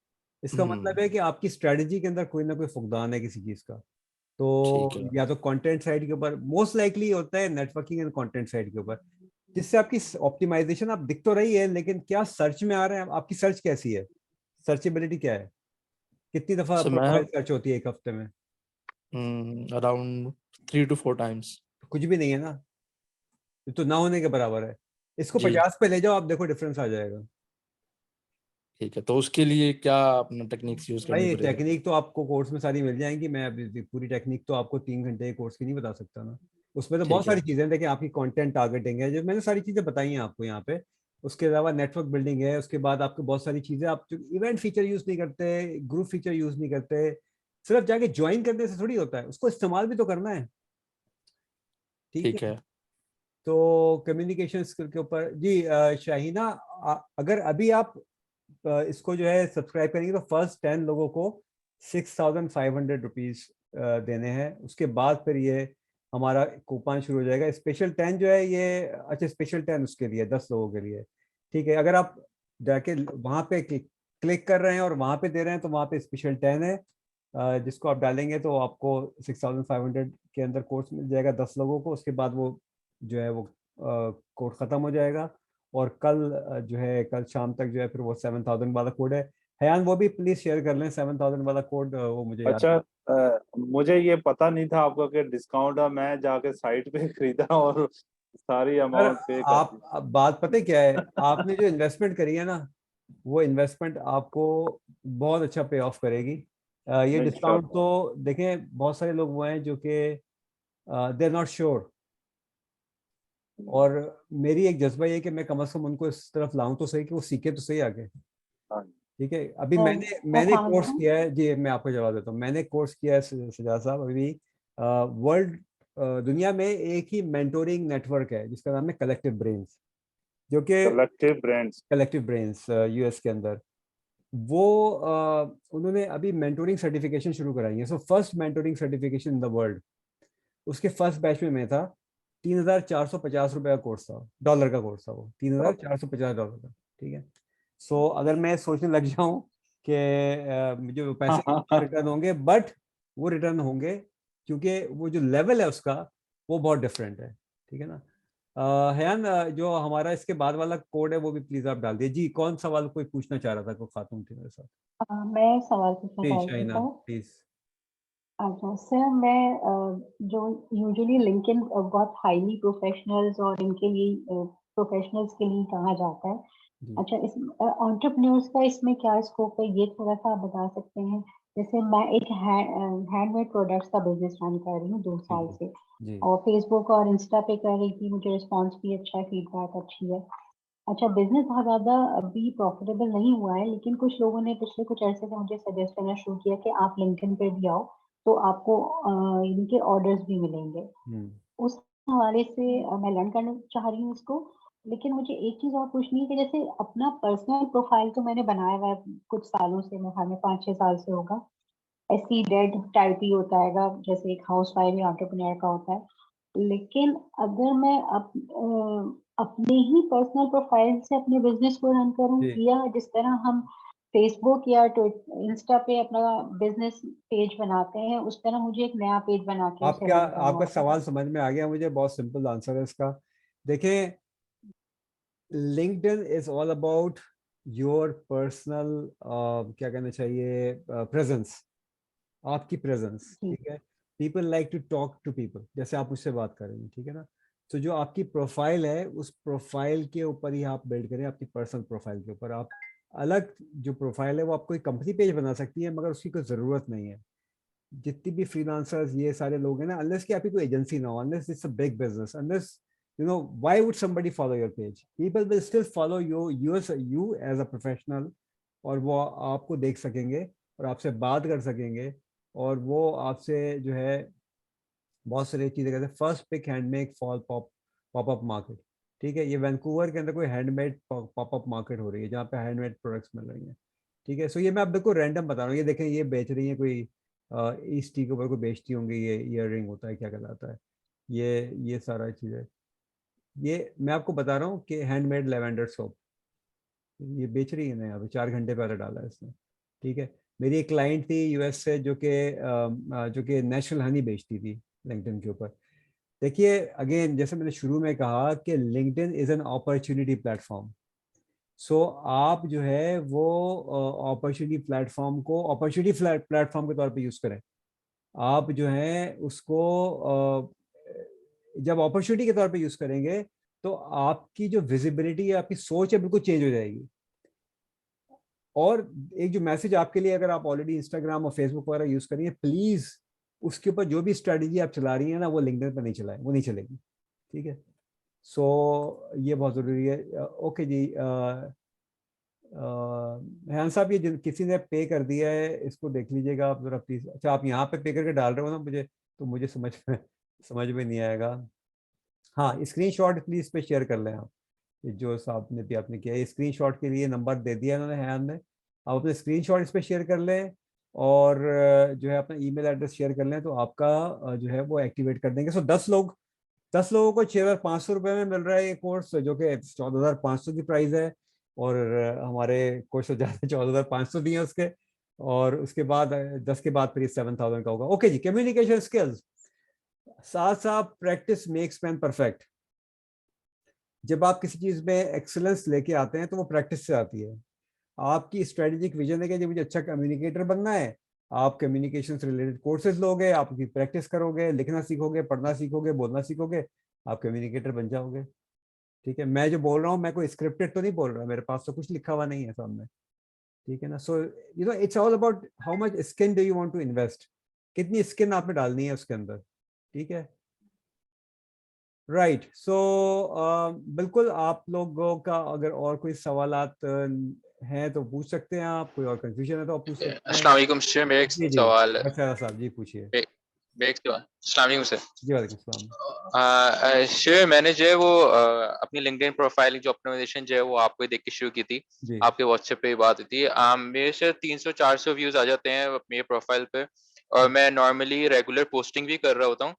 इसका मतलब है कि आपकी स्ट्रेटजी के अंदर कोई ना कोई फुकदान है किसी चीज का। ठीक तो है या तो कंटेंट साइड के ऊपर मोस्ट लाइकली होता है, नेटवर्किंग एंड कंटेंट साइड के ऊपर, जिससे आपकी ऑप्टिमाइजेशन आप दिख तो रही है, लेकिन क्या सर्च में आ रहे हैं? आपकी सर्च कैसी है? सर्चेबिलिटी क्या है? कितनी दफा सर। मैं प्रोफाइल सर्च होती है एक हफ्ते में? Around 3 to 4 times। कुछ भी नहीं है ना, ये तो ना होने के बराबर है। इसको जी 50 पे ले जाओ, आप देखो डिफरेंस आ जाएगा। ठीक है, तो उसके लिए क्या अपना टेक्निक्स यूज करनी भाई पड़ेगी? टेक्निक तो आपको कोर्स में सारी मिल जाएंगी। मैं अभी पूरी टेक्निक तो आपको 3 घंटे के कोर्स की नहीं बता सकता ना। उसमें तो बहुत ठीक है सारी चीजें हैं। देखिए, आपकी कंटेंट टारगेटिंग है, जो मैंने सारी चीजें बताई हैं आपको यहाँ पे। उसके अलावा नेटवर्क बिल्डिंग है। उसके बाद आपको बहुत सारी चीजें, आप जो इवेंट फीचर यूज नहीं करते, ग्रुप फीचर यूज नहीं करते, सिर्फ जाके ज्वाइन करने से थोड़ी होता है, उसको इस्तेमाल भी तो करना है, ठीक ठीक है? है तो कम्युनिकेशन स्किल के ऊपर जी शाहीना, अगर अभी आप इसको जो है सब्सक्राइब करेंगे तो फर्स्ट 10 लोगों को 6,500 रुपीज देने हैं। उसके बाद फिर ये हमारा कूपन शुरू हो जाएगा। स्पेशल 10 जो है ये, अच्छा स्पेशल 10 उसके लिए 10 लोगों के लिए, ठीक है? अगर आप जाके वहाँ पे क्लिक कर रहे हैं और वहाँ पे दे रहे हैं तो वहाँ पे स्पेशल 10 है, जिसको आप डालेंगे तो आपको 6,500 के अंदर कोर्स मिल जाएगा 10 लोगों को। उसके बाद वो जो है वो कोर्स ख़त्म हो जाएगा। और कल जो है, कल शाम तक जो है फिर वो 7,000 वाला कोड है। हयान, वो भी प्लीज शेयर कर लें 7,000 वाला कोड, वो मुझे याद अच्छा, नहीं। मुझे ये पता नहीं था आपका कि डिस्काउंट है। मैं जाके साइट पे खरीदा और सारी सर, अमाउंट पे कर दी। आप अब बात पता है क्या है, आपने जो इन्वेस्टमेंट करी है ना, वो इन्वेस्टमेंट आपको बहुत अच्छा पे ऑफ करेगी। ये डिस्काउंट इंशाल्लाह। तो देखें, बहुत सारे लोग वो हैं जो कि दे आर नॉट श्योर, और मेरी एक जज्बा ये है कि मैं कम से कम उनको इस तरफ लाऊं तो सही, कि वो सीखे तो सही आगे, हाँ, ठीक है? अभी मैंने अस्सलाम कोर्स वालेकुम। किया है जी, मैं आपको जवाब देता हूँ। मैंने कोर्स किया है सजाद साहब, अभी वर्ल्ड दुनिया में एक ही मेंटोरिंग नेटवर्क है जिसका नाम है कलेक्टिव ब्रेन्स, जो कि collective brands. Collective brains US के अंदर। वो उन्होंने अभी मेंटोरिंग सर्टिफिकेशन शुरू कराई है। So first mentoring certification in the world, उसके फर्स्ट बैच में मैं था। $3,450 का कोर्स था, डॉलर का कोर्स था वो, $3,450 का, ठीक है? सो अगर मैं सोचने लग जाऊं कि मुझे वो पैसे रिटर्न होंगे, बट वो रिटर्न होंगे, क्योंकि वो जो लेवल है उसका वो बहुत डिफरेंट है, ठीक है ना? हयान, जो हमारा इसके बाद वाला कोड है वो भी प्लीज आप डाल दिए जी। कौन सवाल कोई पूछना चाह रहा था? कोई खातून थी मेरे साथ। मैं एक सवाल पूछना जी चाह रही शाइना, हूँ। प्लीज। अच्छा सर, मैं जो यूजुअली लिंक्डइन बहुत हाईली प्रोफेशनल्स और इनके लिए प्रोफेशनल्स के लिए कहा जाता है। जी अच्छा, इस एंटरप्रेन्योर्स का इसमें क्या स्कोप है, ये थोड़ा सा आप बता सकते हैं? जैसे मैं एक हैंडमेड प्रोडक्ट्स का बिजनेस रन कर रही हूँ 2 साल जी से, जी और फेसबुक और इंस्टा पे कर रही थी, मुझे रिस्पॉन्स भी अच्छा है, फीडबैक अच्छी है। अच्छा, बिजनेस बहुत ज़्यादा अभी प्रॉफिटेबल नहीं हुआ है, लेकिन कुछ लोगों ने पिछले कुछ अरसे से मुझे सजेस्ट करना शुरू किया कि आप लिंक्डइन पे भी आओ, तो आपको इनके ऑर्डर्स भी मिलेंगे। हम्म उस हवाले से मैं लर्न करना चाह रही हूँ इसको। लेकिन मुझे एक चीज़ और पूछनी है कि जैसे अपना पर्सनल प्रोफाइल तो मैंने बनाया हुआ है कुछ सालों से, मेरे ख्याल में 5-6 साल से होगा। ऐसी डेड टाइप ही होता है, जैसे एक हाउस वाइफ या एंटरप्रेन्योर का होता है। लेकिन अगर मैं अपने ही पर्सनल प्रोफाइल से अपने बिजनेस को रन करूं, जी, या जिस तरह हम फेसबुक या इंस्टा पे अपना बिजनेस पेज बनाते हैं, उस तरह मुझे एक नया पेज बना के उसे आपका रन करना आपका होगा? सवाल समझ में आ गया मुझे। बहुत सिंपल आंसर है इसका। देखें, LinkedIn is all about your personal, क्या कहना चाहिए, प्रेजेंस। आपकी प्रेजेंस, ठीक है। People like to talk to people, जैसे आप मुझसे बात कर रही हैं, ठीक है ना। तो जो आपकी प्रोफाइल है उस प्रोफाइल के ऊपर ही आप बिल्ड करें, अपनी पर्सनल प्रोफाइल के ऊपर। आप अलग जो प्रोफाइल है वो आपको एक कंपनी पेज बना सकती है, मगर उसकी कोई ज़रूरत नहीं है। जितनी भी फ्रीलांसर्स ये सारे लोग हैं ना, अनलेस कि आपकी कोई एजेंसी ना हो, unless it's a big business, unless you know why would somebody follow your page? People will still follow you as a professional, और वो आपको देख सकेंगे और आपसे बात कर सकेंगे, और वो आपसे जो है बहुत सारी चीज़ें कहते हैं। First pick handmade fall pop up market, ठीक है। ये वैंकूवर के अंदर कोई हैंडमेड पॉपअप मार्केट हो रही है जहाँ पे हैंडमेड प्रोडक्ट्स मिल रही हैं, ठीक है। सो ये मैं आप बिल्कुल रैंडम बता रहा हूँ। ये देखें, ये बेच रही है कोई ईस्ट टी के ऊपर कोई बेचती होंगी, ये ईयर रिंग होता है, क्या कहलाता है, ये सारा चीज़ है। ये मैं आपको बता रहा हूँ कि हैंडमेड लेवेंडर सोप ये बेच रही है ना, यहाँ पे 4 घंटे पहले डाला है इसने, ठीक है। मेरी एक क्लाइंट थी यूएस से जो कि नेशनल हनी बेचती थी लिंक्डइन के ऊपर। देखिए अगेन, जैसे मैंने शुरू में कहा कि LinkedIn is an opportunity platform. So आप जो है वो अपॉर्चुनिटी प्लेटफॉर्म को अपॉर्चुनिटी प्लेटफॉर्म के तौर पे यूज करें। आप जो है उसको जब अपॉर्चुनिटी के तौर पे यूज करेंगे तो आपकी जो विजिबिलिटी है, आपकी सोच है, बिल्कुल चेंज हो जाएगी। और एक जो मैसेज आपके लिए, अगर आप ऑलरेडी इंस्टाग्राम और फेसबुक वगैरह यूज करेंगे, प्लीज उसके ऊपर जो भी स्ट्रेटजी आप चला रही है ना, वो लिंक्डइन पर नहीं चलाए, वो नहीं चलेगी, ठीक है। सो ये बहुत जरूरी है। ओके जी, हैन साहब, ये किसी ने पे कर दिया है, इसको देख लीजिएगा आप जरा प्लीज। अच्छा, आप यहाँ पे पे करके डाल रहे हो ना मुझे, तो मुझे समझ में नहीं आएगा। हाँ, स्क्रीनशॉट प्लीज पे शेयर कर लें आप। ये जो साहब ने भी आपने किया, स्क्रीनशॉट के लिए नंबर दे दिया इन्होंने, हैन ने। आप अपने स्क्रीनशॉट इस पे शेयर कर लें, और जो है अपना ईमेल एड्रेस शेयर कर लें, तो आपका जो है वो एक्टिवेट कर देंगे। सो 10 लोगों को 6,500 रुपये में मिल रहा है ये कोर्स, जो कि 14,500 की प्राइस है। और हमारे कोर्स से ज़्यादा 14,500 दिए उसके, और उसके बाद 10 के बाद फिर 7,000 का होगा। ओके जी, कम्युनिकेशन स्किल्स, साथ साथ प्रैक्टिस मेक्स मैन परफेक्ट। जब आप किसी चीज में एक्सेलेंस लेके आते हैं तो वो प्रैक्टिस से आती है। आपकी स्ट्रेटेजिक विजन है कि मुझे अच्छा कम्युनिकेटर बनना है, आप कम्युनिकेशन से रिलेटेड कोर्सेज लोगे, आप उसकी प्रैक्टिस करोगे, लिखना सीखोगे, पढ़ना सीखोगे, बोलना सीखोगे, आप कम्युनिकेटर बन जाओगे, ठीक है। मैं जो बोल रहा हूँ, मैं कोई स्क्रिप्टेड तो नहीं बोल रहा, मेरे पास तो कुछ लिखा हुआ नहीं है सामने, ठीक है ना। So it's all about how much skin do you want to invest, कितनी स्किन आपने डालनी है उसके अंदर, ठीक है। राइट, सो बिल्कुल, आप लोगों का अगर और कोई सवालात हैं तो पूछ सकते हैं आप, कोई और कंफ्यूजन है तो आप पूछ सकते हैं। अस्सलाम वालेकुम सर, मेरा एक जी सवाल है। अच्छा साहब जी, पूछिए। मेरा एक सवाल, अस्सलाम वालेकुम सर। जी वालेकुम सलाम। सर मैंने जो है वो अपनी लिंक्डइन प्रोफाइल जो ऑप्टिमाइजेशन जो है वो आपको ही देख के शुरू की थी, जी आपके व्हाट्सएप पे बात हुई थी। मेरे से 300-400 व्यूज आ जाते हैं अपनी प्रोफाइल पे, और मैं नॉर्मली रेगुलर पोस्टिंग भी कर रहा होता हूँ।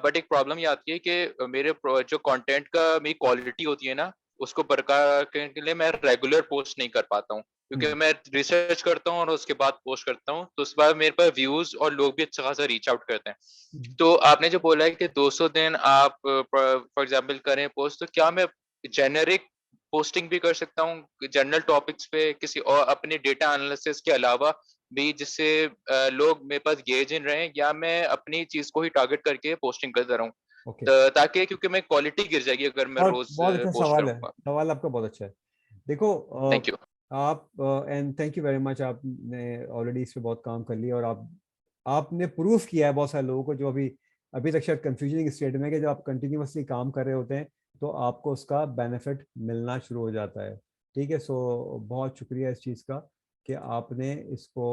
बट एक प्रॉब्लम ये आती है कि मेरे जो कंटेंट का मेरी क्वालिटी होती है ना, उसको बरकरार करने के लिए मैं रेगुलर पोस्ट नहीं कर पाता हूँ, क्योंकि मैं रिसर्च करता हूँ और उसके बाद पोस्ट करता हूँ, तो उस बार मेरे पास व्यूज और लोग भी अच्छा खासा रीच आउट करते हैं। तो आपने जो बोला है कि 200 दिन आप फॉर एग्जांपल करें पोस्ट, तो क्या मैं जेनेरिक पोस्टिंग भी कर सकता हूँ जनरल टॉपिक्स पे किसी और अपने डेटा एनालिसिस के अलावा भी, जिससे लोग मेरे पास गेज इन रहे, या मैं अपनी चीज को ही टारगेट करके पोस्टिंग करता रहूं, ओके, ताकि क्योंकि मैं क्वालिटी गिर जाएगी अगर मैं बहुत रोज बहुत अच्छा पोस्ट सवाल है, करूंगा। सवाल आपका बहुत अच्छा है। देखो थैंक यू। आप and thank you very much, आपने ऑलरेडी इस पे बहुत काम कर लिया, और आपने प्रूफ किया है बहुत सारे लोगों को जो अभी अभी तक शायद कंफ्यूजन स्टेट में है, कि जब आप कंटिन्यूसली काम कर रहे होते हैं तो आपको उसका बेनिफिट मिलना शुरू हो जाता है, ठीक है। सो बहुत शुक्रिया इस चीज़ का कि आपने इसको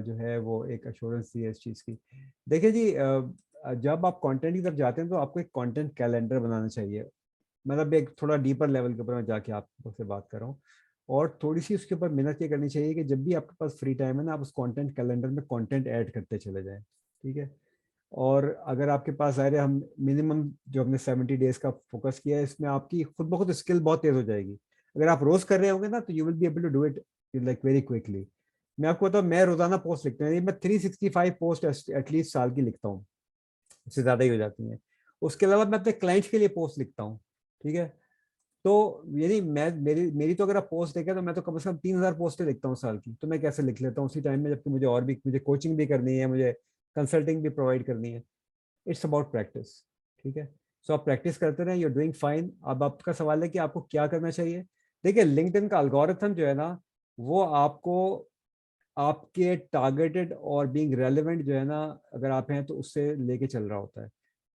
जो है वो एक एश्योरेंस दी है इस चीज़ की। देखिए जी, जब आप कंटेंट की तरफ जाते हैं तो आपको एक कंटेंट कैलेंडर बनाना चाहिए। मतलब एक थोड़ा डीपर लेवल के ऊपर मैं जाके आपसे बात कर रहा हूँ, और थोड़ी सी उसके ऊपर मेहनत ये करनी चाहिए कि जब भी आपके पास फ्री टाइम है ना, आप उस कंटेंट कैलेंडर में कंटेंट ऐड करते चले जाएं, ठीक है। और अगर आपके पास ज़ाहिर है, हम मिनिमम जो हमने 70 डेज का फोकस किया है, इसमें आपकी खुद ब खुद स्किल बहुत तेज हो जाएगी। अगर आप रोज कर रहे होंगे ना, तो you will be able to do it like very quickly. मैं आपको बताऊँ, मैं रोजाना पोस्ट लिखता हूँ, मैं 365 पोस्ट एटलीस्ट साल की लिखता हूँ, उससे ज़्यादा ही हो जाती हैं। उसके अलावा मैं अपने क्लाइंट्स के लिए पोस्ट लिखता हूँ, ठीक है। तो यदि मैं मेरी तो अगर आप पोस्ट देखें तो मैं तो कम से कम 3000 पोस्टें लिखता हूँ साल की, तो मैं कैसे लिख लेता हूँ उसी टाइम में, जबकि मुझे और भी, मुझे कोचिंग भी करनी है, मुझे कंसल्टिंग भी प्रोवाइड करनी है। इट्स अबाउट प्रैक्टिस, ठीक है। सो आप प्रैक्टिस करते रहें, यू आर डूइंग फाइन। अब आपका सवाल है कि आपको क्या करना चाहिए। देखिए लिंक्डइन का एल्गोरिथम जो है ना, वो आपको आपके टारगेटेड और बीइंग रेलेवेंट जो है ना, अगर आप हैं तो उससे लेके चल रहा होता है।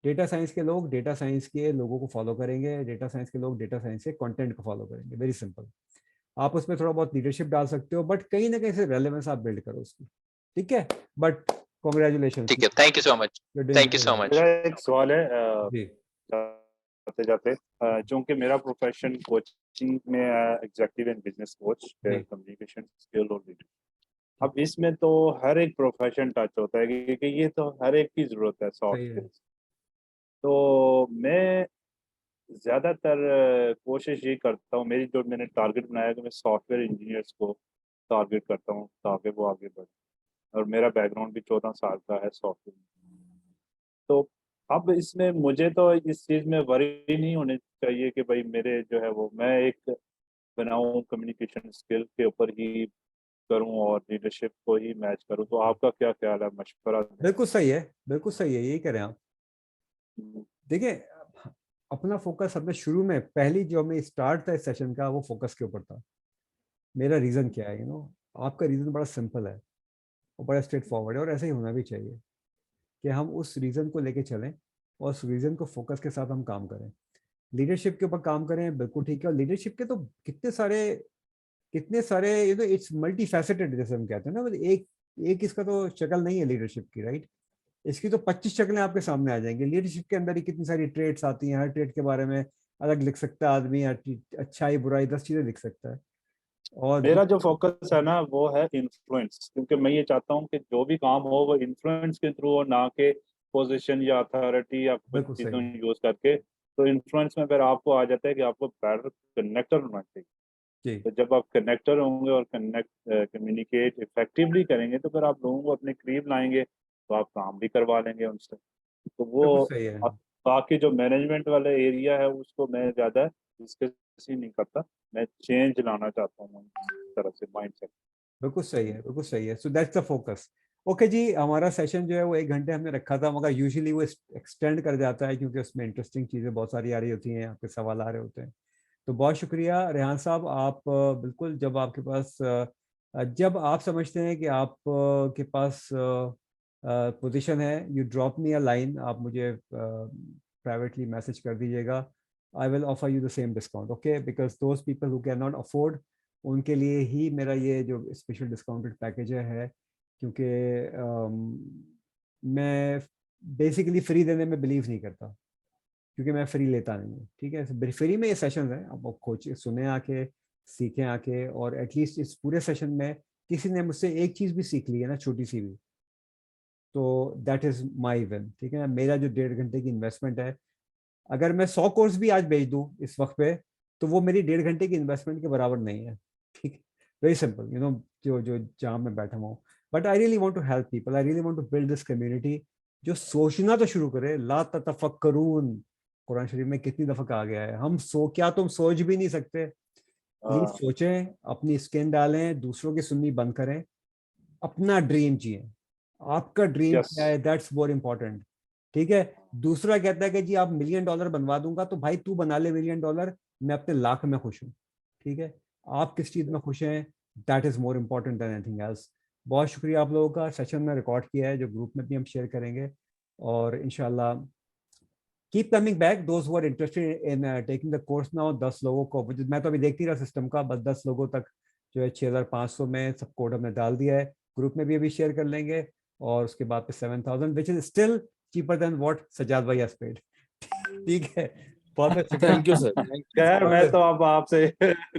डेटा साइंस के लोग डेटा साइंस के लोगों को फॉलो करेंगे, डेटा साइंस के लोग डेटा साइंस के कंटेंट को फॉलो करेंगे, वेरी सिंपल। आप उसमें थोड़ा बहुत लीडरशिप डाल सकते हो, बट कहीं ना कहीं से रेलेवेंस आप बिल्ड करो उसकी, ठीक है। बट कॉन्ग्रेचुलेशन, ठीक है, thank you so much, thank you so much. मेरा एक सवाल है जी जाते जाते, चूंकि मेरा प्रोफेशन कोचिंग में एग्जीक्यूटिव एंड बिजनेस कोच, जी कम्युनिकेशन स्किल और लीडरशिप। अब इसमें तो हर एक प्रोफेशन टच होता है, क्योंकि ये तो हर एक की जरूरत है सॉफ्ट सही है। स्किल्स। तो मैं ज़्यादातर कोशिश ये करता हूँ, मेरी जो मैंने टारगेट बनाया है कि मैं सॉफ्टवेयर इंजीनियर्स को टारगेट करता हूँ ताकि वो आगे बढ़े, और मेरा बैकग्राउंड भी 14 साल का है सॉफ्टवेयर। तो अब इसमें मुझे तो इस चीज़ में वरी नहीं होने चाहिए कि भाई मेरे जो है वो मैं एक बनाऊँ कम्युनिकेशन स्किल के ऊपर ही करूँ और लीडरशिप को ही मैच करूँ। तो आपका क्या ख्याल है, मशवरा दें। बिल्कुल सही है, बिल्कुल सही है, यही करें आप। हम्म, देखिए अपना फोकस, हमने शुरू में पहली जो हमें स्टार्ट था इस सेशन का, वो फोकस के ऊपर था। मेरा रीज़न क्या है, आपका रीज़न बड़ा सिंपल है और बड़ा स्ट्रेट फॉरवर्ड है, और ऐसे ही होना भी चाहिए कि हम उस रीज़न को लेके चलें और उस रीज़न को फोकस के साथ हम काम करें। लीडरशिप के ऊपर काम करें, बिल्कुल ठीक है। और लीडरशिप के तो कितने सारे इट्स मल्टी फैसेटेड, जैसे हम कहते हैं ना, मतलब एक एक इसका तो शक्ल नहीं है लीडरशिप की, राइट। इसकी तो 25 शक्लें आपके सामने आ जाएंगी। लीडरशिप के अंदर ही कितनी सारी ट्रेड्स आती हैं, हर ट्रेड के बारे में अलग लिख सकता है आदमी, अच्छाई बुराई 10 चीजें लिख सकता है। और मेरा जो फोकस है ना वो है इन्फ्लुएंस, क्योंकि मैं ये चाहता हूँ कि जो भी काम हो वो इन्फ्लुएंस के थ्रू हो, ना कि पोजीशन या अथॉरिटी या कुछ बिल्कुल चीज़ों सही है यूज करके। तो इन्फ्लुएंस में फिर आपको आ जाता है कि आपको बेटर कनेक्टर होना चाहिए। जी। तो जब आप कनेक्टर होंगे और कम्युनिकेट इफेक्टिवली करेंगे तो फिर आप लोगों को अपने करीब लाएंगे, तो आप काम भी करवा लेंगे उनसे। तो बिल्कुल वो सही है, बाकी जो मैनेजमेंट वाला एरिया है उसको मैं ज़्यादा डिस्कस ही नहीं करता। मैं चेंज लाना चाहता हूँ उस तरफ से माइंडसेट। बिल्कुल सही है, बिल्कुल सही है। So that's the focus. Okay जी, हमारा सेशन जो है वो 1 घंटे हमने रखा था, मगर यूजुअली वो एक्सटेंड कर जाता है क्योंकि उसमें इंटरेस्टिंग चीज़ें बहुत सारी आ रही होती हैं, आपके सवाल आ रहे होते हैं। तो बहुत शुक्रिया रेहान साहब। आप बिल्कुल, जब आपके पास जब आप समझते हैं कि आप के पास पोजीशन है, you drop me a line, आप मुझे प्राइवेटली मैसेज कर दीजिएगा। I will offer you the same discount, okay, because those people who can not afford, उनके लिए ही मेरा ये जो स्पेशल डिस्काउंटेड पैकेज है। क्योंकि मैं बेसिकली फ्री देने में बिलीव नहीं करता, क्योंकि मैं फ्री लेता नहीं हूँ, ठीक है। फ्री में ये सेशन है, आप कोच सुने आके, सीखें आके, और एटलीस्ट इस पूरे सेशन में किसी ने मुझसे एक चीज़ भी सीख ली है ना, छोटी सी भी, तो दैट इज़ माई विन, ठीक है ना। मेरा जो 1.5 घंटे की इन्वेस्टमेंट है, अगर मैं 100 कोर्स भी आज बेच दूँ इस वक्त पे, तो वो मेरी 1.5 घंटे की इन्वेस्टमेंट के बराबर नहीं है, ठीक। वेरी सिंपल, जो जो जहाँ मैं बैठा हूँ। But I really want to help people, I really want to build this community जो सोचना तो शुरू करे। ला ततफक्करून, कुरान शरीफ में कितनी दफा कहा गया है। क्या तुम सोच भी नहीं सकते? प्लीज सोचें, अपनी स्किन डालें, दूसरों की सुननी बंद करें, अपना ड्रीम जिए। आपका ड्रीम यस, क्या है, दैट्स मोर इम्पोर्टेंट, ठीक है। दूसरा कहता है कि जी आप $1,000,000 बनवा दूंगा, तो भाई तू बना ले $1,000,000, मैं अपने लाख में खुश हूँ, ठीक है। आप किस चीज में खुश हैं, that is more important than anything else. बहुत शुक्रिया आप लोगों का। सेशन में रिकॉर्ड किया है, जो ग्रुप में भी हम शेयर करेंगे, और इंशाल्लाह keep coming back those who are interested in taking the course now. 10 लोगों को, मैं तो अभी देखती रहा सिस्टम का, बस 10 लोगों तक जो है 6,500 में सब कोड हमने डाल दिया है। ग्रुप में भी अभी शेयर कर लेंगे, और उसके बाद पे 7,000, which is still cheaper than what Sajjad भाई हैज पेड, ठीक है। बहुत बहुत शुक्रिया। Thank you sir. खैर मैं तो अब आपसे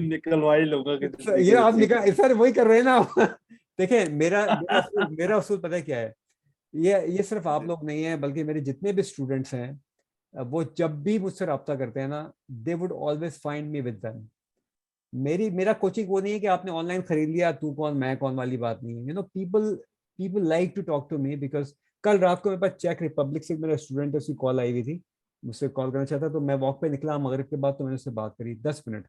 निकलवा ही लूंगा कि ये आप निकाल, सर वही कर रहे हैं ना। देखिए मेरा उसूल पता है क्या है, ये सिर्फ आप लोग नहीं है, बल्कि मेरे जितने भी स्टूडेंट्स हैं, वो जब भी मुझसे रब्ता करते हैं ना, they would always find me with them. मेरा कोचिंग वो नहीं है कि आपने ऑनलाइन खरीद लिया, तू कौन मैं कौन वाली बात नहीं है। People like to talk to me, because कल रात को मेरे पास चेक रिपब्लिक से मेरा स्टूडेंट है, उसकी कॉल आई हुई थी, मुझसे कॉल करना चाहता, तो मैं वॉक पे निकला मगरिब के बाद, तो मैंने उससे बात करी 10 मिनट।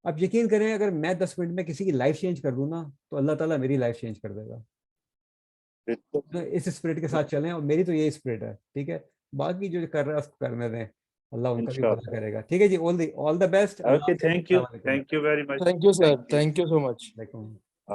अब यकीन करें, अगर मैं 10 मिनट में किसी की लाइफ चेंज कर दूं ना, तो अल्लाह ताला मेरी लाइफ चेंज कर देगा। बिल्कुल तो इस स्पिरिट के साथ चलें, और मेरी तो यही स्पिरिट है, ठीक है। बाकी जो कर रहा है उसको करने दें, अल्लाह उनका भी भला इंशाल्लाह। करेगा। ठीक है जी, all the best. Okay, thank you very much. Thank you sir, thank you so much. Assalamualaikum.